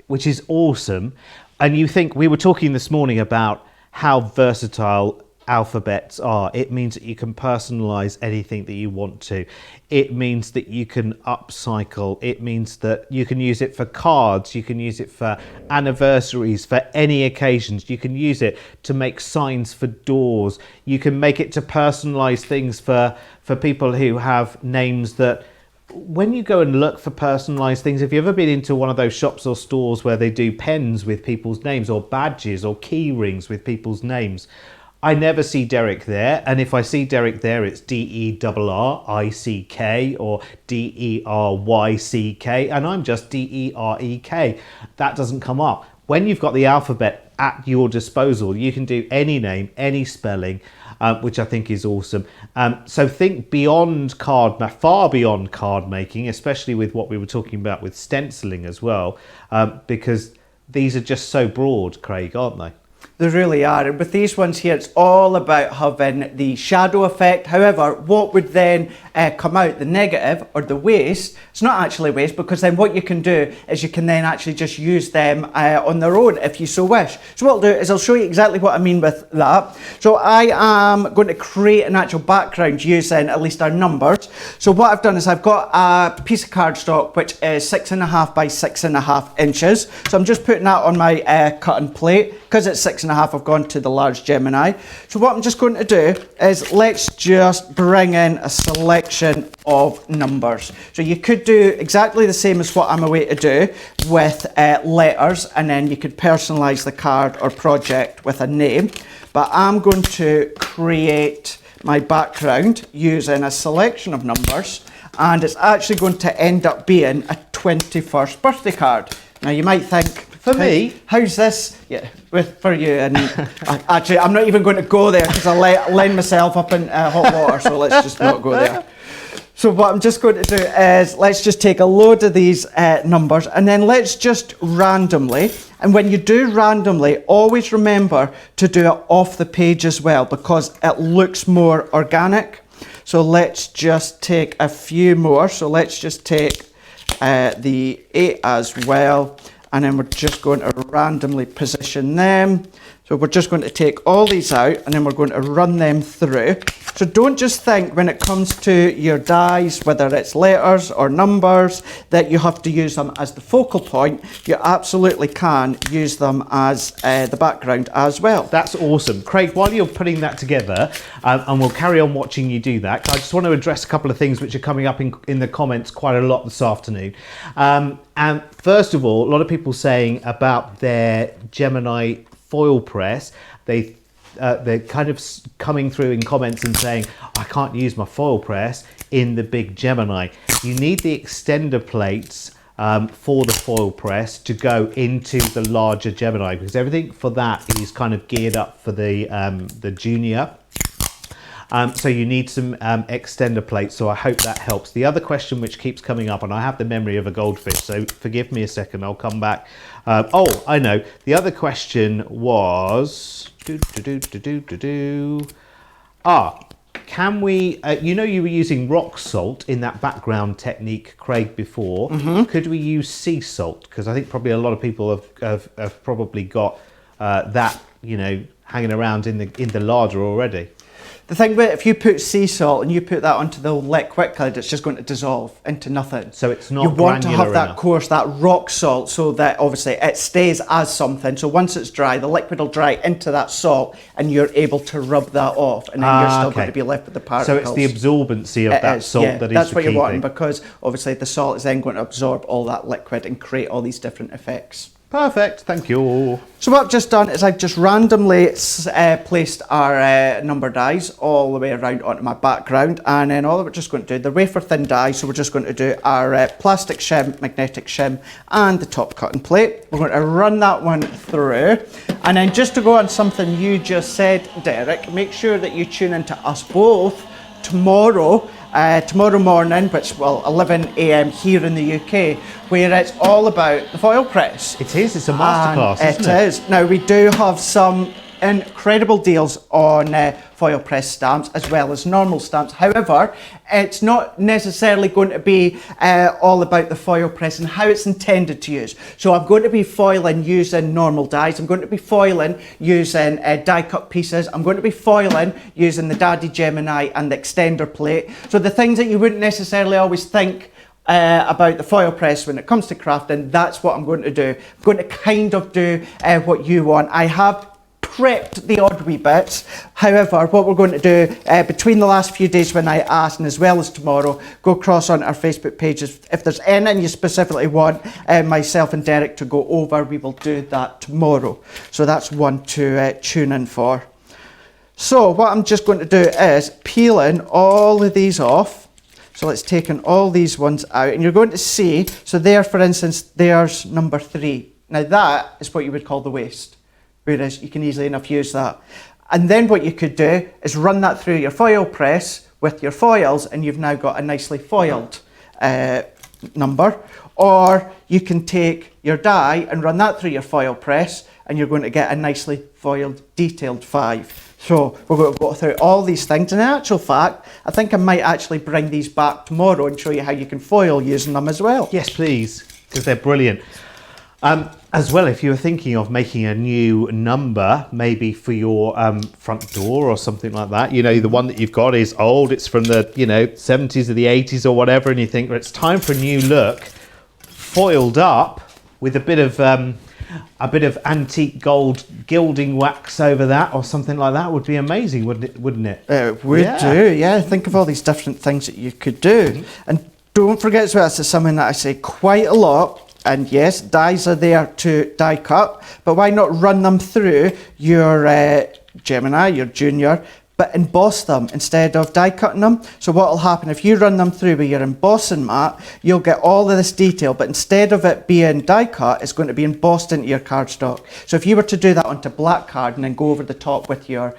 which is awesome. And you think, we were talking this morning about how versatile alphabets are. It means that you can personalize anything that you want to. It means that you can upcycle. It means that you can use it for cards. You can use it for anniversaries, for any occasions. You can use it to make signs for doors. You can make it to personalize things for people who have names that, when you go and look for personalized things, have you ever been into one of those shops or stores where they do pens with people's names, or badges or key rings with people's names? I never see Derek there, and if I see Derek there, it's DERRICK or DERYCK, and I'm just DEREK. That doesn't come up. When you've got the alphabet at your disposal, you can do any name, any spelling, which I think is awesome. So think beyond far beyond card making, especially with what we were talking about with stenciling as well, because these are just so broad, Craig, aren't they? They really are. And with these ones here, it's all about having the shadow effect. However, what would then come out, the negative or the waste, it's not actually waste, because then what you can do is you can then actually just use them on their own if you so wish. So what I'll do is I'll show you exactly what I mean with that. So I am going to create an actual background using at least our numbers. So what I've done is I've got a piece of cardstock which is 6.5 by 6.5 inches. So I'm just putting that on my cutting plate. Because it's 6.5, I've gone to the large Gemini. So what I'm just going to do is let's just bring in a selection of numbers. So you could do exactly the same as what I'm away to do with letters, and then you could personalize the card or project with a name. But I'm going to create my background using a selection of numbers, and it's actually going to end up being a 21st birthday card. Now you might think, for me, how's this? Yeah, for you. And actually, I'm not even going to go there because I'll land myself up in hot water. So let's just not go there. So what I'm just going to do is let's just take a load of these numbers, and then let's just randomly. And when you do randomly, always remember to do it off the page as well, because it looks more organic. So let's just take a few more. So let's just take the 8 as well. And then we're just going to randomly position them. So we're just going to take all these out and then we're going to run them through. So don't just think when it comes to your dies, whether it's letters or numbers, that you have to use them as the focal point. You absolutely can use them as the background as well. That's awesome. Craig, while you're putting that together, and we'll carry on watching you do that, I just want to address a couple of things which are coming up in the comments quite a lot this afternoon. And first of all, a lot of people saying about their Gemini foil press, they're kind of coming through in comments and saying, I can't use my foil press in the big Gemini. You need the extender plates for the foil press to go into the larger Gemini, because everything for that is kind of geared up for the junior. So you need some extender plates, so I hope that helps. The other question which keeps coming up, and I have the memory of a goldfish, so forgive me a second, I'll come back. Oh, I know. The other question was... can we... you know you were using rock salt in that background technique, Craig, before. Could we use sea salt? Because I think probably a lot of people have probably got that, you know, hanging around in the larder already. The thing about if you put sea salt and you put that onto the liquid, it's just going to dissolve into nothing. So it's not. You want to have that enough. coarse, that rock salt, so that obviously it stays as something. So once it's dry, the liquid will dry into that salt, and you're able to rub that off, and then you're still going to be left with the particles. So it's the absorbency of that salt that is that's the what key you're wanting, thing. because obviously the salt is then going to absorb all that liquid and create all these different effects. Perfect, thank you. So what I've just done is I've just randomly placed our number dies all the way around onto my background, and then all that we're just going to do, the wafer thin die, so we're just going to do our plastic shim, magnetic shim, and the top cutting plate. We're going to run that one through, and then just to go on something you just said, Derek, make sure that you tune into us both tomorrow morning, which 11 AM here in the UK, where it's all about the foil press. It is, it's a masterclass, isn't it? It is. Now we do have some incredible deals on foil press stamps as well as normal stamps. However, it's not necessarily going to be all about the foil press and how it's intended to use. So I'm going to be foiling using normal dies. I'm going to be foiling using die cut pieces. I'm going to be foiling using the Daddy Gemini and the extender plate. So the things that you wouldn't necessarily always think about the foil press when it comes to crafting, that's what I'm going to do. I'm going to kind of do what you want. I have prepped the odd wee bits. However, what we're going to do between the last few days when I asked, and as well as tomorrow, go across on our Facebook pages. If there's anything you specifically want myself and Derek to go over, we will do that tomorrow. So that's one to tune in for. So what I'm just going to do is peeling all of these off. So let's take all these ones out, and you're going to see, so there, for instance, there's number 3. Now that is what you would call the waste. Whereas you can easily enough use that. And then what you could do is run that through your foil press with your foils, and you've now got a nicely foiled number. Or you can take your die and run that through your foil press, and you're going to get a nicely foiled detailed 5. So we're going to go through all these things. And in actual fact, I think I might actually bring these back tomorrow and show you how you can foil using them as well. Yes, please, because they're brilliant. As well, if you were thinking of making a new number, maybe for your front door or something like that, you know, the one that you've got is old, it's from the, 70s or the 80s or whatever, and you think, well, it's time for a new look, foiled up with a bit of antique gold gilding wax over that or something like that would be amazing, wouldn't it? It would do, yeah. Think of all these different things that you could do. Mm-hmm. And don't forget as well, this is something that I say quite a lot. And yes, dies are there to die cut, but why not run them through your Gemini, your Junior, but emboss them instead of die cutting them? So what will happen if you run them through with your embossing mat, you'll get all of this detail, but instead of it being die cut, it's going to be embossed into your cardstock. So if you were to do that onto black card and then go over the top with your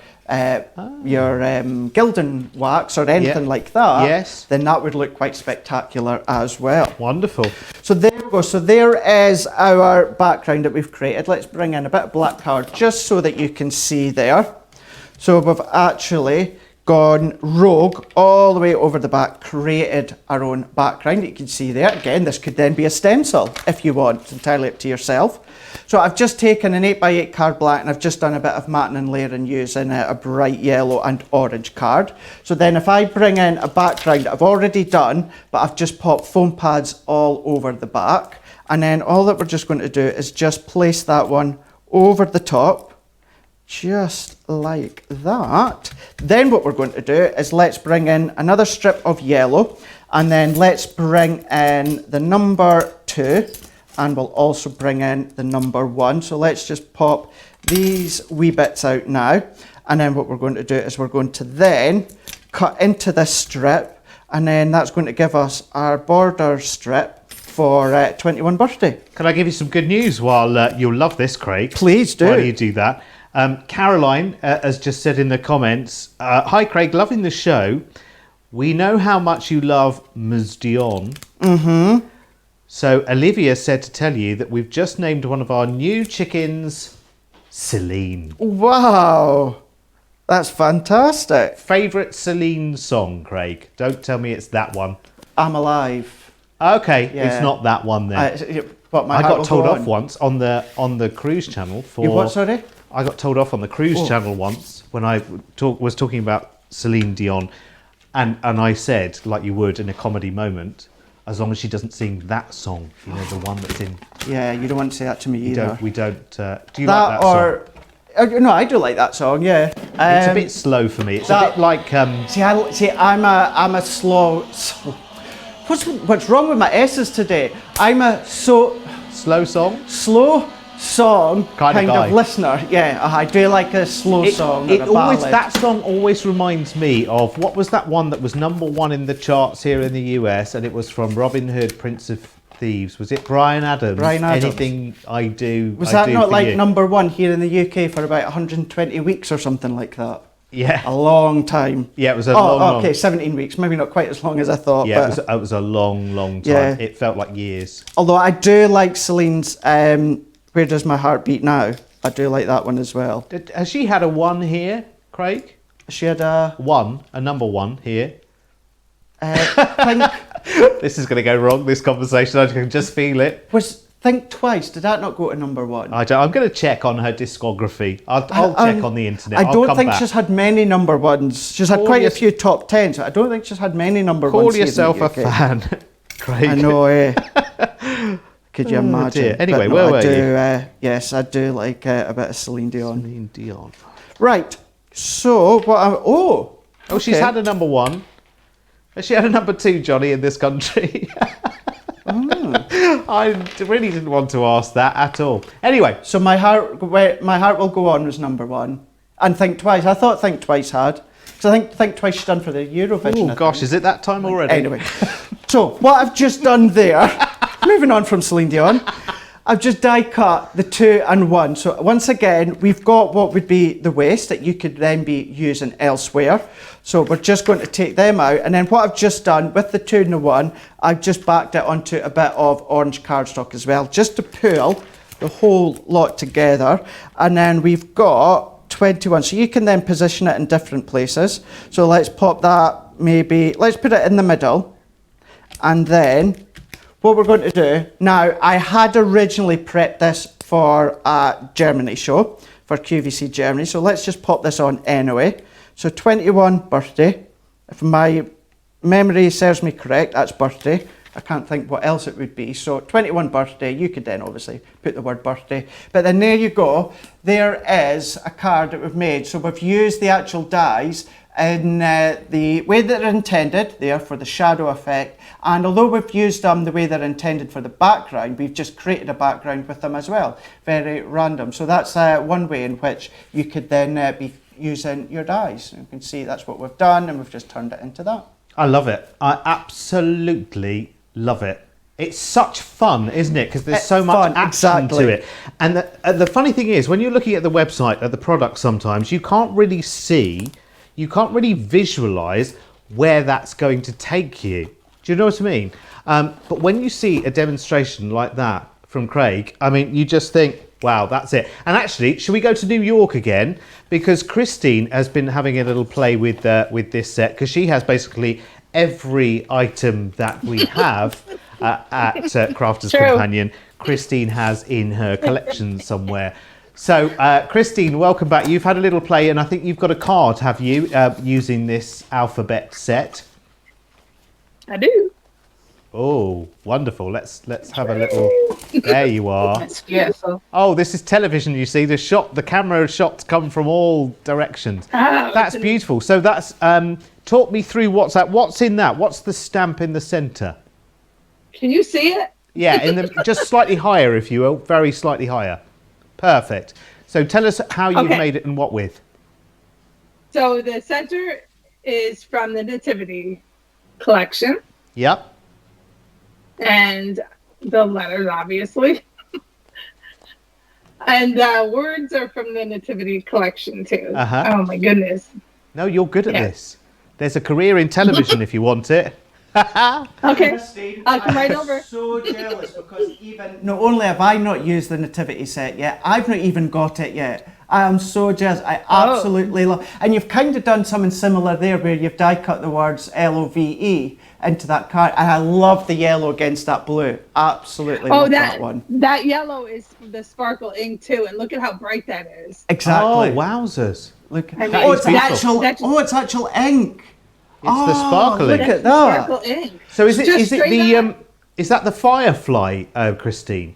gilding wax or anything like that, yes, then that would look quite spectacular as well. Wonderful. So there we go. So there is our background that we've created. Let's bring in a bit of black card just so that you can see there. So we've actually gone rogue all the way over the back, created our own background. You can see there, again, this could then be a stencil if you want, it's entirely up to yourself. So I've just taken an 8x8 card black and I've just done a bit of matting and layering using a bright yellow and orange card. So then if I bring in a background that I've already done, but I've just popped foam pads all over the back, and then all that we're just going to do is just place that one over the top, just like that. Then what we're going to do is let's bring in another strip of yellow, and then let's bring in the number 2, and we'll also bring in the number 1. So let's just pop these wee bits out now, and then what we're going to do is we're going to then cut into this strip, and then that's going to give us our border strip for 21 birthday. Can I give you some good news while you'll love this, Craig? Please do. While you do that. Caroline has just said in the comments, hi Craig, loving the show. We know how much you love Ms. Dion. Mm-hmm. So Olivia said to tell you that we've just named one of our new chickens Celine. Wow, that's fantastic. Favourite Celine song, Craig? Don't tell me it's that one. I'm Alive. Okay, Yeah. It's not that one then. I got told off once on the cruise channel for... You what, sorry? I got told off on the cruise channel once when I was talking about Celine Dion, and I said, like you would in a comedy moment, as long as she doesn't sing that song, you know, the one that's in... Yeah, you don't want to say that to me either. We don't. Do you that like that song? No, I do like that song. Yeah, It's a bit slow for me. It's a bit like. I'm a slow. What's wrong with my S's today? I'm a slow song. Slow song kind guy. of listener. Yeah, I do like a slow song. Or a ballad. That song always reminds me of what was that one that was #1 in the charts here in the US, and it was from Robin Hood, Prince of Thieves. Was it Bryan Adams? Bryan Adams. Anything I do. Was I that do not for like you. #1 here in the UK for about 120 weeks or something like that? Yeah. A long time. Yeah, it was a long. Okay, 17 weeks. Maybe not quite as long as I thought. Yeah, but it was a long time. Yeah. It felt like years. Although I do like Celine's Where Does My Heart Beat Now? I do like that one as well. Has she had a 1 here, Craig? She had a number 1 here. Think, This is going to go wrong, this conversation. I can just feel it. was Think Twice. Did that not go to #1? I'm going to check on her discography. I'll check on the internet. I don't think she's had many #1s. She's had quite a few top 10s. I don't think she's had many #1s. Call here in yourself the a UK. fan, Craig. I know, Could you imagine? Dear. Anyway, But no, where were you? Yes, I do like a bit of Celine Dion. Celine Dion. Right. So, what She's had a #1. Has she had a #2, Johnny, in this country? I really didn't want to ask that at all. Anyway, So My Heart Will Go On was #1. And Think Twice. I thought Think Twice had. Because I think Twice she's done for the Eurovision. oh gosh, is it that time already? Anyway. So, what I've just done there, moving on from Celine Dion, I've just die cut the 2 and 1. So once again, we've got what would be the waist that you could then be using elsewhere. So we're just going to take them out. And then what I've just done with the 2 and the 1, I've just backed it onto a bit of orange cardstock as well, just to pull the whole lot together. And then we've got 21. So you can then position it in different places. So let's pop that let's put it in the middle. And then what we're going to do, now I had originally prepped this for a Germany show, for QVC Germany, so let's just pop this on anyway. So 21 birthday, if my memory serves me correct, that's birthday. I can't think what else it would be. So 21 birthday, you could then obviously put the word birthday. But then there you go, there is a card that we've made. So we've used the actual dies in the way that they're intended there for the shadow effect, and although we've used them the way they're intended for the background, we've just created a background with them as well. Very random. So that's one way in which you could then be using your dies. You can see that's what we've done, and we've just turned it into that. I love it. I absolutely love it. It's such fun, isn't it? Because there's so much action to it. And the funny thing is, when you're looking at the website, at the product sometimes, you can't really visualize where that's going to take you. Do you know what I mean? But when you see a demonstration like that from Craig, I mean, you just think, Wow, that's it. And actually, should we go to New York again? Because Christine has been having a little play with this set, because she has basically every item that we have at Crafter's Companion. Christine has in her collection somewhere. So, Christine, welcome back. You've had a little play, and I think you've got a card, have you, using this alphabet set? I do. Oh, wonderful. Let's have a little... There you are. That's beautiful. Oh, this is television, you see. The camera shots come from all directions. Oh, that's beautiful. So that's... talk me through what's that. What's in that? What's the stamp in the centre? Can you see it? Yeah, just slightly higher, if you will. Very slightly higher. Perfect. So tell us how you've made it and what with. So the center is from the Nativity collection. Yep. And the letters, obviously. And words are from the Nativity collection, too. Oh, my goodness. No, you're good at this. There's a career in television if you want it. Okay, I'll come right over. I'm so jealous because even not only have I not used the nativity set yet, I've not even got it yet. I am so jealous. I absolutely love. And you've kind of done something similar there, where you've die cut the words LOVE into that card, and I love the yellow against that blue. Absolutely love that one. That yellow is the sparkle ink too, and look at how bright that is. Exactly. Oh, wowzers! Look. It's actual ink. It's the sparkling. Look at that. Sparkle ink. So is that the Firefly, Christine?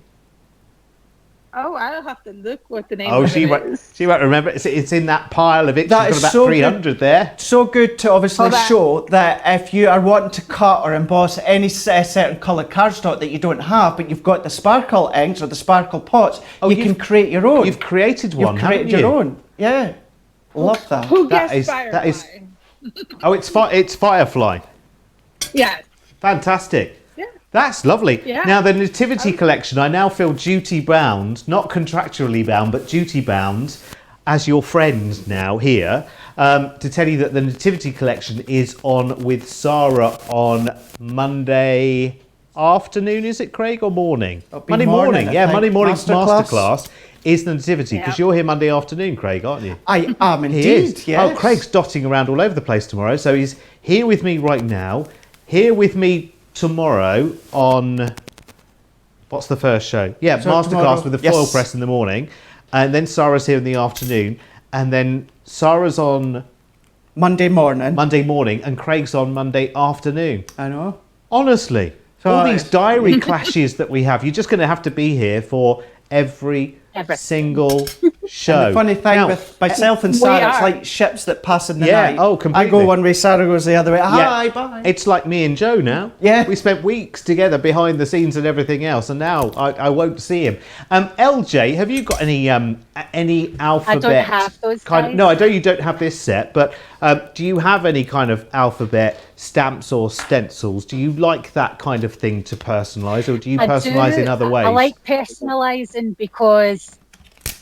Oh, I'll have to look what the name Oh, of she it is. won't remember. It's in that pile of it. That She's is got about so 300 there. So good to obviously show that if you are wanting to cut or emboss any certain colour cardstock that you don't have, but you've got the sparkle inks or the sparkle pots, you can create your own. You've created one, You've created your own. Yeah. Love that. Who guessed Firefly? That is. Oh, it's Firefly. Yeah. Fantastic. Yeah. That's lovely. Yeah. Now, the Nativity collection, I now feel duty bound, not contractually bound, but duty bound, as your friend now here, to tell you that the Nativity collection is on with Sarah on Monday afternoon, is it, Craig, or morning? Monday morning. Yeah, Monday morning Masterclass. masterclass is the Nativity, because you're here Monday afternoon, Craig, aren't you? I am indeed, He is. yes. Oh, Craig's dotting around all over the place tomorrow, so he's here with me right now, here with me tomorrow on, what's the first show? Yeah, So masterclass tomorrow, with the yes. foil press in the morning, and then Sarah's here in the afternoon, and then Sarah's on Monday morning. and Craig's on Monday afternoon. I know. Honestly, So all these diary clashes that we have, you're just going to have to be here for every single show. And the funny thing Now, with myself and Sarah, it's like ships that pass in the night. oh, completely. I go one way, Sarah goes the other way. Hi, bye. It's like me and Joe now. Yeah. We spent weeks together behind the scenes and everything else, and now I won't see him. LJ, have you got any alphabet? I don't have those guys. No, I know you don't have this set, but do you have any kind of alphabet stamps or stencils? Do you like that kind of thing to personalise, or do you personalise in other ways? I like personalising because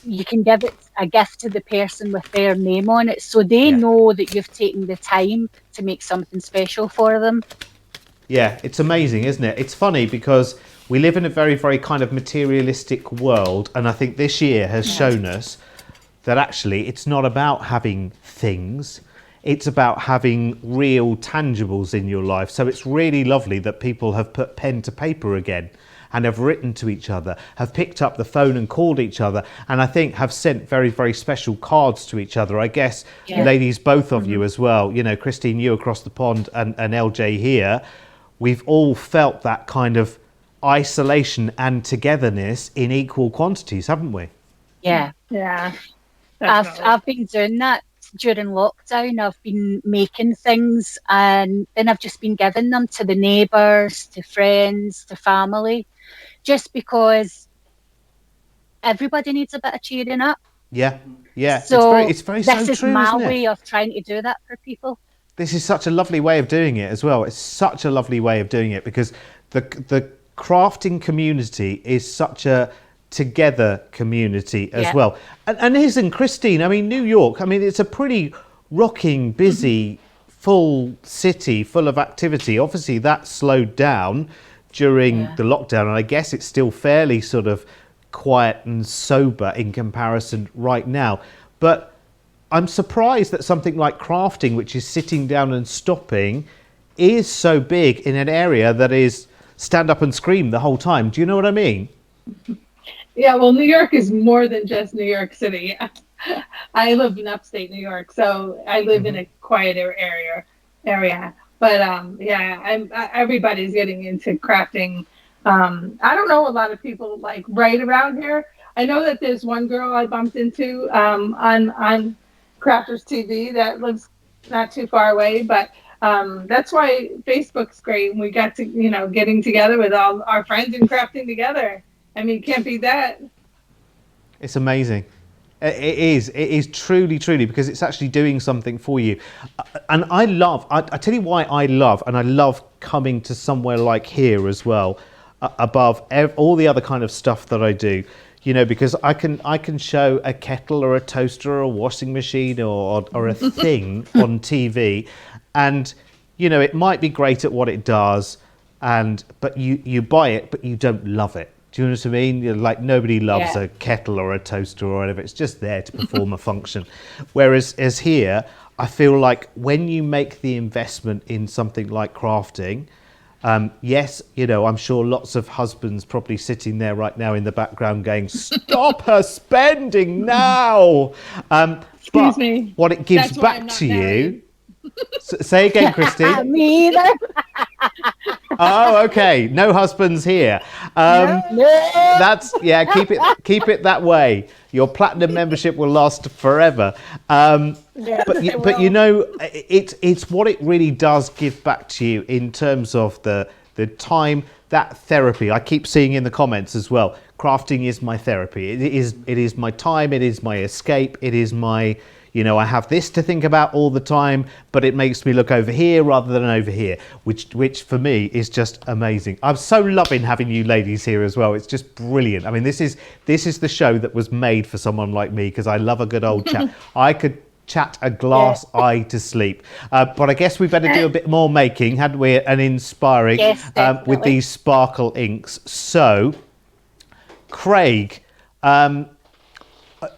you can give it a gift to the person with their name on it, so they know that you've taken the time to make something special for them. Yeah, it's amazing, isn't it? It's funny because we live in a very, very kind of materialistic world, and I think this year has shown us that actually it's not about having things, it's about having real tangibles in your life. So it's really lovely that people have put pen to paper again and have written to each other, have picked up the phone and called each other, and I think have sent very, very special cards to each other. I guess, ladies, both of you as well, you know, Christine, you across the pond, and LJ here, we've all felt that kind of isolation and togetherness in equal quantities, haven't we? Yeah. Yeah. I've been doing that during lockdown. I've been making things, and then I've just been giving them to the neighbours, to friends, to family, just because everybody needs a bit of cheering up. Yeah, yeah. So it's very so true, this is my isn't it? way of trying to do that for people. This is such a lovely way of doing it as well. It's such a lovely way of doing it because the crafting community is such a together community as well. And isn't Christine, I mean, New York, I mean, it's a pretty rocking, busy, full city, full of activity. Obviously, that slowed down during the lockdown, and I guess it's still fairly sort of quiet and sober in comparison right now. But I'm surprised that something like crafting, which is sitting down and stopping, is so big in an area that is stand up and scream the whole time. Do you know what I mean? Yeah, well, New York is more than just New York City. I live in upstate New York, so I live in a quieter area. But everybody's getting into crafting. I don't know a lot of people like right around here. I know that there's one girl I bumped into on Crafters TV that lives not too far away, but that's why Facebook's great. We got to, getting together with all our friends and crafting together. I mean, can't beat that. It's amazing. It is truly, because it's actually doing something for you. And I tell you why I love coming to somewhere like here as well, above all the other kind of stuff that I do, because I can show a kettle or a toaster or a washing machine or a thing on TV, and, it might be great at what it does, but you buy it, but you don't love it. Do you know what I mean? Like nobody loves a kettle or a toaster or whatever. It's just there to perform a function. Whereas as here, I feel like when you make the investment in something like crafting, yes, I'm sure lots of husbands probably sitting there right now in the background going, "Stop her spending now!" Excuse me. What it gives back to you. Say again, Christine. Me either. Oh, okay. No husbands here. That's keep it that way. Your platinum membership will last forever. But it's what it really does give back to you in terms of the time, that therapy. I keep seeing in the comments as well. Crafting is my therapy. It is my time. It is my escape. It is my. I have this to think about all the time, but it makes me look over here rather than over here, which for me is just amazing. I'm so loving having you ladies here as well. It's just brilliant. I mean, this is the show that was made for someone like me, because I love a good old chat. I could chat a glass eye to sleep. But I guess we better do a bit more making, hadn't we? And inspiring with these sparkle inks. So, Craig, are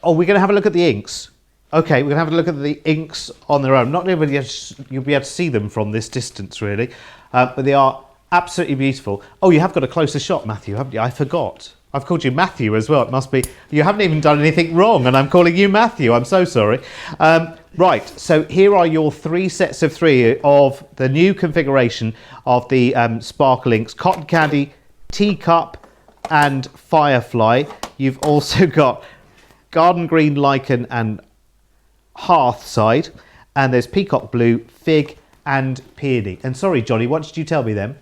we going to have a look at the inks? Okay, we're going to have a look at the inks on their own. Not everybody you'll be able to see them from this distance, really. But they are absolutely beautiful. Oh, you have got a closer shot, Matthew, haven't you? I forgot. I've called you Matthew as well. It must be... You haven't even done anything wrong, and I'm calling you Matthew. I'm so sorry. Right, so here are your 3 sets of 3 of the new configuration of the sparkle inks. Cotton Candy, Teacup, and Firefly. You've also got Garden Green, Lichen, and Hearthside, and there's Peacock Blue, Fig, and Peony. And sorry, Johnny, what did you tell me then?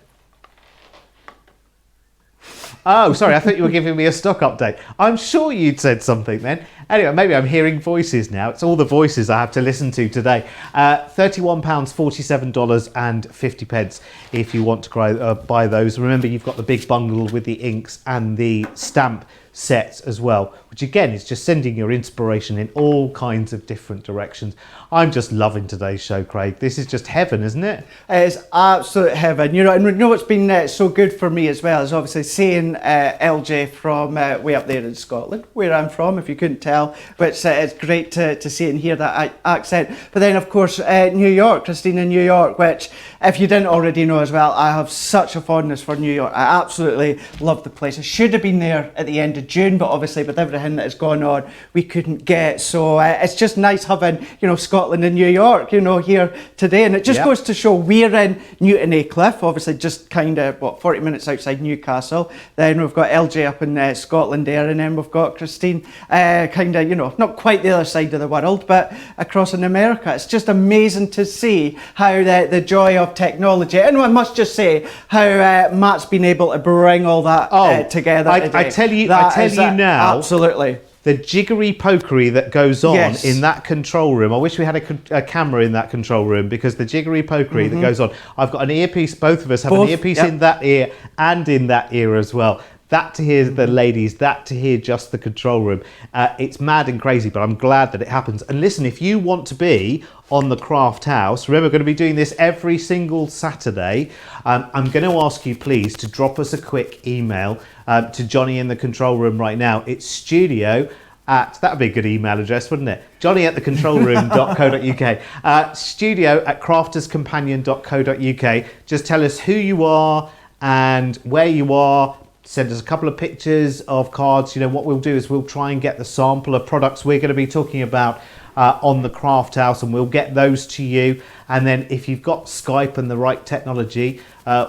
Oh, sorry, I thought you were giving me a stock update. I'm sure you'd said something then. Anyway, maybe I'm hearing voices now. It's all the voices I have to listen to today. £31, $47.50 if you want to buy those. Remember, you've got the big bundle with the inks and the stamp sets as well, which again is just sending your inspiration in all kinds of different directions. I'm just loving today's show, Craig. This is just heaven, isn't it? It's absolute heaven. And what's been so good for me as well is obviously seeing LJ from way up there in Scotland, where I'm from, if you couldn't tell. But it's great to see and hear that accent. But then, of course, New York, Christine in New York, which, if you didn't already know as well, I have such a fondness for New York. I absolutely love the place. I should have been there at the end of June, but obviously with everything that has gone on, we couldn't get. So it's just nice having, Scotland and New York, here today. And it just goes to show we're in Newton Aycliffe, obviously just kind of, 40 minutes outside Newcastle. Then we've got LJ up in Scotland there, and then we've got Christine kind of, not quite the other side of the world, but across in America. It's just amazing to see how the joy of technology, and I must just say how Matt's been able to bring all that together. I tell you now, absolutely. The jiggery pokery that goes on in that control room. I wish we had a camera in that control room, because the jiggery pokery that goes on. I've got an earpiece. Both of us have an earpiece in that ear and in that ear as well. that to hear the ladies, that to hear just the control room. It's mad and crazy, but I'm glad that it happens. And listen, if you want to be on the Craft House, remember, we're going to be doing this every single Saturday. I'm going to ask you, please, to drop us a quick email to Johnny in the control room right now. It's studio at, that would be a good email address, wouldn't it? johnny@thecontrolroom.co.uk. Studio at crafterscompanion.co.uk. Just tell us who you are and where you are. Send us a couple of pictures of cards. You know, what we'll do is we'll try and get the sample of products we're going to be talking about on the Craft House, and we'll get those to you. And then if you've got Skype and the right technology,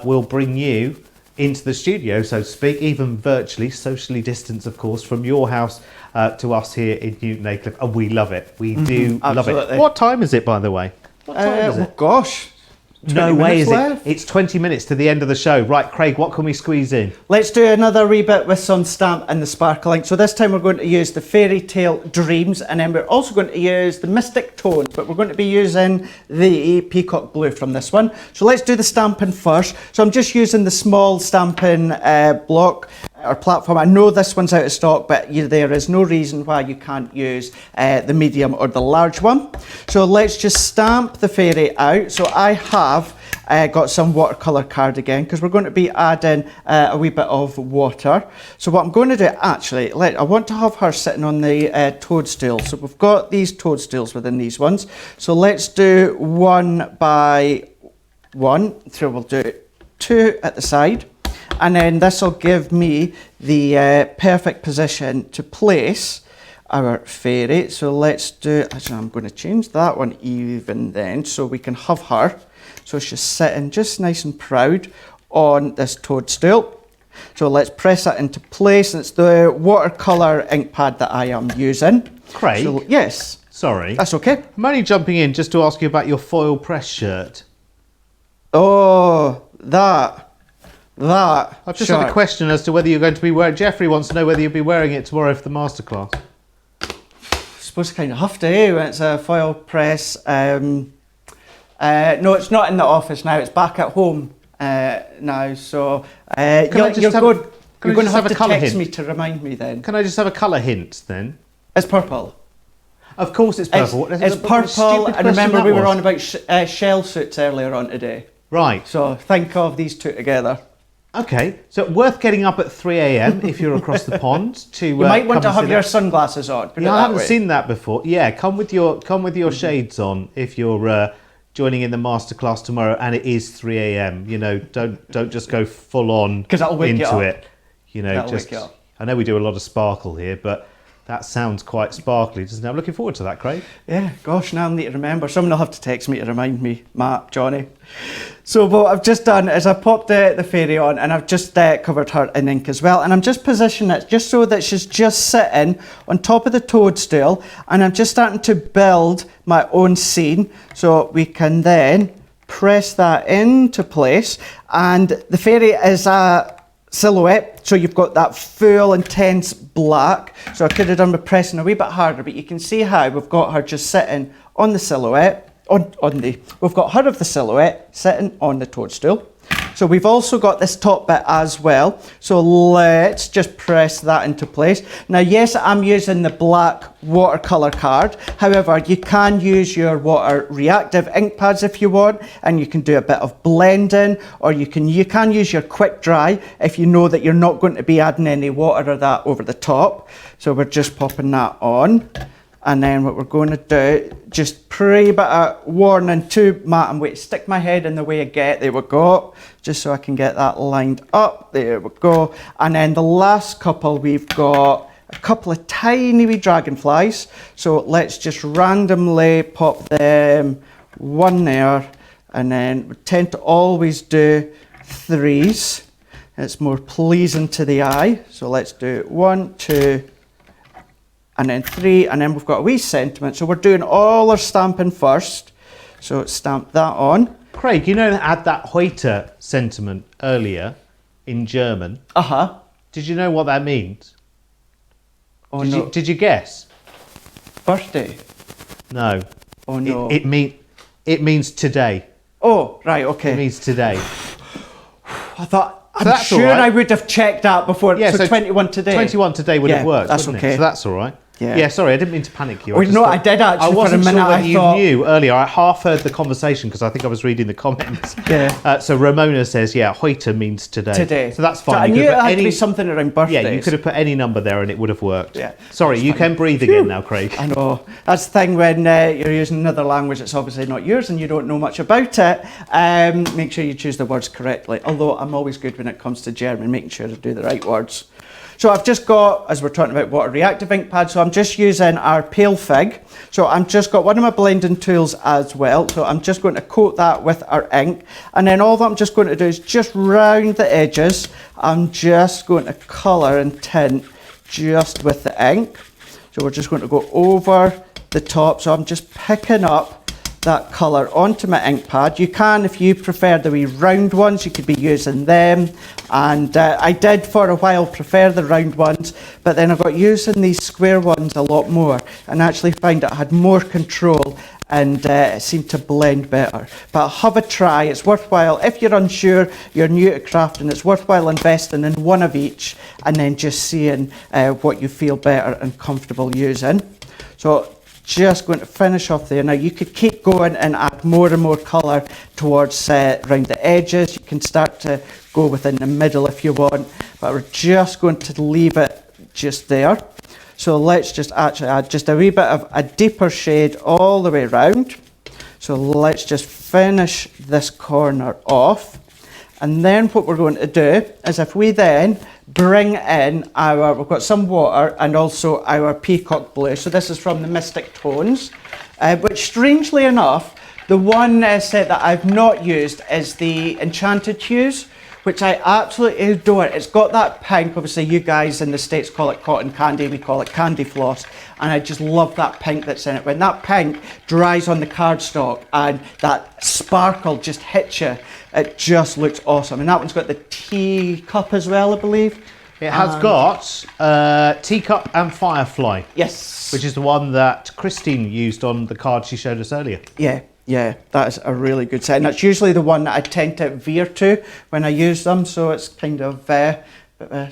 we'll bring you into the studio, so to speak, even virtually, socially distanced, of course, from your house to us here in Newton Aycliffe. And we love it. We do love it. What time is it, by the way? What time is it? Oh, gosh. No way is left. it. It's 20 minutes to the end of the show. Right, Craig, what can we squeeze in? Let's do another wee bit with some stamp and the sparkling. So this time we're going to use the Fairy Tale Dreams, and then we're also going to use the Mystic Tones, but we're going to be using the Peacock Blue from this one. So let's do the stamping first. So I'm just using the small stamping block or platform. I know this one's out of stock, but there is no reason why you can't use the medium or the large one. So let's just stamp the fairy out. So I have got some watercolour card again, because we're going to be adding a wee bit of water. So what I'm going to do, actually, I want to have her sitting on the toadstool. So we've got these toadstools within these ones. So let's do one by one. So we'll do two at the side. And then this will give me the perfect position to place our fairy. So let's do, actually I'm going to change that one even then, so we can have her. So she's sitting just nice and proud on this toadstool. So let's press that into place. It's the watercolour ink pad that I am using. Craig? So, yes. Sorry. That's okay. I'm only jumping in just to ask you about your foil press shirt. Oh, that. I've just had a question as to whether you're going to be wearing... Jeffrey wants to know whether you'll be wearing it tomorrow for the masterclass. Suppose I kind of have to, when it's a foil press. No, it's not in the office now. It's back at home now. So you're going to have to text me to remind me then. Can I just have a colour hint then? It's purple. Of course it's purple. It's purple, and remember we were on about shell suits earlier on today. Right. So think of these two together. Okay, so worth getting up at 3 a.m. if you're across the pond to. You might want to have your sunglasses on. Yeah, I haven't seen that before. Yeah, come with your shades on if you're joining in the masterclass tomorrow, and it is 3 a.m. You know, don't just go full on into it. You know, just. I know we do a lot of sparkle here, but that sounds quite sparkly, doesn't it? I'm looking forward to that, Craig. Yeah, gosh, now I need to remember. Someone will have to text me to remind me, Matt, Johnny. So what I've just done is I popped the fairy on, and I've just covered her in ink as well. And I'm just positioning it just so that she's just sitting on top of the toadstool, and I'm just starting to build my own scene. So we can then press that into place, and the fairy is a silhouette, so you've got that full intense black. So I could have done with pressing a wee bit harder, but you can see how we've got her just sitting on the silhouette, we've got her of the silhouette sitting on the toadstool. So we've also got this top bit as well. So let's just press that into place. Now, yes, I'm using the black watercolor card. However, you can use your water reactive ink pads if you want, and you can do a bit of blending, or you can use your quick dry if you know that you're not going to be adding any water or that over the top. So we're just popping that on. And then what we're going to do, just pre bit of warning to Matt, I'm going to stick my head in the way I get. There we go. Just so I can get that lined up. There we go. And then the last couple, we've got a couple of tiny wee dragonflies. So let's just randomly pop them one there. And then we tend to always do threes. It's more pleasing to the eye. So let's do 1, 2, and then 3, and then we've got a wee sentiment. So we're doing all our stamping first. So stamp that on. Craig, you know that had that heute sentiment earlier in German? Uh-huh. Did you know what that means? Oh, no. Did you guess? Birthday? No. Oh, no. It means today. Oh, right, okay. It means today. I thought I'm sure I would have checked that before. Yeah, so 21 today. 21 today would have worked, that's wouldn't okay. it? So that's all right. Yeah. Yeah, sorry, I didn't mean to panic you. I did actually. I wasn't for a minute, sure whether you thought, knew earlier. I half heard the conversation because I think I was reading the comments. Yeah. So Ramona says, yeah, Hoyter means today. Today. So that's fine. So I knew it had to be something around birthdays. Yeah, you could have put any number there and it would have worked. Yeah. Sorry, you can breathe again now, Craig. I know. That's the thing when you're using another language that's obviously not yours and you don't know much about it. Make sure you choose the words correctly. Although I'm always good when it comes to German, making sure to do the right words. So I've just got, as we're talking about water reactive ink pad, so I'm just using our Pale Fig. So I'm just got one of my blending tools as well. So I'm just going to coat that with our ink. And then all that I'm just going to do is just round the edges. I'm just going to colour and tint just with the ink. So we're just going to go over the top. So I'm just picking up that colour onto my ink pad. You can, if you prefer the wee round ones, you could be using them. And I did for a while prefer the round ones, but then I got using these square ones a lot more and actually find that I had more control and it seemed to blend better. But have a try, it's worthwhile. If you're unsure, you're new to crafting, it's worthwhile investing in one of each and then just seeing what you feel better and comfortable using. So just going to finish off there. Now you could keep going and add more and more colour towards around the edges. You can start to go within the middle if you want, but we're just going to leave it just there. So let's just actually add just a wee bit of a deeper shade all the way around. So let's just finish this corner off. And then what we're going to do is if we then bring in our, we've got some water and also our peacock blue. So this is from the Mystic Tones, which strangely enough, the one set that I've not used is the Enchanted Hues, which I absolutely adore. It's got that pink, obviously you guys in the States call it cotton candy, we call it candy floss, and I just love that pink that's in it. When that pink dries on the cardstock and that sparkle just hits you, it just looks awesome. And that one's got the teacup as well, I believe. It has got Teacup and Firefly. Yes. Which is the one that Christine used on the card she showed us earlier. Yeah, that is a really good set. And that's usually the one that I tend to veer to when I use them. So it's kind of a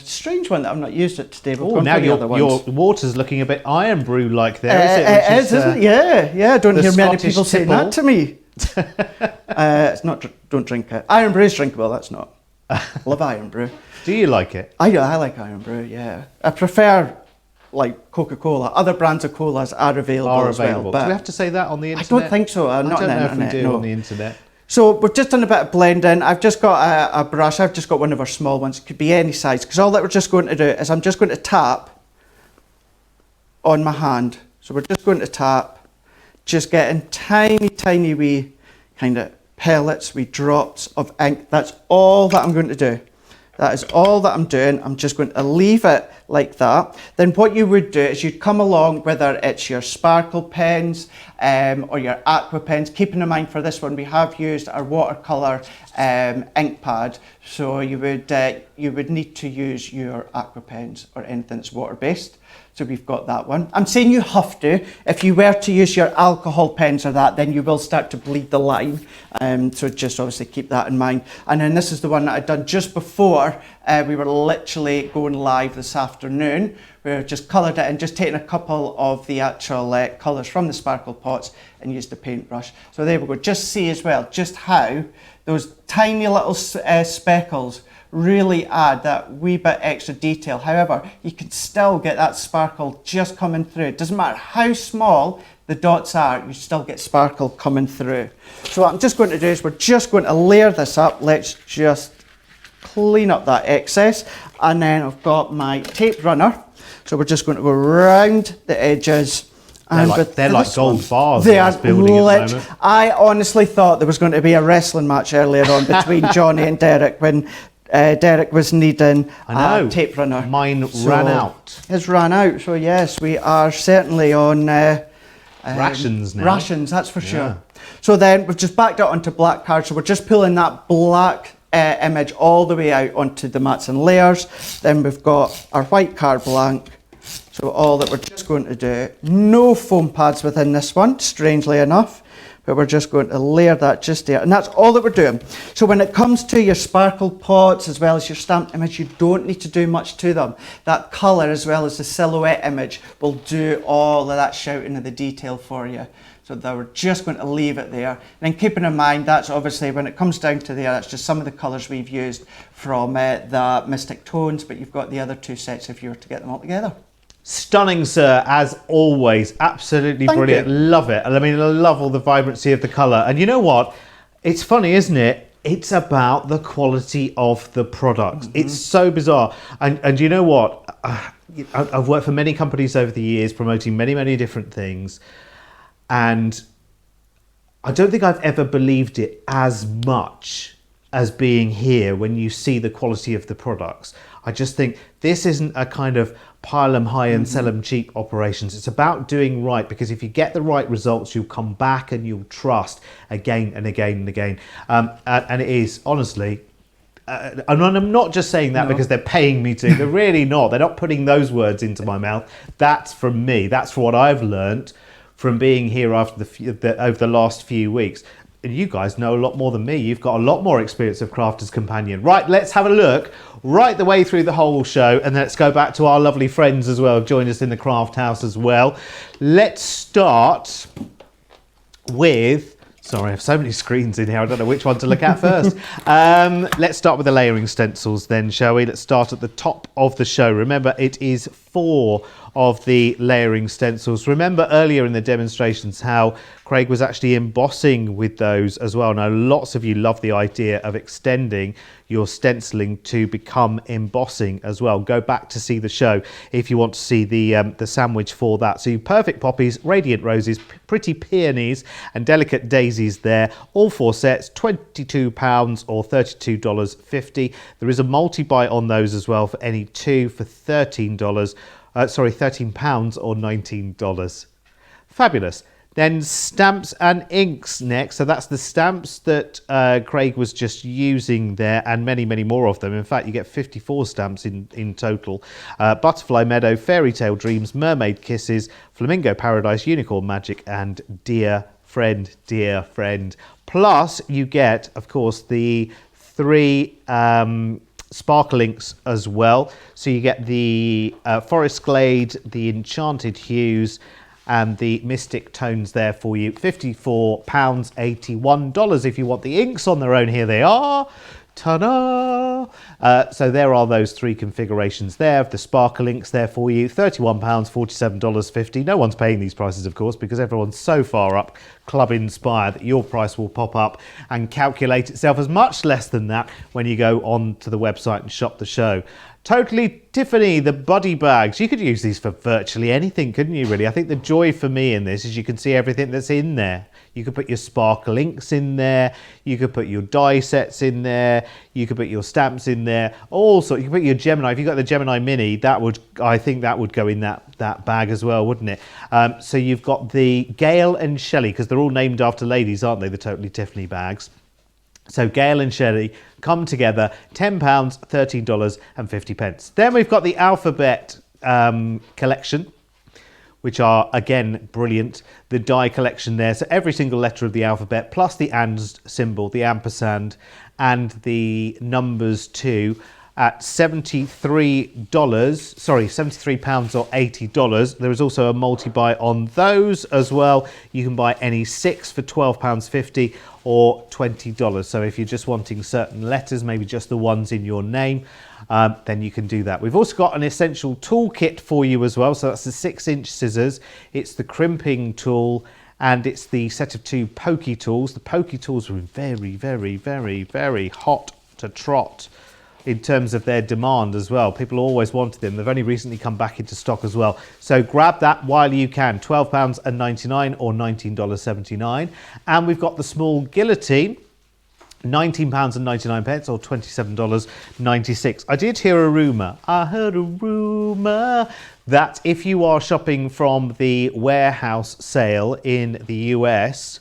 strange one that I've not used it today. Oh, now your water's looking a bit Iron Brew like there, is it? It is, isn't it? Yeah. I don't hear many Scottish people saying that to me. It's not, don't drink it. Iron Brew is drinkable, that's not. Love Iron Brew. Do you like it? I like Iron Brew, yeah. I prefer like Coca-Cola. Other brands of colas are available as well. But do we have to say that on the internet? I don't think so. I not don't on the know internet, if we do no. on the internet. So we've just done a bit of blending. I've just got a brush. I've just got one of our small ones. It could be any size. Because all that we're just going to do is I'm just going to tap on my hand. So we're just going to tap, just getting tiny wee kind of pellets, wee drops of ink. That's all that I'm going to do. That is all that I'm doing. I'm just going to leave it like that. Then what you would do is you'd come along, whether it's your sparkle pens or your aqua pens. Keeping in mind for this one, we have used our watercolour ink pad. So you would need to use your aqua pens or anything that's water-based. So we've got that one. I'm saying you have to. If you were to use your alcohol pens or that, then you will start to bleed the line. So just obviously keep that in mind. And then this is the one that I'd done just before we were literally going live this afternoon. We've just coloured it and just taken a couple of the actual colours from the sparkle pots and used the paintbrush. So there we go. Just see as well just how those tiny little speckles really add that wee bit extra detail. However, you can still get that sparkle just coming through. It doesn't matter how small the dots are, you still get sparkle coming through. So what I'm just going to do is we're just going to layer this up. Let's just clean up that excess. And then I've got my tape runner. So we're just going to go around the edges. They're like gold bars. They are building at the moment. I honestly thought there was going to be a wrestling match earlier on between Johnny and Derek when Derek was needing a tape runner. Mine ran out. It's ran out. So yes, we are certainly on rations now. Rations, that's for sure. So then we've just backed it onto black card. So we're just pulling that black image all the way out onto the mats and layers. Then we've got our white card blank. So all that we're just going to do, no foam pads within this one, strangely enough. but we're just going to layer that just there, and that's all that we're doing. So when it comes to your sparkle pots as well as your stamped image, you don't need to do much to them. That colour as well as the silhouette image will do all of that shouting of the detail for you. So that we're just going to leave it there. And then keeping in mind, that's obviously when it comes down to there, that's just some of the colours we've used from the Mystic Tones, but you've got the other two sets if you were to get them all together. Stunning, sir, as always. Absolutely brilliant. Love it. I mean, I love all the vibrancy of the colour. And you know what? It's funny, isn't it? It's about the quality of the products. It's so bizarre. And you know what? I've worked for many companies over the years promoting many, many different things. And I don't think I've ever believed it as much as being here when you see the quality of the products. I just think this isn't a kind of pile them high and sell them cheap operations. It's about doing right, because if you get the right results, you'll come back and you'll trust again and again and again. And it is, honestly, and I'm not just saying that because they're paying me to. They're really not. They're not putting those words into my mouth. That's from me. That's what I've learned from being here after over the last few weeks. And you guys know a lot more than me. You've got a lot more experience of Crafter's Companion. Right, let's have a look right the way through the whole show, and let's go back to our lovely friends as well. Join us in the craft house as well. Let's start with... Sorry, I have so many screens in here. I don't know which one to look at first. Let's start with the layering stencils then, shall we? Let's start at the top of the show. Remember, it is 4 of the layering stencils. Remember earlier in the demonstrations how Craig was actually embossing with those as well. Now, lots of you love the idea of extending your stenciling to become embossing as well. Go back to see the show if you want to see the sandwich for that. So perfect poppies, radiant roses, pretty peonies and delicate daisies there. All 4 sets, £22 or $32.50. There is a multi-buy on those as well for any 2 for £13 or $19. Fabulous. Then stamps and inks next. So that's the stamps that Craig was just using there, and many, many more of them. In fact, you get 54 stamps in total. Butterfly Meadow, Fairy Tale Dreams, Mermaid Kisses, Flamingo Paradise, Unicorn Magic, and Dear Friend, Dear Friend. Plus, you get, of course, the 3... sparkle inks as well. So you get the Forest Glade, the Enchanted Hues, and the Mystic Tones there for you. £54, $81 if you want the inks on their own. Here they are. Ta-da! So there are those 3 configurations there of the sparkle inks there for you. £31, $47.50. No one's paying these prices, of course, because everyone's so far up Club Inspire that your price will pop up and calculate itself as much less than that when you go on to the website and shop the show. Totally Tiffany, the buddy bags. You could use these for virtually anything, couldn't you, really? I think the joy for me in this is you can see everything that's in there. You could put your sparkle inks in there. You could put your die sets in there. You could put your stamps in there. Also, you could put your Gemini. If you've got the Gemini Mini, I think that would go in that bag as well, wouldn't it? So you've got the Gail and Shelley, because they're all named after ladies, aren't they, the Totally Tiffany bags. So Gail and Shelley come together, £10, $13.50. Then we've got the Alphabet collection, which are, again, brilliant. The die collection there. So every single letter of the alphabet, plus the and symbol, the ampersand, and the numbers too, at £73 or $80. There is also a multi-buy on those as well. You can buy any 6 for £12.50 or $20. So if you're just wanting certain letters, maybe just the ones in your name, then you can do that. We've also got an essential toolkit for you as well. So that's the 6-inch scissors. It's the crimping tool, and it's the set of 2 pokey tools. The pokey tools are very, very, very, very hot to trot in terms of their demand as well. People always wanted them. They've only recently come back into stock as well. So grab that while you can. £12.99 or $19.79. And we've got the small guillotine, £19.99 or $27.96. I did hear a rumour. I heard a rumour that if you are shopping from the warehouse sale in the US...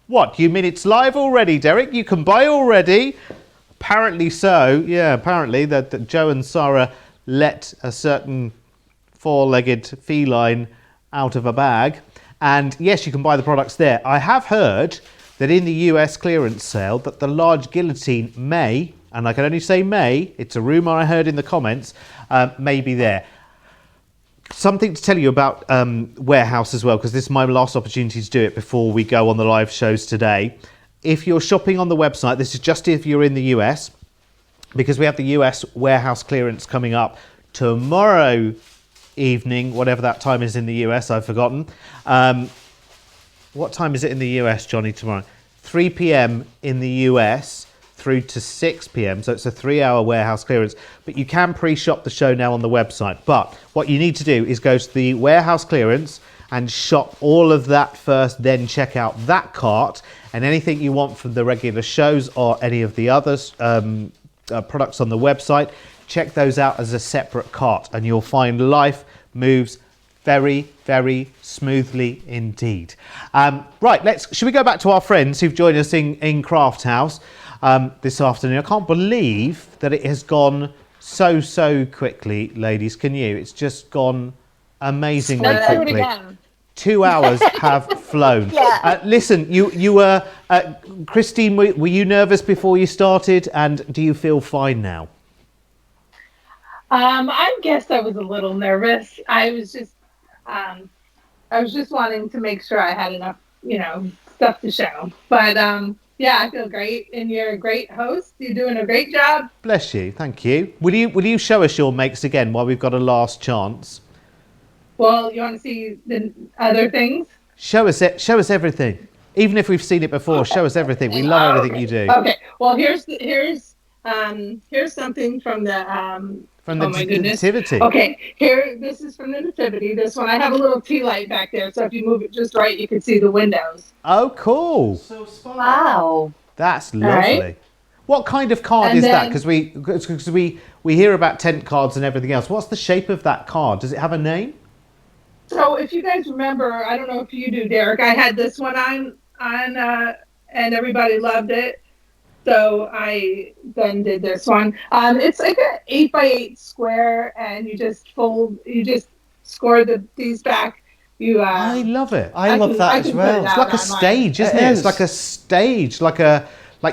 What, you mean it's live already, Derek? You can buy already? Apparently so. Yeah, apparently that Joe and Sarah let a certain 4-legged feline out of a bag, And yes, you can buy the products there. I have heard that in the US clearance sale that the large Guillotine may, and I can only say may, it's a rumour I heard in the comments, may be there. Something to tell you about Warehouse as well, because this is my last opportunity to do it before we go on the live shows today. If you're shopping on the website, this is just if you're in the US, because we have the US Warehouse clearance coming up tomorrow evening, whatever that time is in the US, I've forgotten. What time is it in the US, Johnny, tomorrow? 3 p.m. in the US through to 6 p.m. So it's a 3-hour warehouse clearance. But you can pre-shop the show now on the website. But what you need to do is go to the warehouse clearance and shop all of that first, then check out that cart. And anything you want from the regular shows or any of the others products on the website, check those out as a separate cart. And you'll find life moves very, very smoothly indeed. Right, should we go back to our friends who've joined us in Craft House this afternoon? I can't believe that it has gone so quickly, ladies. Can you? It's just gone amazingly quickly. 2 hours have flown. Yeah. Listen, you were, Christine, were you nervous before you started, and do you feel fine now? I guess I was a little nervous. I was just wanting to make sure I had enough, stuff to show. But yeah, I feel great, and you're a great host. You're doing a great job. Bless you, thank you. Will you show us your makes again while we've got a last chance? Well, you want to see the other things? Show us everything. Even if we've seen it before, okay. Show us everything. We love everything you do. Okay. Well, here's something from the from the nativity. Okay, this is from the nativity. This one, I have a little tea light back there, so if you move it just right, you can see the windows. Oh, cool! So smart. Wow, that's lovely. Right. What kind of card is that? Because we hear about tent cards and everything else. What's the shape of that card? Does it have a name? So if you guys remember, I don't know if you do, Derek. I had this one on, and everybody loved it. So I then did this one. It's like an 8x8 square, and you just score these back. I love it. I love that as well. It's like a stage, isn't it? It's like a stage, like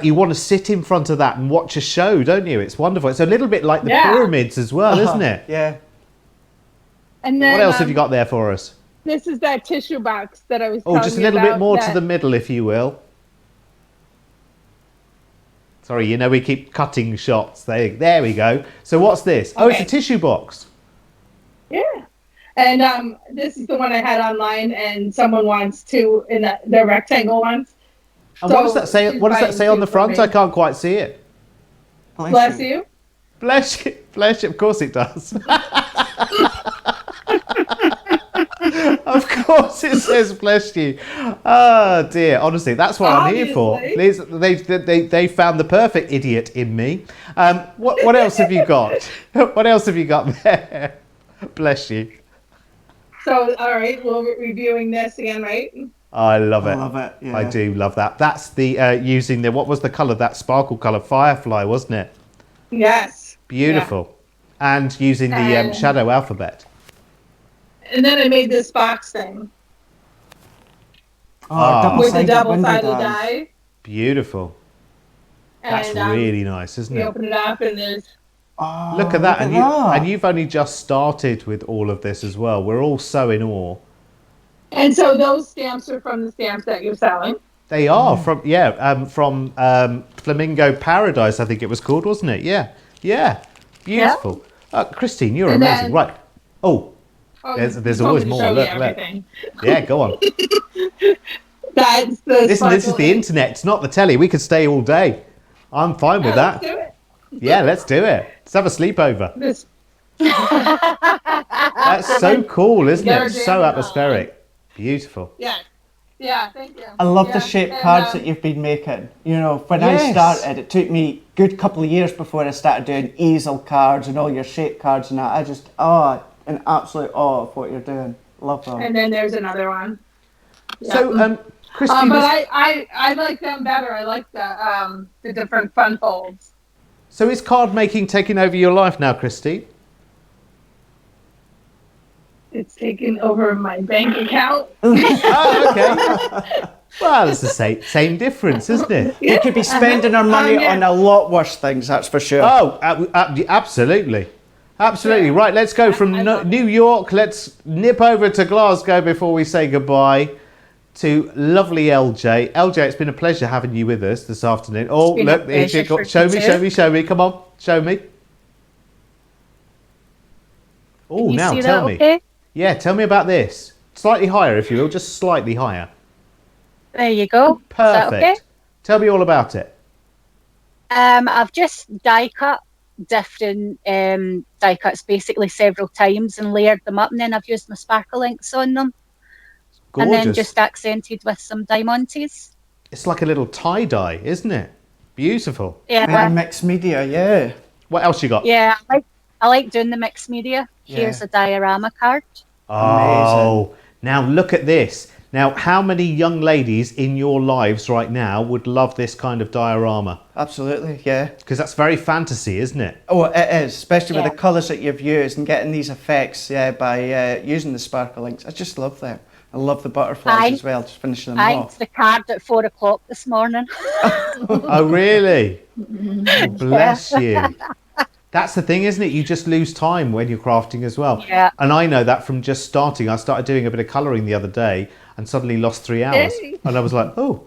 you want to sit in front of that and watch a show, don't you? It's wonderful. It's a little bit like the pyramids as well, isn't it? Yeah. And then, what else have you got there for us? This is that tissue box that I was telling you about. Just a little bit more to the middle, if you will. Sorry, we keep cutting shots. There we go. So what's this? Okay. Oh, it's a tissue box. Yeah. And this is the one I had online, and someone wants two in the rectangle ones. And so what does that say? What does that say on the front? I can't quite see it. Bless you. Bless you. Bless you. Of course it does. Of course it says bless you. Oh dear, honestly, that's what I'm here for. They found the perfect idiot in me. What else have you got? What else have you got there? Bless you. So, all right, we're reviewing this again, right? I love it. I love it. Yeah. I do love that. That's the using what was the colour? That sparkle colour, firefly, wasn't it? Yes. Beautiful. Yeah. And using the shadow alphabet. And then I made this box thing. With the double-sided die. Beautiful. That's really nice, isn't it? You open it up and there's... Oh, look at that. And you've only just started with all of this as well. We're all so in awe. And so those stamps are from the stamps that you're selling? They are from Flamingo Paradise, I think it was called, wasn't it? Yeah. Beautiful. Yeah. Christine, you're amazing. Right. There's always more. Look. Yeah, go on. That's the Listen, this is the internet. It's not the telly. We could stay all day. I'm fine with that. Let's do it. Yeah, let's do it. Let's have a sleepover. That's so cool, isn't it? So atmospheric. Beautiful. Yeah, thank you. I love the shaped cards that you've been making. When I started, it took me a good couple of years before I started doing easel cards and all your shaped cards and that. I just, in absolute awe of what you're doing. Love them. And then there's another one. Yeah. So, Christine, but I like them better. I like the different fun folds. So is card making taking over your life now, Christine? It's taken over my bank account. Oh, okay. Well, it's the same difference, isn't it? We could be spending our money Yeah. on a lot worse things, that's for sure. Oh, absolutely. Absolutely. Yeah. Right, let's go from I love New York. Let's nip over to Glasgow before we say goodbye to lovely LJ. LJ, it's been a pleasure having you with us this afternoon. Oh, been a look, here she pleasure goes. for Show you me, too. show me, show me. Come on, show me. Oh, You now see tell that me. okay? Yeah, tell me about this. Slightly higher, if you will, just slightly higher. There you go. Is Perfect. that okay? Tell me all about it. I've just die cut different die cuts basically several times and layered them up, and then I've used my sparkle inks on them. Gorgeous. And then just accented with some diamantes. It's like a little tie-dye, isn't it? Beautiful. Yeah, Mixed media, yeah. What else you got? yeah. I like doing the mixed media. Here's Yeah. a diorama card. Oh, now look at this. Now, how many young ladies in your lives right now would love this kind of diorama? Absolutely, yeah. Because that's very fantasy, isn't it? Oh, it is, especially with Yeah. the colours that you've used and getting these effects by using the sparkle inks. I just love them. I love the butterflies as well, just finishing them I off. inked the card at 4 o'clock this morning. Oh, really? Oh, bless you. That's the thing, isn't it? You just lose time when you're crafting as well. Yeah. And I know that from just starting. I started doing a bit of colouring the other day and suddenly lost 3 hours. Hey. And I was like, oh.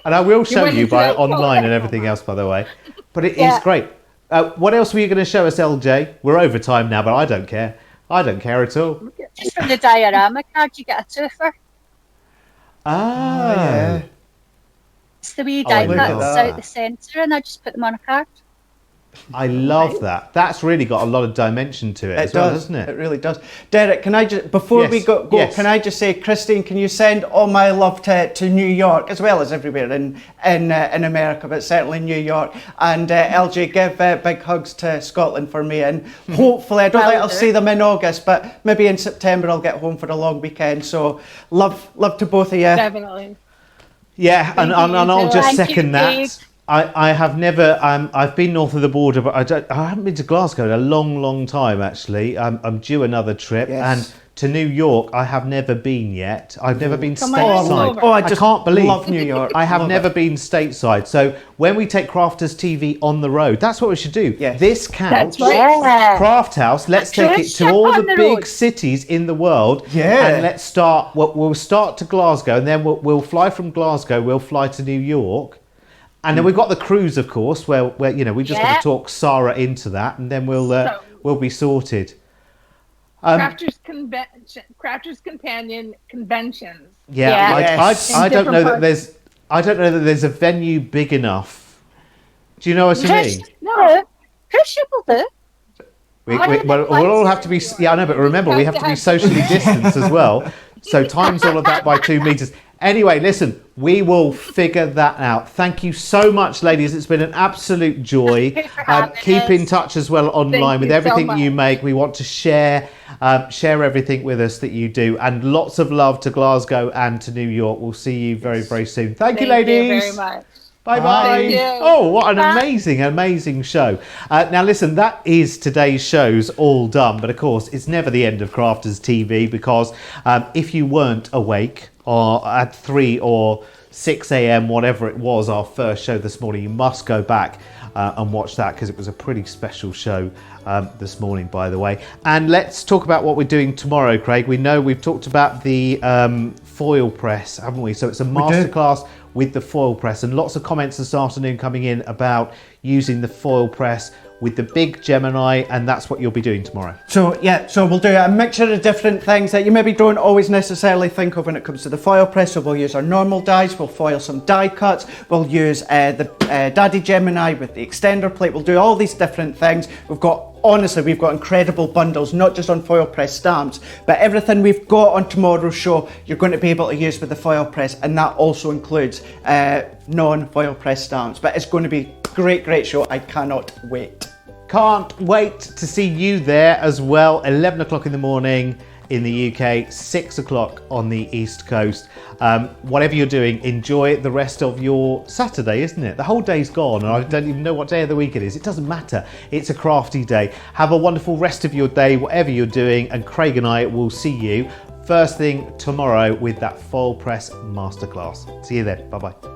And I will show went you into by that online and colour. everything else, by the way. But it Yeah. is great. What else were you going to show us, LJ? We're over time now, but I don't care. I don't care at all. Just from the diorama card, you get a twofer. Ah. Yeah. It's the wee Oh, I die love cuts that. out the centre, and I just put them on a card. I love that. That's really got a lot of dimension to it, as well, doesn't It it? really does. Derek, can I just, before Yes, we go, yes. can I just say, Christine, can you send all my love to New York, as well as everywhere in America, but certainly New York. And LJ, give big hugs to Scotland for me. And hopefully, I don't think I'll see them in August, but maybe in September I'll get home for a long weekend. So love to both of you. Definitely. Yeah, and I'll just Thank you, second that. Dave. I have never, I've been north of the border, but I haven't been to Glasgow in a long time, actually. I'm due another trip. Yes. And to New York, I have never been yet. I've never been Come on stateside. over. Oh, I I just can't believe love New York. I have Love never it. been stateside. So when we take Crafters TV on the road, that's what we should do. Yes. This couch, That's right. Yeah. Craft House, let's A take it cruise to ship all the on the big road. cities in the world. Yeah. And let's start, we'll start to Glasgow, and then we'll fly from Glasgow, we'll fly to New York. And then we've got the cruise, of course, where you know, we just got Yeah. to talk Sarah into that, and then we'll be sorted. Crafters Companion conventions. Yeah, Yeah. Yes. I don't know different that there's a venue big enough. Do you know what I mean? Cruise ship will do. We'll all have to be. Yeah, I know, but remember, we have to be socially distanced as well. So times all of that by 2 meters. Anyway, listen, we will figure that out. Thank you so much, ladies. It's been an absolute joy. Thank you for having Keep in us. touch as well online Thank with you so everything you much. make. We want to share everything with us that you do. And lots of love to Glasgow and to New York. We'll see you very, very soon. Thank you, Thank ladies. you very much. Bye bye. Thank you. Oh, what an amazing show. Now, listen, that is today's shows all done. But of course, it's never the end of Crafters TV, because if you weren't awake or at 3 or 6 a.m., whatever it was, our first show this morning, you must go back and watch that, because it was a pretty special show this morning, by the way. And let's talk about what we're doing tomorrow, Craig. We know we've talked about the foil press, haven't we? So it's a masterclass with the foil press, and lots of comments this afternoon coming in about using the foil press with the big Gemini, and that's what you'll be doing tomorrow. So we'll do a mixture of different things that you maybe don't always necessarily think of when it comes to the foil press. So we'll use our normal dies, we'll foil some die cuts, we'll use the Daddy Gemini with the extender plate. We'll do all these different things. Honestly, we've got incredible bundles, not just on foil press stamps, but everything we've got on tomorrow's show, you're going to be able to use with the foil press, and that also includes non-foil press stamps. But it's going to be a great show. I cannot wait. Can't wait to see you there as well. 11 o'clock in the morning. in the UK, 6 o'clock on the East Coast. Whatever you're doing, enjoy the rest of your Saturday, isn't it? The whole day's gone and I don't even know what day of the week it is. It doesn't matter. It's a crafty day. Have a wonderful rest of your day, whatever you're doing, and Craig and I will see you first thing tomorrow with that foil press masterclass. See you then. Bye-bye.